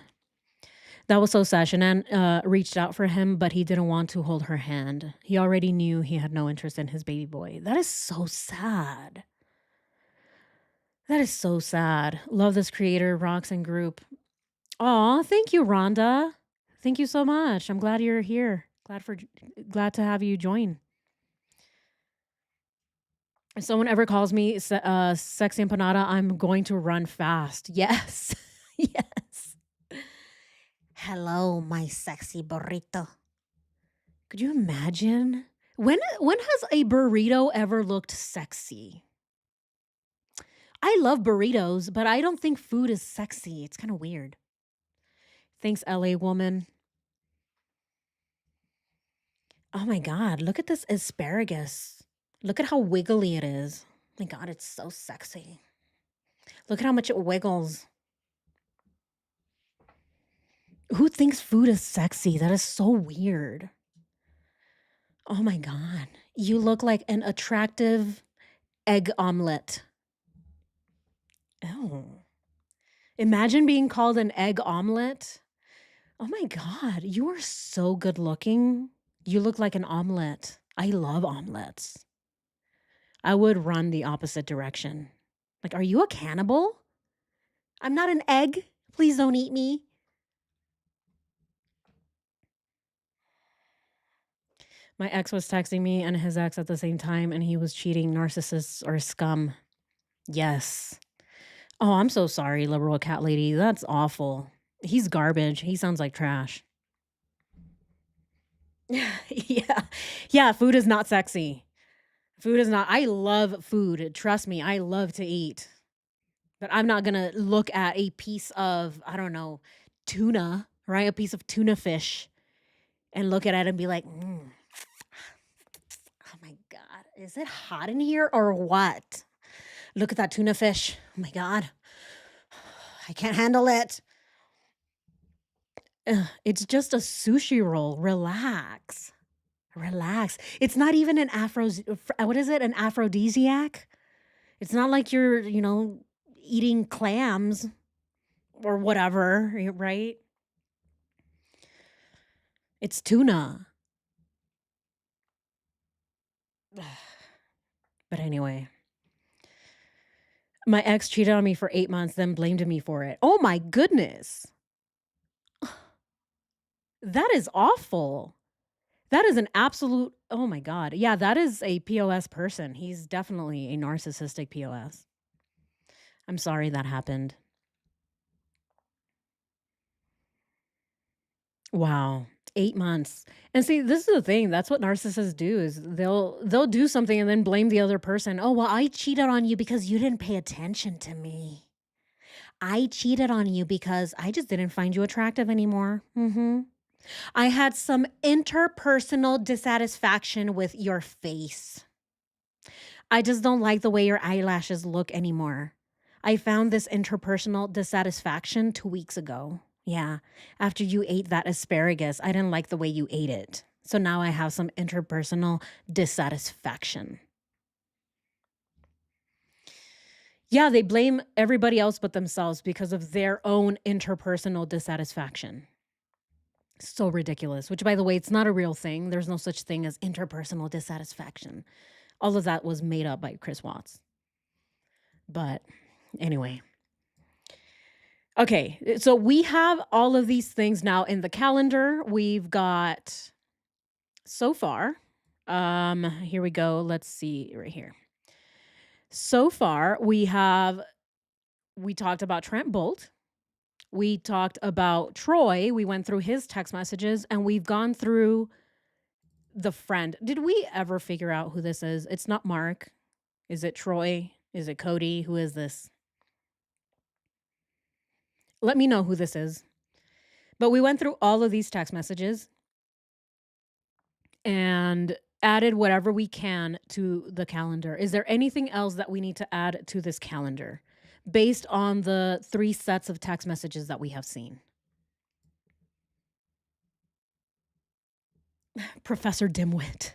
Speaker 1: That was so sad. Shan'ann reached out for him, but he didn't want to hold her hand. He already knew he had no interest in his baby boy. That is so sad. That is so sad. Love this creator, Rocks and group. Aw, thank you, Rhonda. Thank you so much. I'm glad you're here. Glad to have you join. If someone ever calls me sexy empanada, I'm going to run fast. Yes. Yes. Hello, my sexy burrito. Could you imagine? When has a burrito ever looked sexy? I love burritos, but I don't think food is sexy. It's kind of weird. Thanks, LA woman. Oh my God, look at this asparagus. Look at how wiggly it is. Oh my God, it's so sexy. Look at how much it wiggles. Who thinks food is sexy? That is so weird. Oh my God. You look like an attractive egg omelet. Oh. Imagine being called an egg omelet. Oh my God. You are so good looking. You look like an omelet. I love omelets. I would run the opposite direction. Like, are you a cannibal? I'm not an egg. Please don't eat me. My ex was texting me and his ex at the same time, and he was cheating. Narcissists or scum. Yes. Oh, I'm so sorry, liberal cat lady. That's awful. He's garbage. He sounds like trash. Yeah. Yeah, food is not sexy. Food is not. I love food. Trust me, I love to eat. But I'm not going to look at a piece of, I don't know, tuna, right? A piece of tuna fish and look at it and be like, oh my God, is it hot in here or what? Look at that tuna fish. Oh my God. I can't handle it. Ugh, it's just a sushi roll. Relax. Relax. It's not even an what is it? An aphrodisiac? It's not like you're, eating clams or whatever, right? It's tuna. But anyway, my ex cheated on me for 8 months, then blamed me for it. Oh my goodness. That is awful. That is an absolute, oh my God. Yeah, that is a POS person. He's definitely a narcissistic POS. I'm sorry that happened. Wow. 8 months. And see, this is the thing. That's what narcissists do is they'll do something and then blame the other person. Oh, well, I cheated on you because you didn't pay attention to me. I cheated on you because I just didn't find you attractive anymore. I had some interpersonal dissatisfaction with your face. I just don't like the way your eyelashes look anymore. I found this interpersonal dissatisfaction 2 weeks ago. Yeah, after you ate that asparagus, I didn't like the way you ate it. So now I have some interpersonal dissatisfaction. Yeah, they blame everybody else but themselves because of their own interpersonal dissatisfaction. So ridiculous, which, by the way, it's not a real thing. There's no such thing as interpersonal dissatisfaction. All of that was made up by Chris Watts. But anyway. Okay, so we have all of these things now in the calendar. We've got so far, here we go. Let's see right here. So far, we talked about Trent Bolt. We talked about Troy. We went through his text messages and we've gone through the friend. Did we ever figure out who this is? It's not Mark. Is it Troy? Is it Cody? Who is this? Let me know who this is. But we went through all of these text messages and added whatever we can to the calendar. Is there anything else that we need to add to this calendar based on the 3 sets of text messages that we have seen? Professor Dimwit.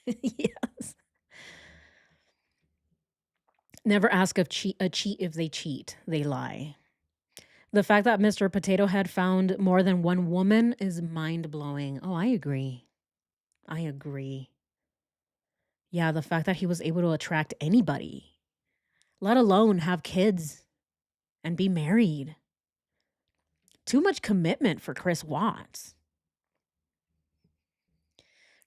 Speaker 1: Yes. Never ask a cheat if they cheat. They lie. The fact that Mr. Potato Head found more than one woman is mind-blowing. Oh, I agree. I agree. Yeah, the fact that he was able to attract anybody, let alone have kids and be married. Too much commitment for Chris Watts.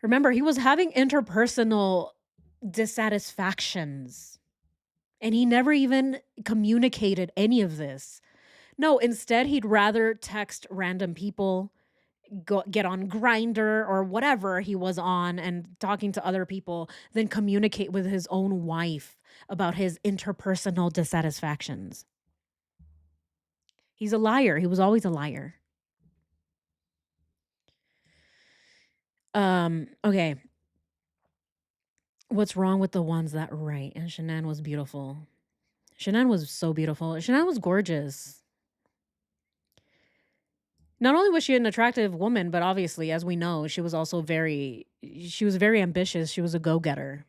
Speaker 1: Remember, he was having interpersonal dissatisfactions, and he never even communicated any of this. No, instead, he'd rather text random people, get on Grindr or whatever he was on and talking to other people than communicate with his own wife about his interpersonal dissatisfactions. He's a liar. He was always a liar. Okay. What's wrong with the ones that write? And Shan'ann was beautiful. Shan'ann was so beautiful. Shan'ann was gorgeous. Not only was she an attractive woman, but obviously, as we know, she was also she was very ambitious. She was a go-getter.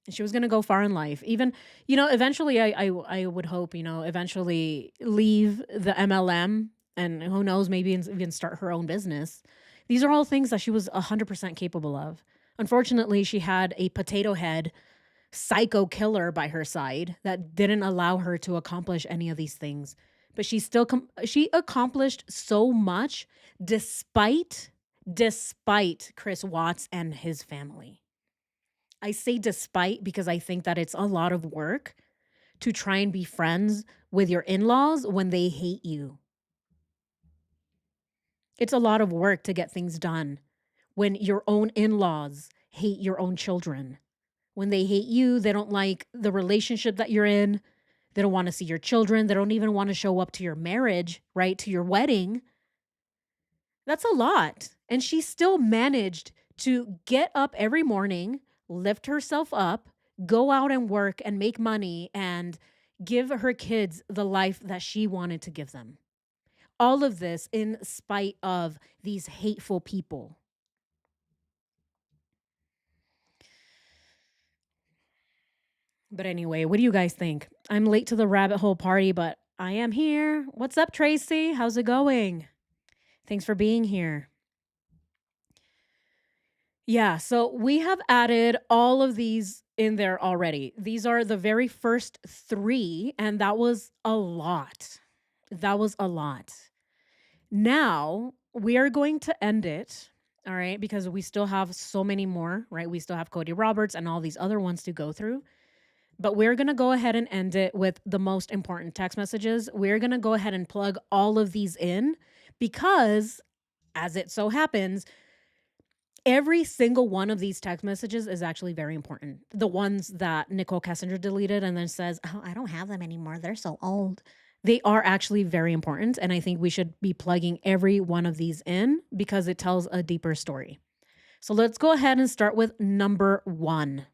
Speaker 1: She was gonna go far in life. Even, eventually I would hope, eventually leave the MLM and who knows, maybe even start her own business. These are all things that she was 100% capable of. Unfortunately, she had a potato head psycho killer by her side that didn't allow her to accomplish any of these things. But she accomplished so much despite Chris Watts and his family. I say despite because I think that it's a lot of work to try and be friends with your in-laws when they hate you. It's a lot of work to get things done when your own in-laws hate your own children. When they hate you, they don't like the relationship that you're in. They don't want to see your children. They don't even want to show up to your marriage, right? To your wedding. That's a lot. And she still managed to get up every morning, lift herself up, go out and work and make money and give her kids the life that she wanted to give them. All of this in spite of these hateful people. But anyway, what do you guys think? I'm late to the rabbit hole party, but I am here. What's up, Tracy? How's it going? Thanks for being here. Yeah, so we have added all of these in there already. These are the very first 3, and that was a lot. That was a lot. Now, we are going to end it, all right, because we still have so many more, right? We still have Cody Roberts and all these other ones to go through. But we're going to go ahead and end it with the most important text messages. We're going to go ahead and plug all of these in because, as it so happens, every single one of these text messages is actually very important. The ones that Nicole Kessinger deleted and then says, "Oh, I don't have them anymore. They're so old." They are actually very important. And I think we should be plugging every one of these in because it tells a deeper story. So let's go ahead and start with number 1.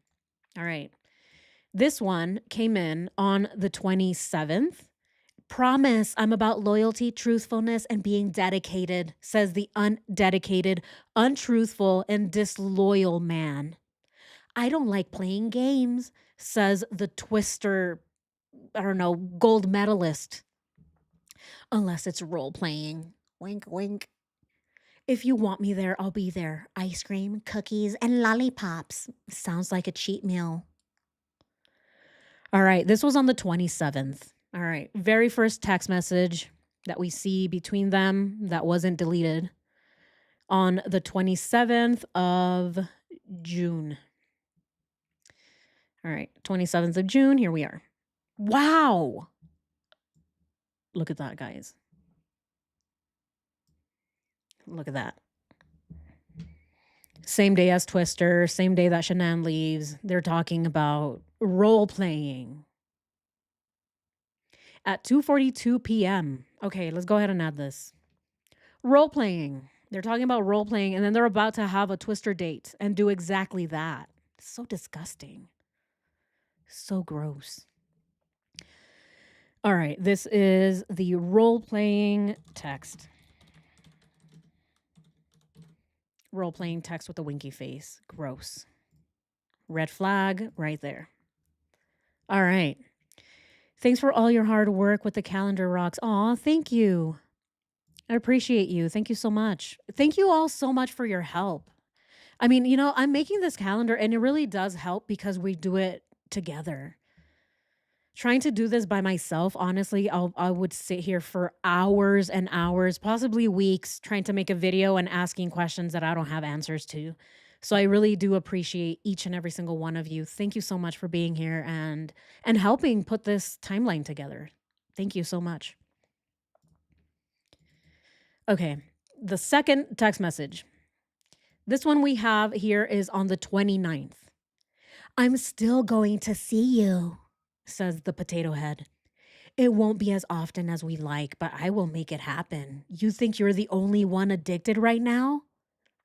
Speaker 1: All right. This one came in on the 27th. "Promise I'm about loyalty, truthfulness, and being dedicated," says the undedicated, untruthful, and disloyal man. "I don't like playing games," says the twister, I don't know, gold medalist. "Unless it's role playing. Wink, wink. If you want me there, I'll be there. Ice cream, cookies, and lollipops. Sounds like a cheat meal." All right, this was on the 27th. All right, very first text message that we see between them that wasn't deleted on the 27th of June. All right, 27th of June, here we are. Wow. Look at that, guys. Look at that. Same day as Twister, same day that Shan'ann leaves. They're talking about role playing. At 2:42 p.m. Okay, let's go ahead and add this. Role playing. They're talking about role playing, and then they're about to have a Twister date and do exactly that. So disgusting. So gross. All right, this is the role playing text. Role playing text with a winky face. Gross. Red flag right there. All right. Thanks for all your hard work with the calendar rocks. Aw, thank you. I appreciate you. Thank you so much. Thank you all so much for your help. I mean, I'm making this calendar and it really does help because we do it together. Trying to do this by myself, honestly, I would sit here for hours and hours, possibly weeks, trying to make a video and asking questions that I don't have answers to. So I really do appreciate each and every single one of you. Thank you so much for being here and helping put this timeline together. Thank you so much. Okay, the second text message. This one we have here is on the 29th. "I'm still going to see you," says the potato head. "It won't be as often as we like, but I will make it happen. You think you're the only one addicted right now?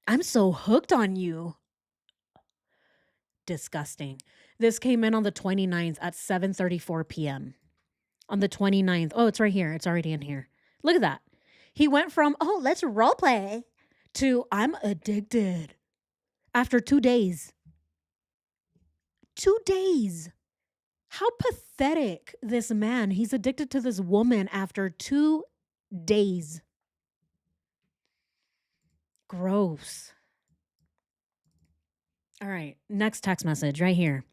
Speaker 1: I'm so hooked on you." Disgusting. This came in on the 29th at 7:34 p.m. On the 29th. Oh, it's right here. It's already in here. Look at that. He went from, oh, let's role play to I'm addicted after 2 days. 2 days. How pathetic, this man. He's addicted to this woman after 2 days. Gross. All right, next text message right here.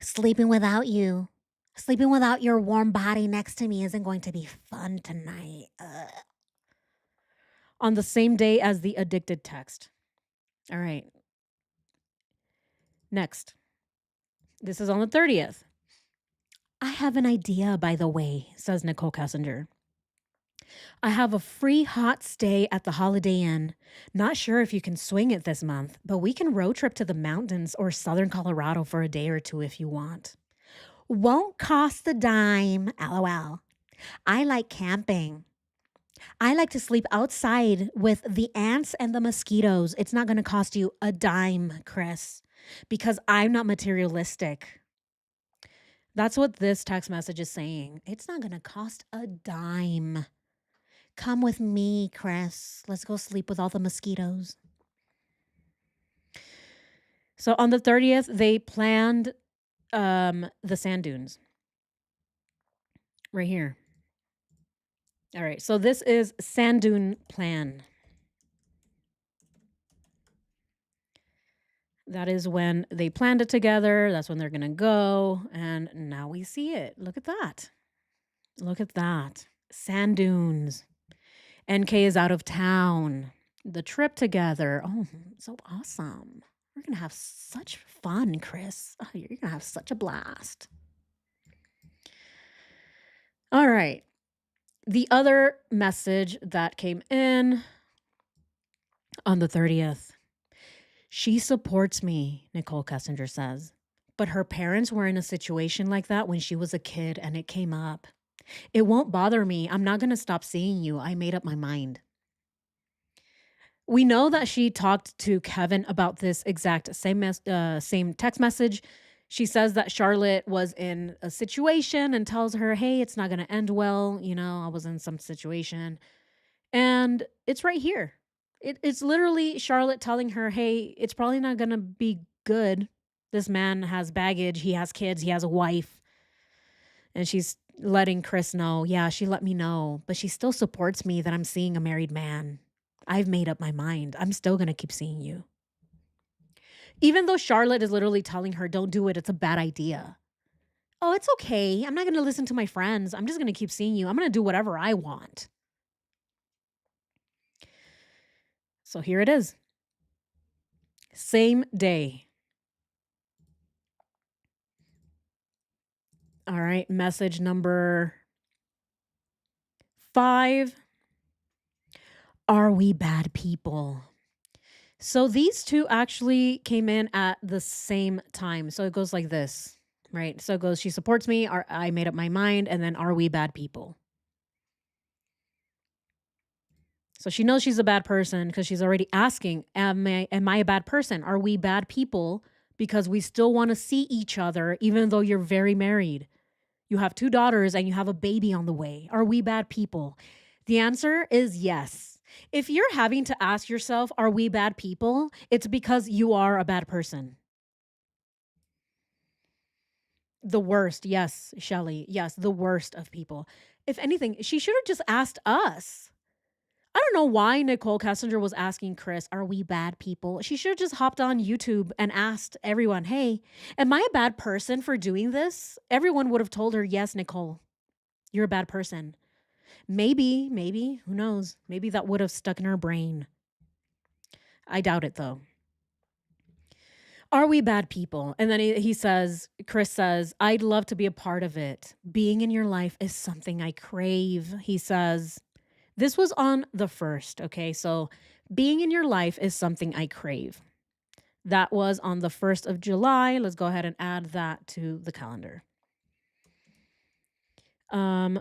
Speaker 1: Sleeping without you. Sleeping without your warm body next to me isn't going to be fun tonight. On the same day as the addicted text. All right. Next. This is on the 30th. I have an idea, by the way, says Nicole Kessinger. I have a free hot stay at the Holiday Inn. Not sure if you can swing it this month, but we can road trip to the mountains or southern Colorado for a day or two if you want. Won't cost a dime, LOL. I like camping. I like to sleep outside with the ants and the mosquitoes. It's not going to cost you a dime, Chris, because I'm not materialistic. That's what this text message is saying. It's not going to cost a dime. Come with me, Chris. Let's go sleep with all the mosquitoes. So on the 30th, they planned the sand dunes. Right here. All right. So this is sand dune plan. That is when they planned it together. That's when they're going to go. And now we see it. Look at that. Look at that. Sand dunes. NK is out of town. The trip together. Oh, so awesome. We're going to have such fun, Chris. Oh, you're going to have such a blast. All right. The other message that came in on the 30th. She supports me, Nicole Kessinger says. But her parents were in a situation like that when she was a kid and it came up. It won't bother me. I'm not going to stop seeing you. I made up my mind. We know that she talked to Kevin about this exact same text message. She says that Charlotte was in a situation and tells her, hey, it's not going to end well. You know, I was in some situation. And it's right here. It's literally Charlotte telling her, hey, it's probably not going to be good. This man has baggage. He has kids. He has a wife. And she's letting Chris know, yeah, she let me know, but she still supports me that I'm seeing a married man. I've made up my mind. I'm still going to keep seeing you. Even though Charlotte is literally telling her, don't do it. It's a bad idea. Oh, it's okay. I'm not going to listen to my friends. I'm just going to keep seeing you. I'm going to do whatever I want. So here it is. Same day. All right. Message number 5. Are we bad people? So these two actually came in at the same time. So it goes like this, right? So it goes, she supports me, I made up my mind, and then are we bad people? So she knows she's a bad person because she's already asking, am I a bad person? Are we bad people? Because we still want to see each other, even though you're very married. You have 2 daughters and you have a baby on the way. Are we bad people? The answer is yes. If you're having to ask yourself, are we bad people? It's because you are a bad person. The worst. Yes, Shelly. Yes, the worst of people. If anything, she should have just asked us. I don't know why Nicole Kessinger was asking Chris, are we bad people? She should have just hopped on YouTube and asked everyone, hey, am I a bad person for doing this? Everyone would have told her, yes, Nicole, you're a bad person. Maybe, who knows? Maybe that would have stuck in her brain. I doubt it, though. Are we bad people? And then he says, Chris says, I'd love to be a part of it. Being in your life is something I crave. He says, this was on the 1st. Okay. So being in your life is something I crave. That was on the 1st of July. Let's go ahead and add that to the calendar.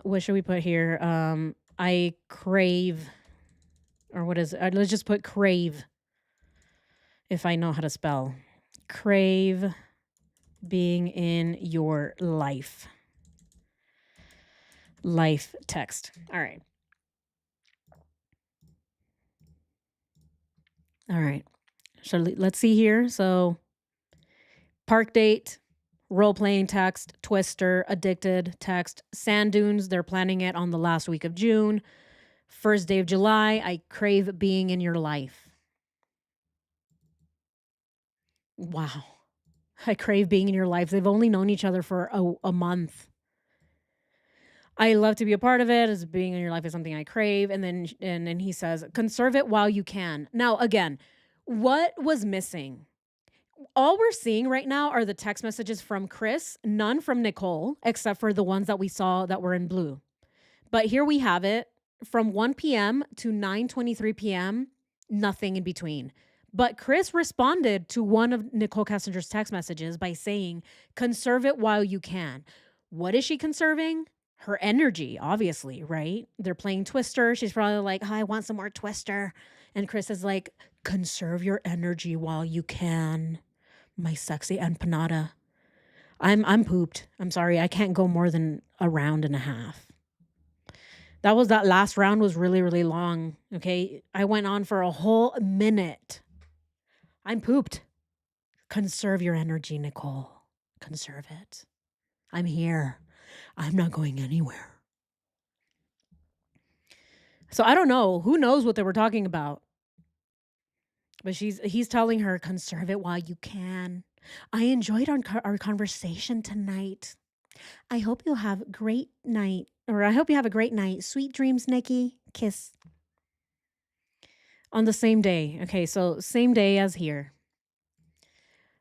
Speaker 1: What should we put here? I crave, or what is it? Let's just put crave. If I know how to spell. Crave being in your life. Life text. All right. All right. So let's see here. So park date, role playing text, Twister, addicted text, sand dunes. They're planning it on the last week of June. First day of July. I crave being in your life. Wow. I crave being in your life. They've only known each other for a month. I love to be a part of it, as being in your life is something I crave. And then he says, conserve it while you can. Now, again, what was missing? All we're seeing right now are the text messages from Chris, none from Nicole, except for the ones that we saw that were in blue. But here we have it from 1 p.m. to 9:23 p.m., nothing in between. But Chris responded to one of Nicole Kessinger's text messages by saying, conserve it while you can. What is she conserving? Her energy, obviously, right? They're playing Twister. She's probably like, I want some more Twister. And Chris is like, conserve your energy while you can, my sexy empanada. I'm pooped. I'm sorry. I can't go more than a round and a half. That last round was really, really long. Okay. I went on for a whole minute. I'm pooped. Conserve your energy, Nicole. Conserve it. I'm here. I'm not going anywhere. So I don't know. Who knows what they were talking about? But he's telling her, conserve it while you can. I enjoyed our conversation tonight. I hope you'll have a great night. Or I hope you have a great night. Sweet dreams, Nikki. Kiss. On the same day. Okay, so same day as here.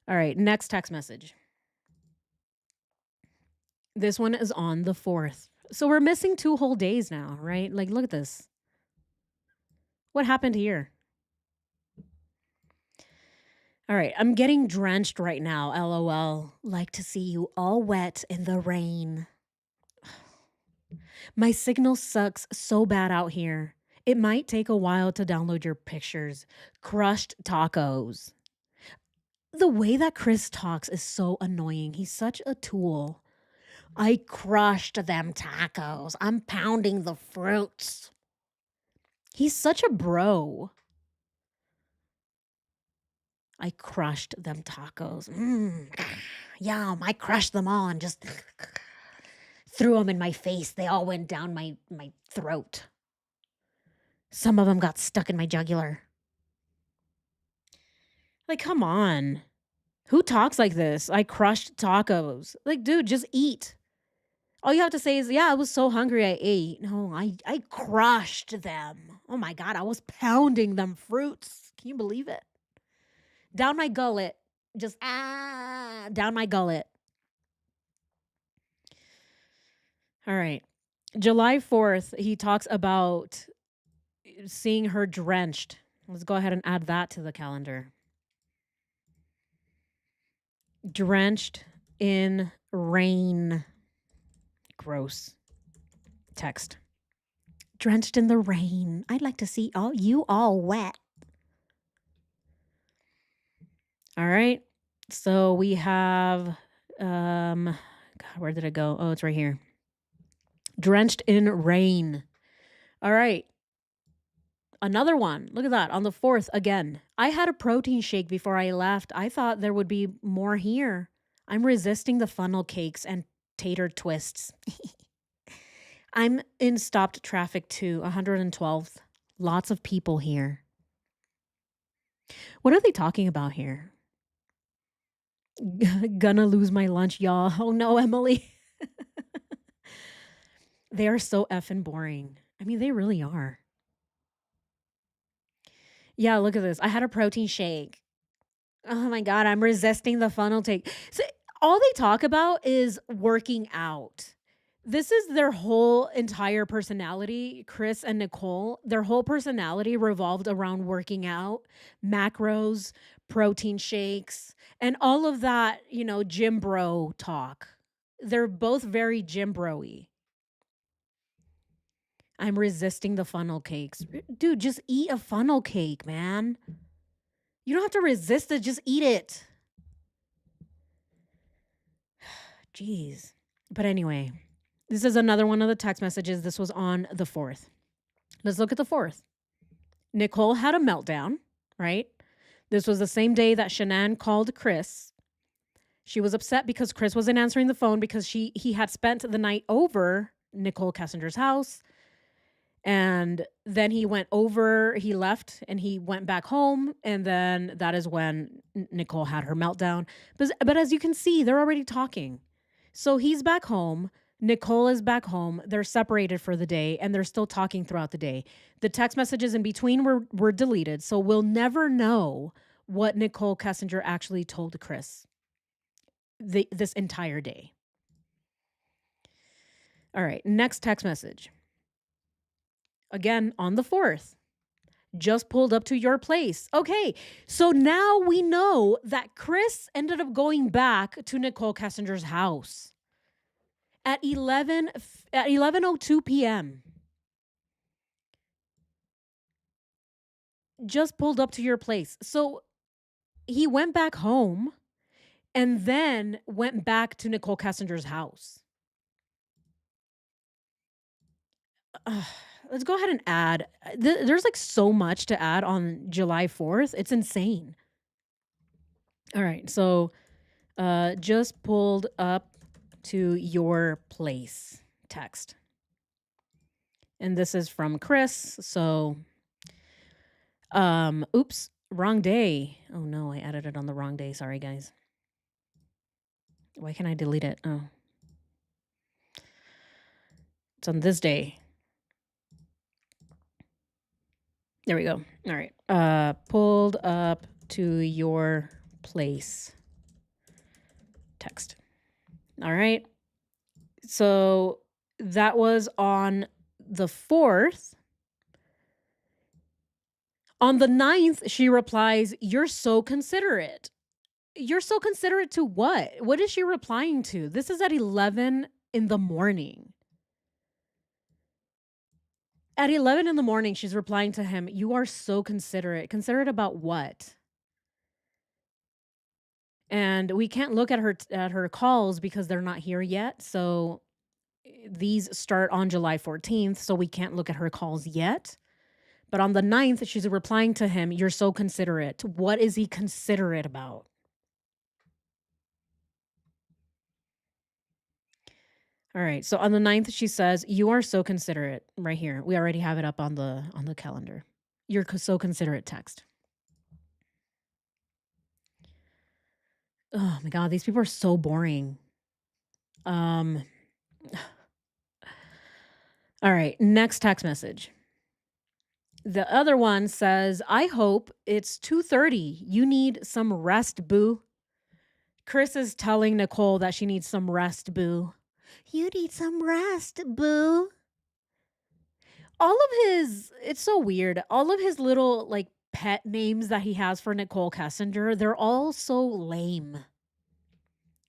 Speaker 1: All right, next text message. This one is on the 4th. So we're missing 2 whole days now, right? Like, look at this. What happened here? All right, I'm getting drenched right now, LOL. Like to see you all wet in the rain. My signal sucks so bad out here. It might take a while to download your pictures. Crushed tacos. The way that Chris talks is so annoying. He's such a tool. I crushed them tacos. I'm pounding the fruits. He's such a bro. I crushed them tacos. Yum. I crushed them all and just threw them in my face. They all went down my throat. Some of them got stuck in my jugular. Like, come on. Who talks like this? I crushed tacos. Like, dude, just eat. All you have to say is, yeah, I was so hungry I ate. No, I crushed them. Oh my God, I was pounding them fruits. Can you believe it? Down my gullet. Just, down my gullet. All right. July 4th, he talks about seeing her drenched. Let's go ahead and add that to the calendar. Drenched in rain. Gross. Text. Drenched in the rain. I'd like to see you all wet. All right. So we have, God, where did it go? Oh, it's right here. Drenched in rain. All right. Another one. Look at that. On the 4th, again. I had a protein shake before I left. I thought there would be more here. I'm resisting the funnel cakes and tater twists. I'm in stopped traffic too, 112th. Lots of people here. What are they talking about here? Gonna lose my lunch, y'all. Oh no, Emily. They are so effing boring. I mean, they really are. Yeah, look at this. I had a protein shake. Oh my God, I'm resisting the funnel take. So all they talk about is working out. This is their whole entire personality, Chris and Nicole. Their whole personality revolved around working out, macros, protein shakes, and all of that, gym bro talk. They're both very gym bro-y. I'm resisting the funnel cakes. Dude, just eat a funnel cake, man. You don't have to resist it, just eat it. Jeez. But anyway, this is another one of the text messages. This was on the 4th. Let's look at the 4th. Nicole had a meltdown, right? This was the same day that Shan'ann called Chris. She was upset because Chris wasn't answering the phone because he had spent the night over Nicole Kessinger's house. And then he left and he went back home. And then that is when Nicole had her meltdown. But as you can see, they're already talking. So he's back home. Nicole is back home. They're separated for the day and they're still talking throughout the day. The text messages in between were deleted. So we'll never know what Nicole Kessinger actually told Chris this entire day. All right, next text message. Again, on the 4th. Just pulled up to your place. Okay, so now we know that Chris ended up going back to Nicole Kessinger's house at 11:02 p.m. Just pulled up to your place. So he went back home and then went back to Nicole Kessinger's house. Let's go ahead and add. There's like so much to add on July 4th. It's insane. All right. So just pulled up to your place text. And this is from Chris. So, oops, wrong day. Oh no, I added it on the wrong day. Sorry, guys. Why can't I delete it? Oh. It's on this day. There we go. All right. Pulled up to your place text. All right. So that was on the 4th. On the 9th, she replies, "You're so considerate." You're so considerate to what? What is she replying to? This is at 11 in the morning. At 11 in the morning, she's replying to him, "You are so considerate." Considerate about what? And we can't look at her calls because they're not here yet. So these start on July 14th, so we can't look at her calls yet. But on the 9th, she's replying to him, "You're so considerate." What is he considerate about? All right. So on the 9th, she says, "You are so considerate," right here. We already have it up on the calendar. "You're so considerate" text. Oh my God, these people are so boring. All right, next text message. The other one says, "I hope it's 2:30. You need some rest, boo." Chris is telling Nicole that she needs some rest, boo. You need some rest, boo. It's so weird. All of his little like pet names that he has for Nicole Kessinger, they're all so lame.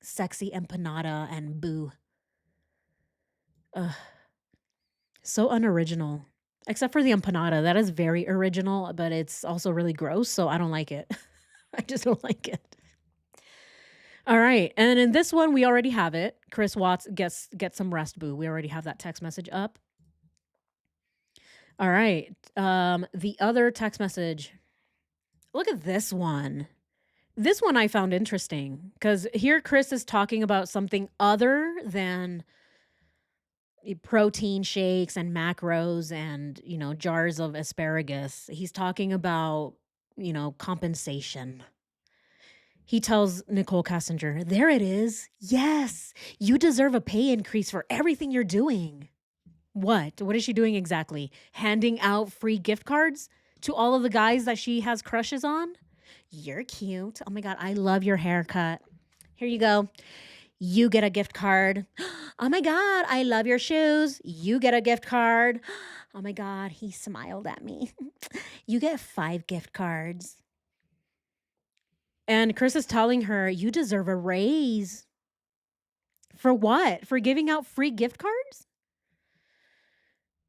Speaker 1: Sexy empanada and boo. Ugh. So unoriginal. Except for the empanada. That is very original, but it's also really gross, so I don't like it. I just don't like it. All right. And in this one, we already have it. Chris Watts gets some rest, boo. We already have that text message up. All right. The other text message. Look at this one. This one I found interesting because here Chris is talking about something other than protein shakes and macros and, jars of asparagus. He's talking about, compensation. He tells Nicole Kessinger, "There it is. Yes, you deserve a pay increase for everything you're doing." What? What is she doing exactly? Handing out free gift cards to all of the guys that she has crushes on? "You're cute. Oh my God, I love your haircut. Here you go. You get a gift card. Oh my God, I love your shoes. You get a gift card. Oh my God, he smiled at me. You get 5 gift cards." And Chris is telling her, "You deserve a raise." For what? For giving out free gift cards?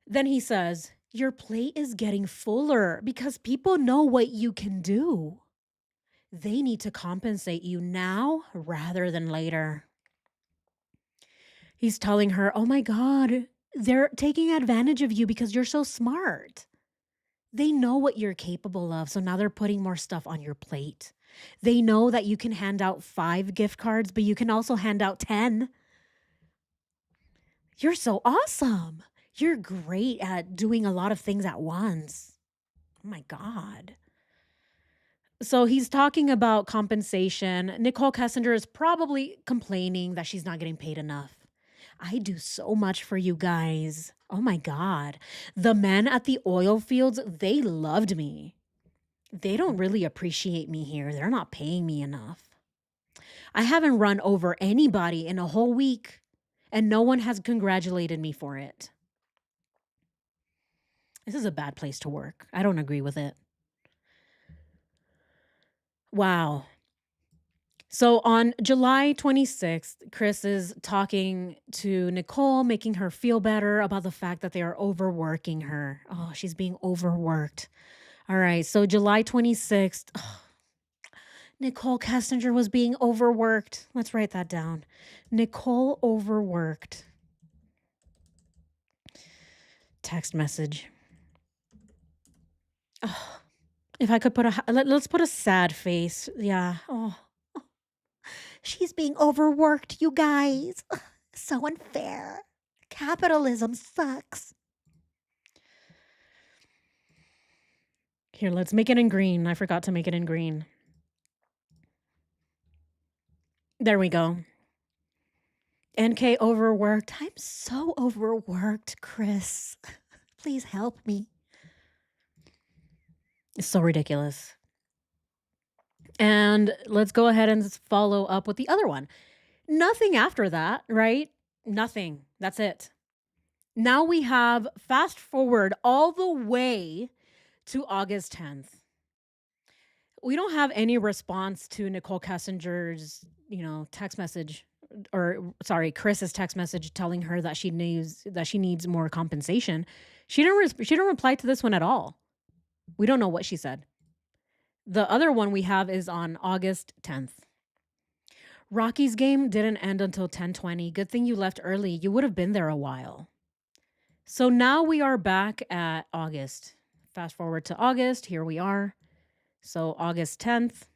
Speaker 1: Then he says, "Your plate is getting fuller because people know what you can do. They need to compensate you now rather than later." He's telling her, "Oh my God, they're taking advantage of you because you're so smart. They know what you're capable of, so now they're putting more stuff on your plate. They know that you can hand out 5 gift cards, but you can also hand out 10. You're so awesome. You're great at doing a lot of things at once. Oh my God. So he's talking about compensation. Nicole Kessinger is probably complaining that she's not getting paid enough. I do so much for you guys. Oh my God. The men at the oil fields, they loved me. They don't really appreciate me here. They're not paying me enough. I haven't run over anybody in a whole week, and no one has congratulated me for it. This is a bad place to work. I don't agree with it. Wow. So on July 26th, Chris is talking to Nicole, making her feel better about the fact that they are overworking her. Oh, she's being overworked. All right. So July 26th, Nicole Kessinger was being overworked. Let's write that down. Nicole overworked. Text message. Oh, if I could let's put a sad face. Yeah. Oh. She's being overworked, you guys. So unfair. Capitalism sucks. Here, let's make it in green. I forgot to make it in green. There we go. NK overworked. I'm so overworked, Chris. Please help me. It's so ridiculous. And let's go ahead and follow up with the other one. Nothing after that, right? Nothing. That's it. Now we have fast forward all the way to August 10th. We don't have any response to Nicole Kessinger's, text message, or sorry, Chris's text message telling her that she needs more compensation. She didn't reply to this one at all. We don't know what she said. The other one we have is on August 10th. Rocky's game didn't end until 10:20. Good thing you left early. You would have been there a while. So now we are back at August. Fast forward to August. Here we are. So August 10th.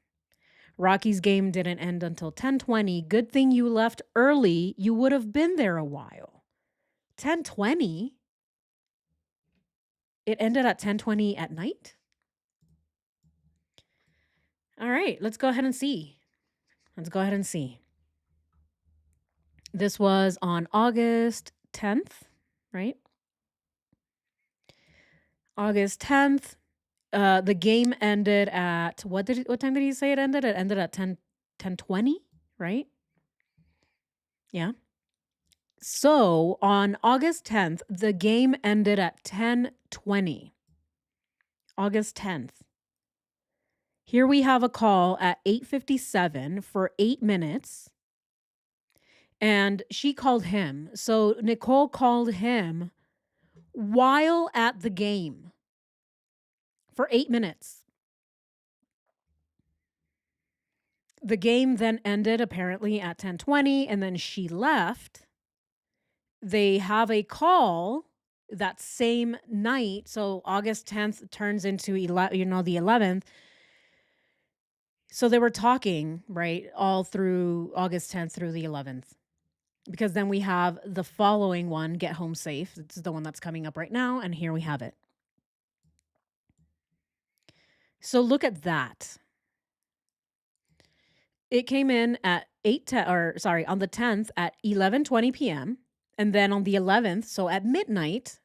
Speaker 1: Rocky's game didn't end until 10:20. Good thing you left early. You would have been there a while. 10:20? It ended at 10:20 at night? All right, let's go ahead and see. This was on August 10th, right? August 10th. The game ended at what time did he say it ended? It ended at 10:20, right? Yeah. So on August 10th, the game ended at 10:20. August 10th. Here we have a call at 8:57 for 8 minutes. And she called him. So Nicole called him while at the game for 8 minutes. The game then ended apparently at 10:20, and then she left. They have a call that same night. So August 10th turns into the 11th. So they were talking, right, all through August 10th through the 11th. Because then we have the following one, Get Home Safe. This is the one that's coming up right now, and here we have it. So look at that. It came in at on the 10th at 11:20 p.m. And then on the 11th, so at midnight,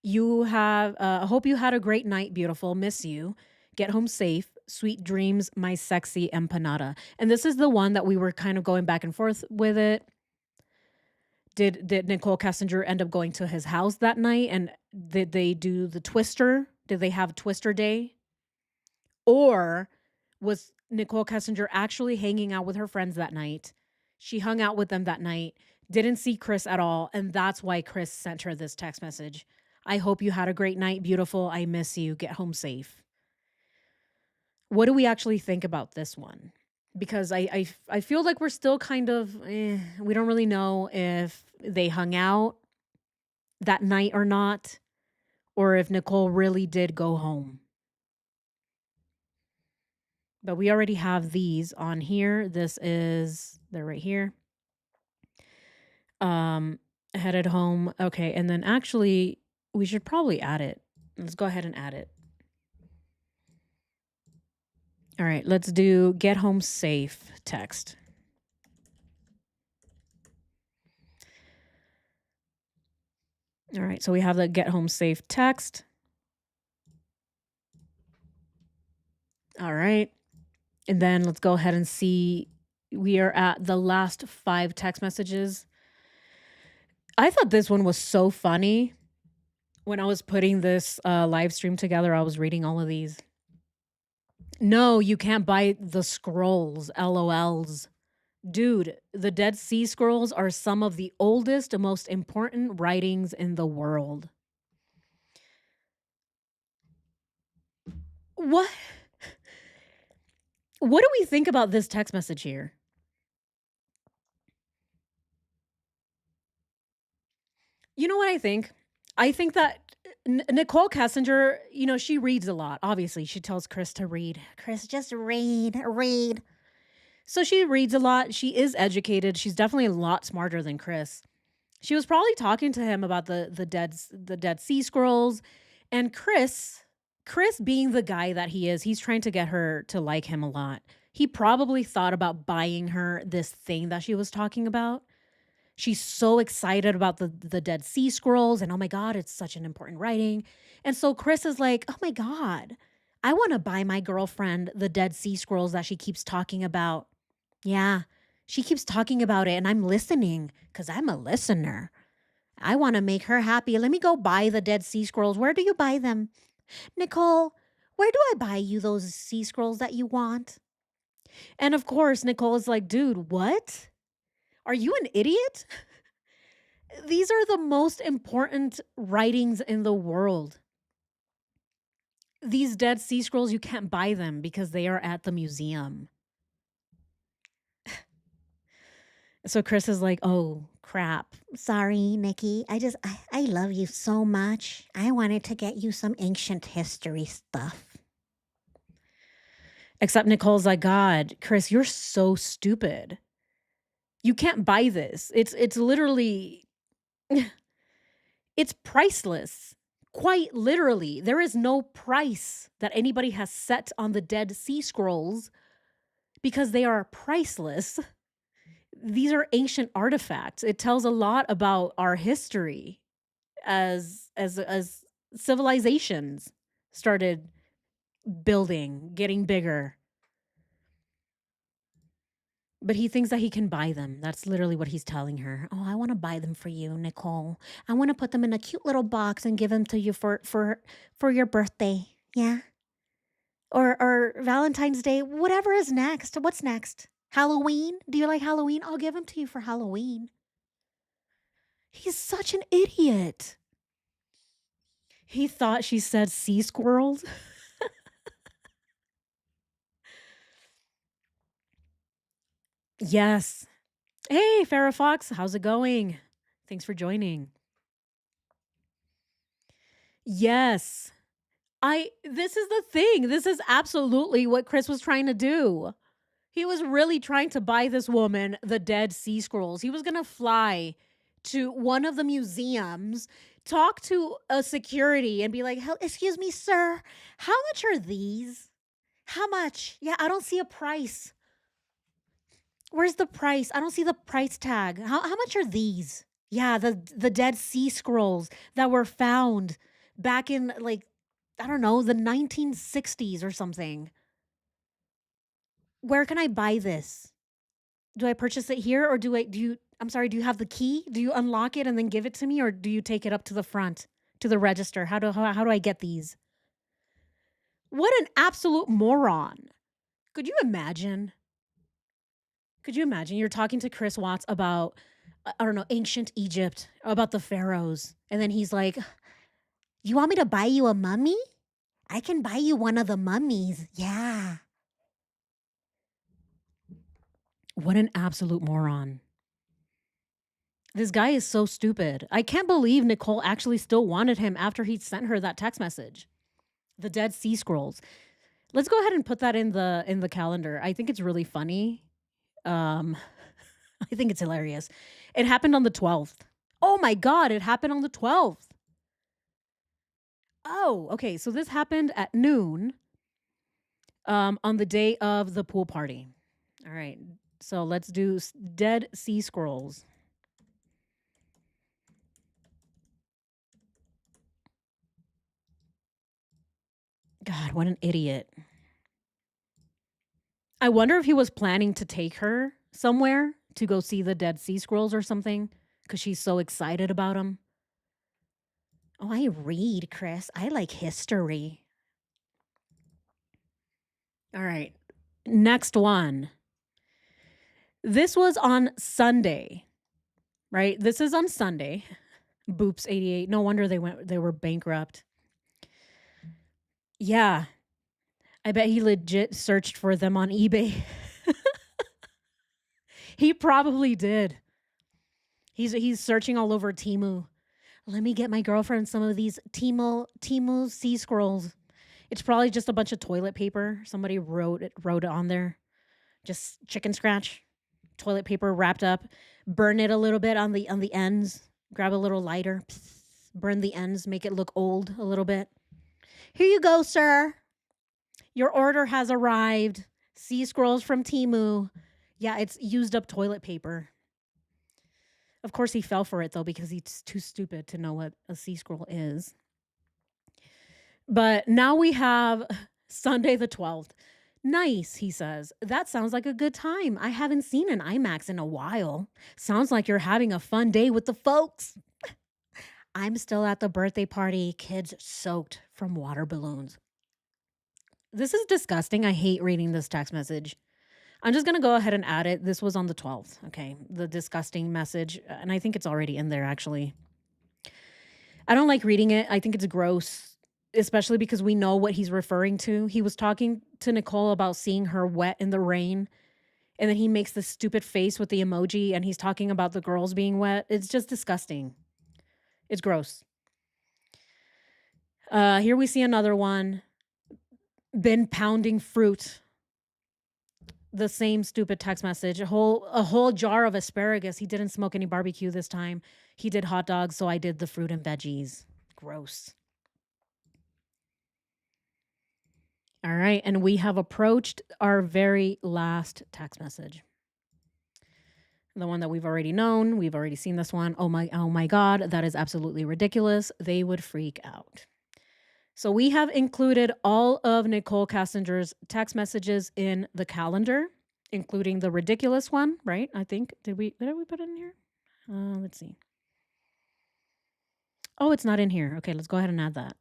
Speaker 1: you have, hope you had a great night, beautiful, miss you, get home safe, sweet dreams, my sexy empanada. And this is the one that we were kind of going back and forth with it. Did Nicole Kessinger end up going to his house that night? And did they do the Twister? Did they have Twister Day? Or was Nicole Kessinger actually hanging out with her friends that night? She hung out with them that night, didn't see Chris at all, and that's why Chris sent her this text message. I hope you had a great night, beautiful. I miss you. Get home safe. What do we actually think about this one? Because I feel like we're still kind of, we don't really know if they hung out that night or not, or if Nicole really did go home. But we already have these on here. They're right here. Headed home. Okay, and then actually we should probably add it. Let's go ahead and add it. All right, let's do get home safe text. All right, so we have the get home safe text. All right. And then let's go ahead and see. We are at the last 5 text messages. I thought this one was so funny. When I was putting this live stream together, I was reading all of these. No, you can't buy the scrolls, LOLs. Dude, the Dead Sea Scrolls are some of the oldest and most important writings in the world. What? What do we think about this text message here? You know what I think? I think that Nicole Kessinger, she reads a lot. Obviously, she tells Chris to read. Chris, just read. So she reads a lot. She is educated. She's definitely a lot smarter than Chris. She was probably talking to him about the Dead Sea Scrolls, and Chris being the guy that he is, he's trying to get her to like him a lot. He probably thought about buying her this thing that she was talking about. She's so excited about the Dead Sea Scrolls, and oh my God, it's such an important writing. And so Chris is like, oh my God, I want to buy my girlfriend the Dead Sea Scrolls that she keeps talking about. Yeah, she keeps talking about it, and I'm listening because I'm a listener. I want to make her happy. Let me go buy the Dead Sea Scrolls. Where do you buy them? Nicole, where do I buy you those sea scrolls that you want? And of course, Nicole is like, dude, what? Are you an idiot? These are the most important writings in the world. These Dead Sea Scrolls, you can't buy them because they are at the museum. So Chris is like, oh, crap. Sorry, Nikki. I love you so much. I wanted to get you some ancient history stuff. Except Nicole's like, God, Chris, you're so stupid. You can't buy this. It's literally, it's priceless. Quite literally. There is no price that anybody has set on the Dead Sea Scrolls because they are priceless. These are ancient artifacts. It tells a lot about our history as civilizations started building, getting bigger. But he thinks that he can buy them. That's literally what he's telling her. Oh, I want to buy them for you, Nicole. I want to put them in a cute little box and give them to you for your birthday. Yeah. Or Valentine's Day, whatever is next. What's next? Halloween? Do you like Halloween? I'll give them to you for Halloween. He's such an idiot. He thought she said sea squirrels. Yes. Hey, Farrah Fox, how's it going? Thanks for joining. Yes. This is the thing. This is absolutely what Chris was trying to do. He was really trying to buy this woman the Dead Sea Scrolls. He was going to fly to one of the museums, talk to a security and be like, excuse me, sir, how much are these? How much? Yeah, I don't see a price. Where's the price? I don't see the price tag. How much are these? Yeah, the Dead Sea Scrolls that were found back in, like, I don't know, the 1960s or something. Where can I buy this? Do I purchase it here, or do you have the key? Do you unlock it and then give it to me, or do you take it up to the front to the register? How do I get these? What an absolute moron. Could you imagine? You're talking to Chris Watts about, I don't know, ancient Egypt, about the pharaohs. And then he's like, you want me to buy you a mummy? I can buy you one of the mummies. Yeah. What an absolute moron. This guy is so stupid. I can't believe Nicole actually still wanted him after he sent her that text message. The Dead Sea Scrolls. Let's go ahead and put that in the calendar. I think it's really funny. Um, I think it's hilarious. It happened on the 12th. Oh my God, it happened on the 12th. Oh, okay. So this happened at noon on the day of the pool party. All right. So let's do Dead Sea Scrolls. God, what an idiot. I wonder if he was planning to take her somewhere to go see the Dead Sea Scrolls or something because she's so excited about them. Oh, I read, Chris. I like history. All right. Next one. This was on Sunday, right? This is on Sunday. Boops 88. No wonder they were bankrupt. Yeah. I bet he legit searched for them on eBay. He probably did. He's searching all over Temu. Let me get my girlfriend some of these Temu sea scrolls. It's probably just a bunch of toilet paper. Somebody wrote it on there. Just chicken scratch, toilet paper wrapped up. Burn it a little bit on the ends. Grab a little lighter. Burn the ends. Make it look old a little bit. Here you go, sir. Your order has arrived. Sea scrolls from Temu. Yeah, it's used up toilet paper. Of course, he fell for it, though, because he's too stupid to know what a sea scroll is. But now we have Sunday the 12th. Nice, he says. That sounds like a good time. I haven't seen an IMAX in a while. Sounds like you're having a fun day with the folks. I'm still at the birthday party. Kids soaked from water balloons. This is disgusting. I hate reading this text message. I'm just going to go ahead and add it. This was on the 12th. Okay. The disgusting message. And I think it's already in there, actually. I don't like reading it. I think it's gross, especially because we know what he's referring to. He was talking to Nicole about seeing her wet in the rain. And then he makes this stupid face with the emoji and he's talking about the girls being wet. It's just disgusting. It's gross. Here we see another one. Been pounding fruit. The same stupid text message. A whole jar of asparagus. He didn't smoke any barbecue this time. He did hot dogs, so I did the fruit and veggies. Gross. All right, and we have approached our very last text message. The one that we've already known. We've already seen this one. Oh my God, that is absolutely ridiculous. They would freak out. So we have included all of Nicole Cassinger's text messages in the calendar, including the ridiculous one, right? I think. Did we put it in here? Let's see. Oh, it's not in here. Okay, let's go ahead and add that.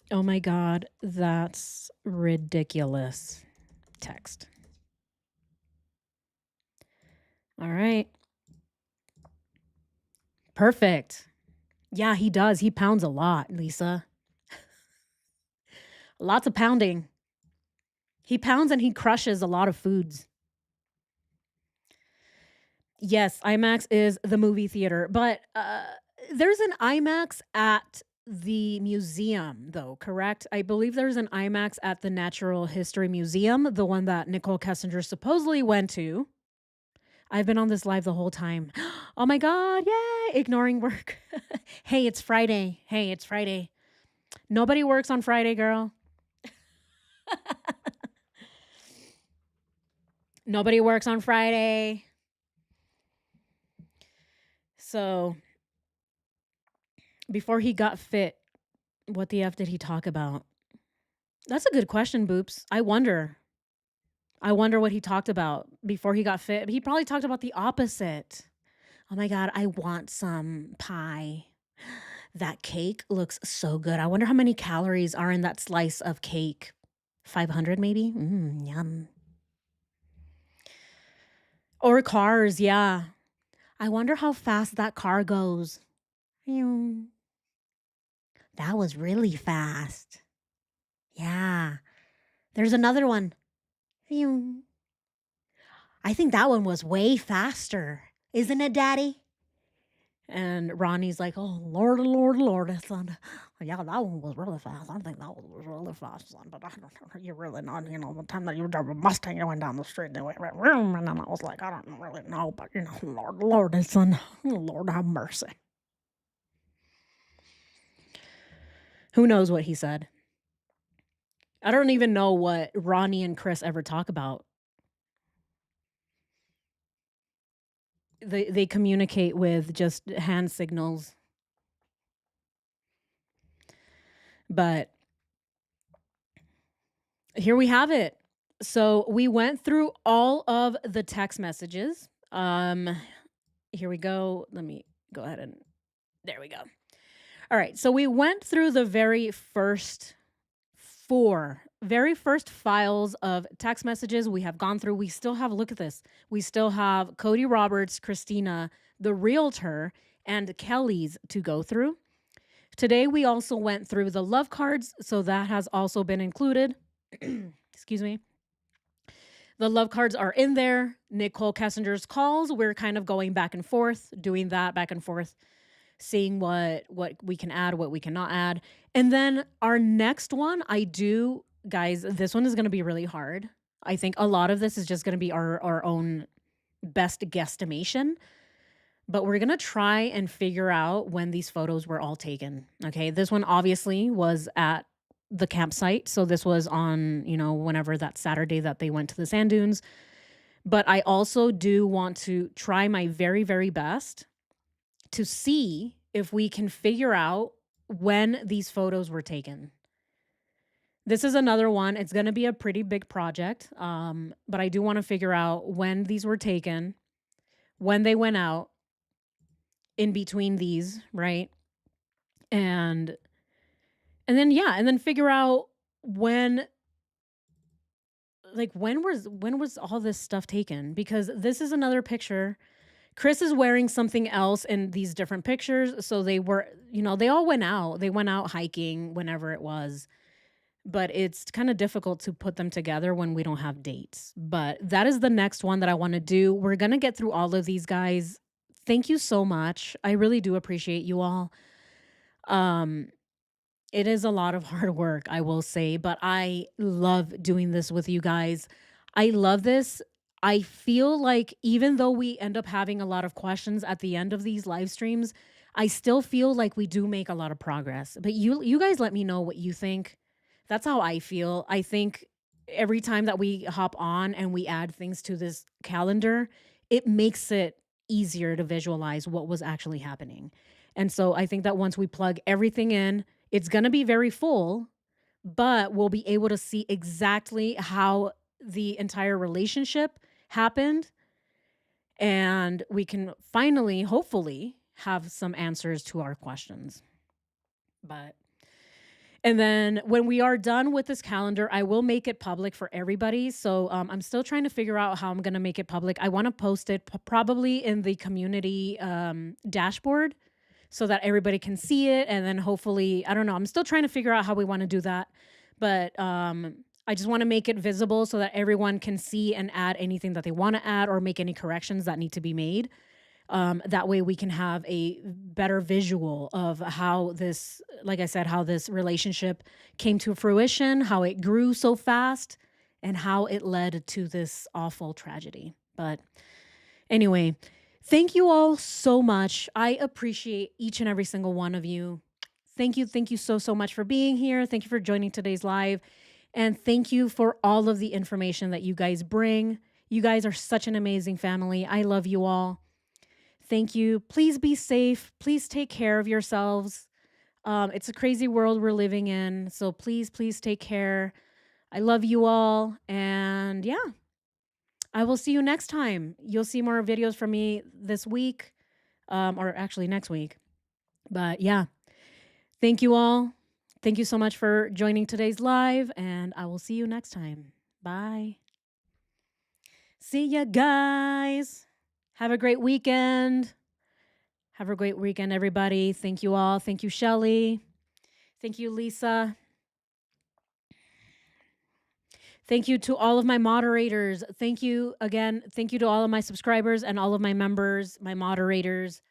Speaker 1: Oh my God, that's ridiculous. Text. All right. Perfect. Yeah, he does. He pounds a lot, Lisa. Lots of pounding. He pounds and he crushes a lot of foods. Yes, IMAX is the movie theater, but there's an IMAX at the museum, though, correct? I believe there's an IMAX at the Natural History Museum, the one that Nicole Kessinger supposedly went to. I've been on this live the whole time. Oh my God, yay! Ignoring work. Hey, it's Friday. Nobody works on Friday, girl. Nobody works on Friday. So, before he got fit, what the F did he talk about? That's a good question, Boops. I wonder what he talked about before he got fit. He probably talked about the opposite. Oh my God, I want some pie. That cake looks so good. I wonder how many calories are in that slice of cake. 500 maybe? Yum. Or cars, yeah. I wonder how fast that car goes. That was really fast. Yeah. There's another one. I I think that one was way faster. Isn't it, Daddy? And Ronnie's like, oh, Lord, son. Yeah, that one was really fast. I think that one was really fast, son. But I don't know. You're really not, the time that you were driving a Mustang, you went down the street and it went vroom, and then I was like, I don't really know, but, Lord, son. Lord, have mercy. Who knows what he said? I don't even know what Ronnie and Chris ever talk about. They communicate with just hand signals. But here we have it. So we went through all of the text messages. Here we go. Let me go ahead and there we go. All right. So we went through the very first files of text messages we have gone through. We still have, look at this. We still have Cody Roberts, Christina, the realtor, and Kelly's to go through. Today, we also went through the love cards. So that has also been included. Excuse me. The love cards are in there. Nicole Kessinger's calls. We're kind of going back and forth, doing that back and forth, seeing what we can add, what we cannot add. And then our next one, guys, this one is going to be really hard. I think a lot of this is just going to be our own best guesstimation. But we're going to try and figure out when these photos were all taken. Okay. This one obviously was at the campsite. So this was on, whenever that Saturday that they went to the sand dunes. But I also do want to try my very, very best to see if we can figure out when these photos were taken. This is another one. It's going to be a pretty big project. But I do want to figure out when these were taken, when they went out, in between these, right? And then figure out when was all this stuff taken? Because this is another picture. Chris is wearing something else in these different pictures. So they were, they all went out. They went out hiking whenever it was. But it's kind of difficult to put them together when we don't have dates. But that is the next one that I want to do. We're going to get through all of these, guys. Thank you so much. I really do appreciate you all. It is a lot of hard work, I will say, but I love doing this with you guys. I love this. I feel like even though we end up having a lot of questions at the end of these live streams, I still feel like we do make a lot of progress. But you guys let me know what you think. That's how I feel. I think every time that we hop on and we add things to this calendar, it makes it easier to visualize what was actually happening. And so I think that once we plug everything in, it's going to be very full, but we'll be able to see exactly how the entire relationship happened. And we can finally, hopefully, have some answers to our questions. And then when we are done with this calendar, I will make it public for everybody. So I'm still trying to figure out how I'm going to make it public. I want to post it probably in the community dashboard so that everybody can see it. And then hopefully, I don't know, I'm still trying to figure out how we want to do that. But I just want to make it visible so that everyone can see and add anything that they want to add or make any corrections that need to be made. That way we can have a better visual of how this, like I said, how this relationship came to fruition, how it grew so fast, and how it led to this awful tragedy. But anyway, thank you all so much. I appreciate each and every single one of you. Thank you so much for being here. Thank you for joining today's live. And thank you for all of the information that you guys bring. You guys are such an amazing family. I love you all. Thank you. Please be safe. Please take care of yourselves. It's a crazy world we're living in. So please take care. I love you all. And yeah, I will see you next time. You'll see more videos from me this week, or actually next week. But yeah, thank you all. Thank you so much for joining today's live, and I will see you next time. Bye. See ya, guys. Have a great weekend. Have a great weekend, everybody. Thank you all. Thank you, Shelly. Thank you, Lisa. Thank you to all of my moderators. Thank you again. Thank you to all of my subscribers and all of my members, my moderators.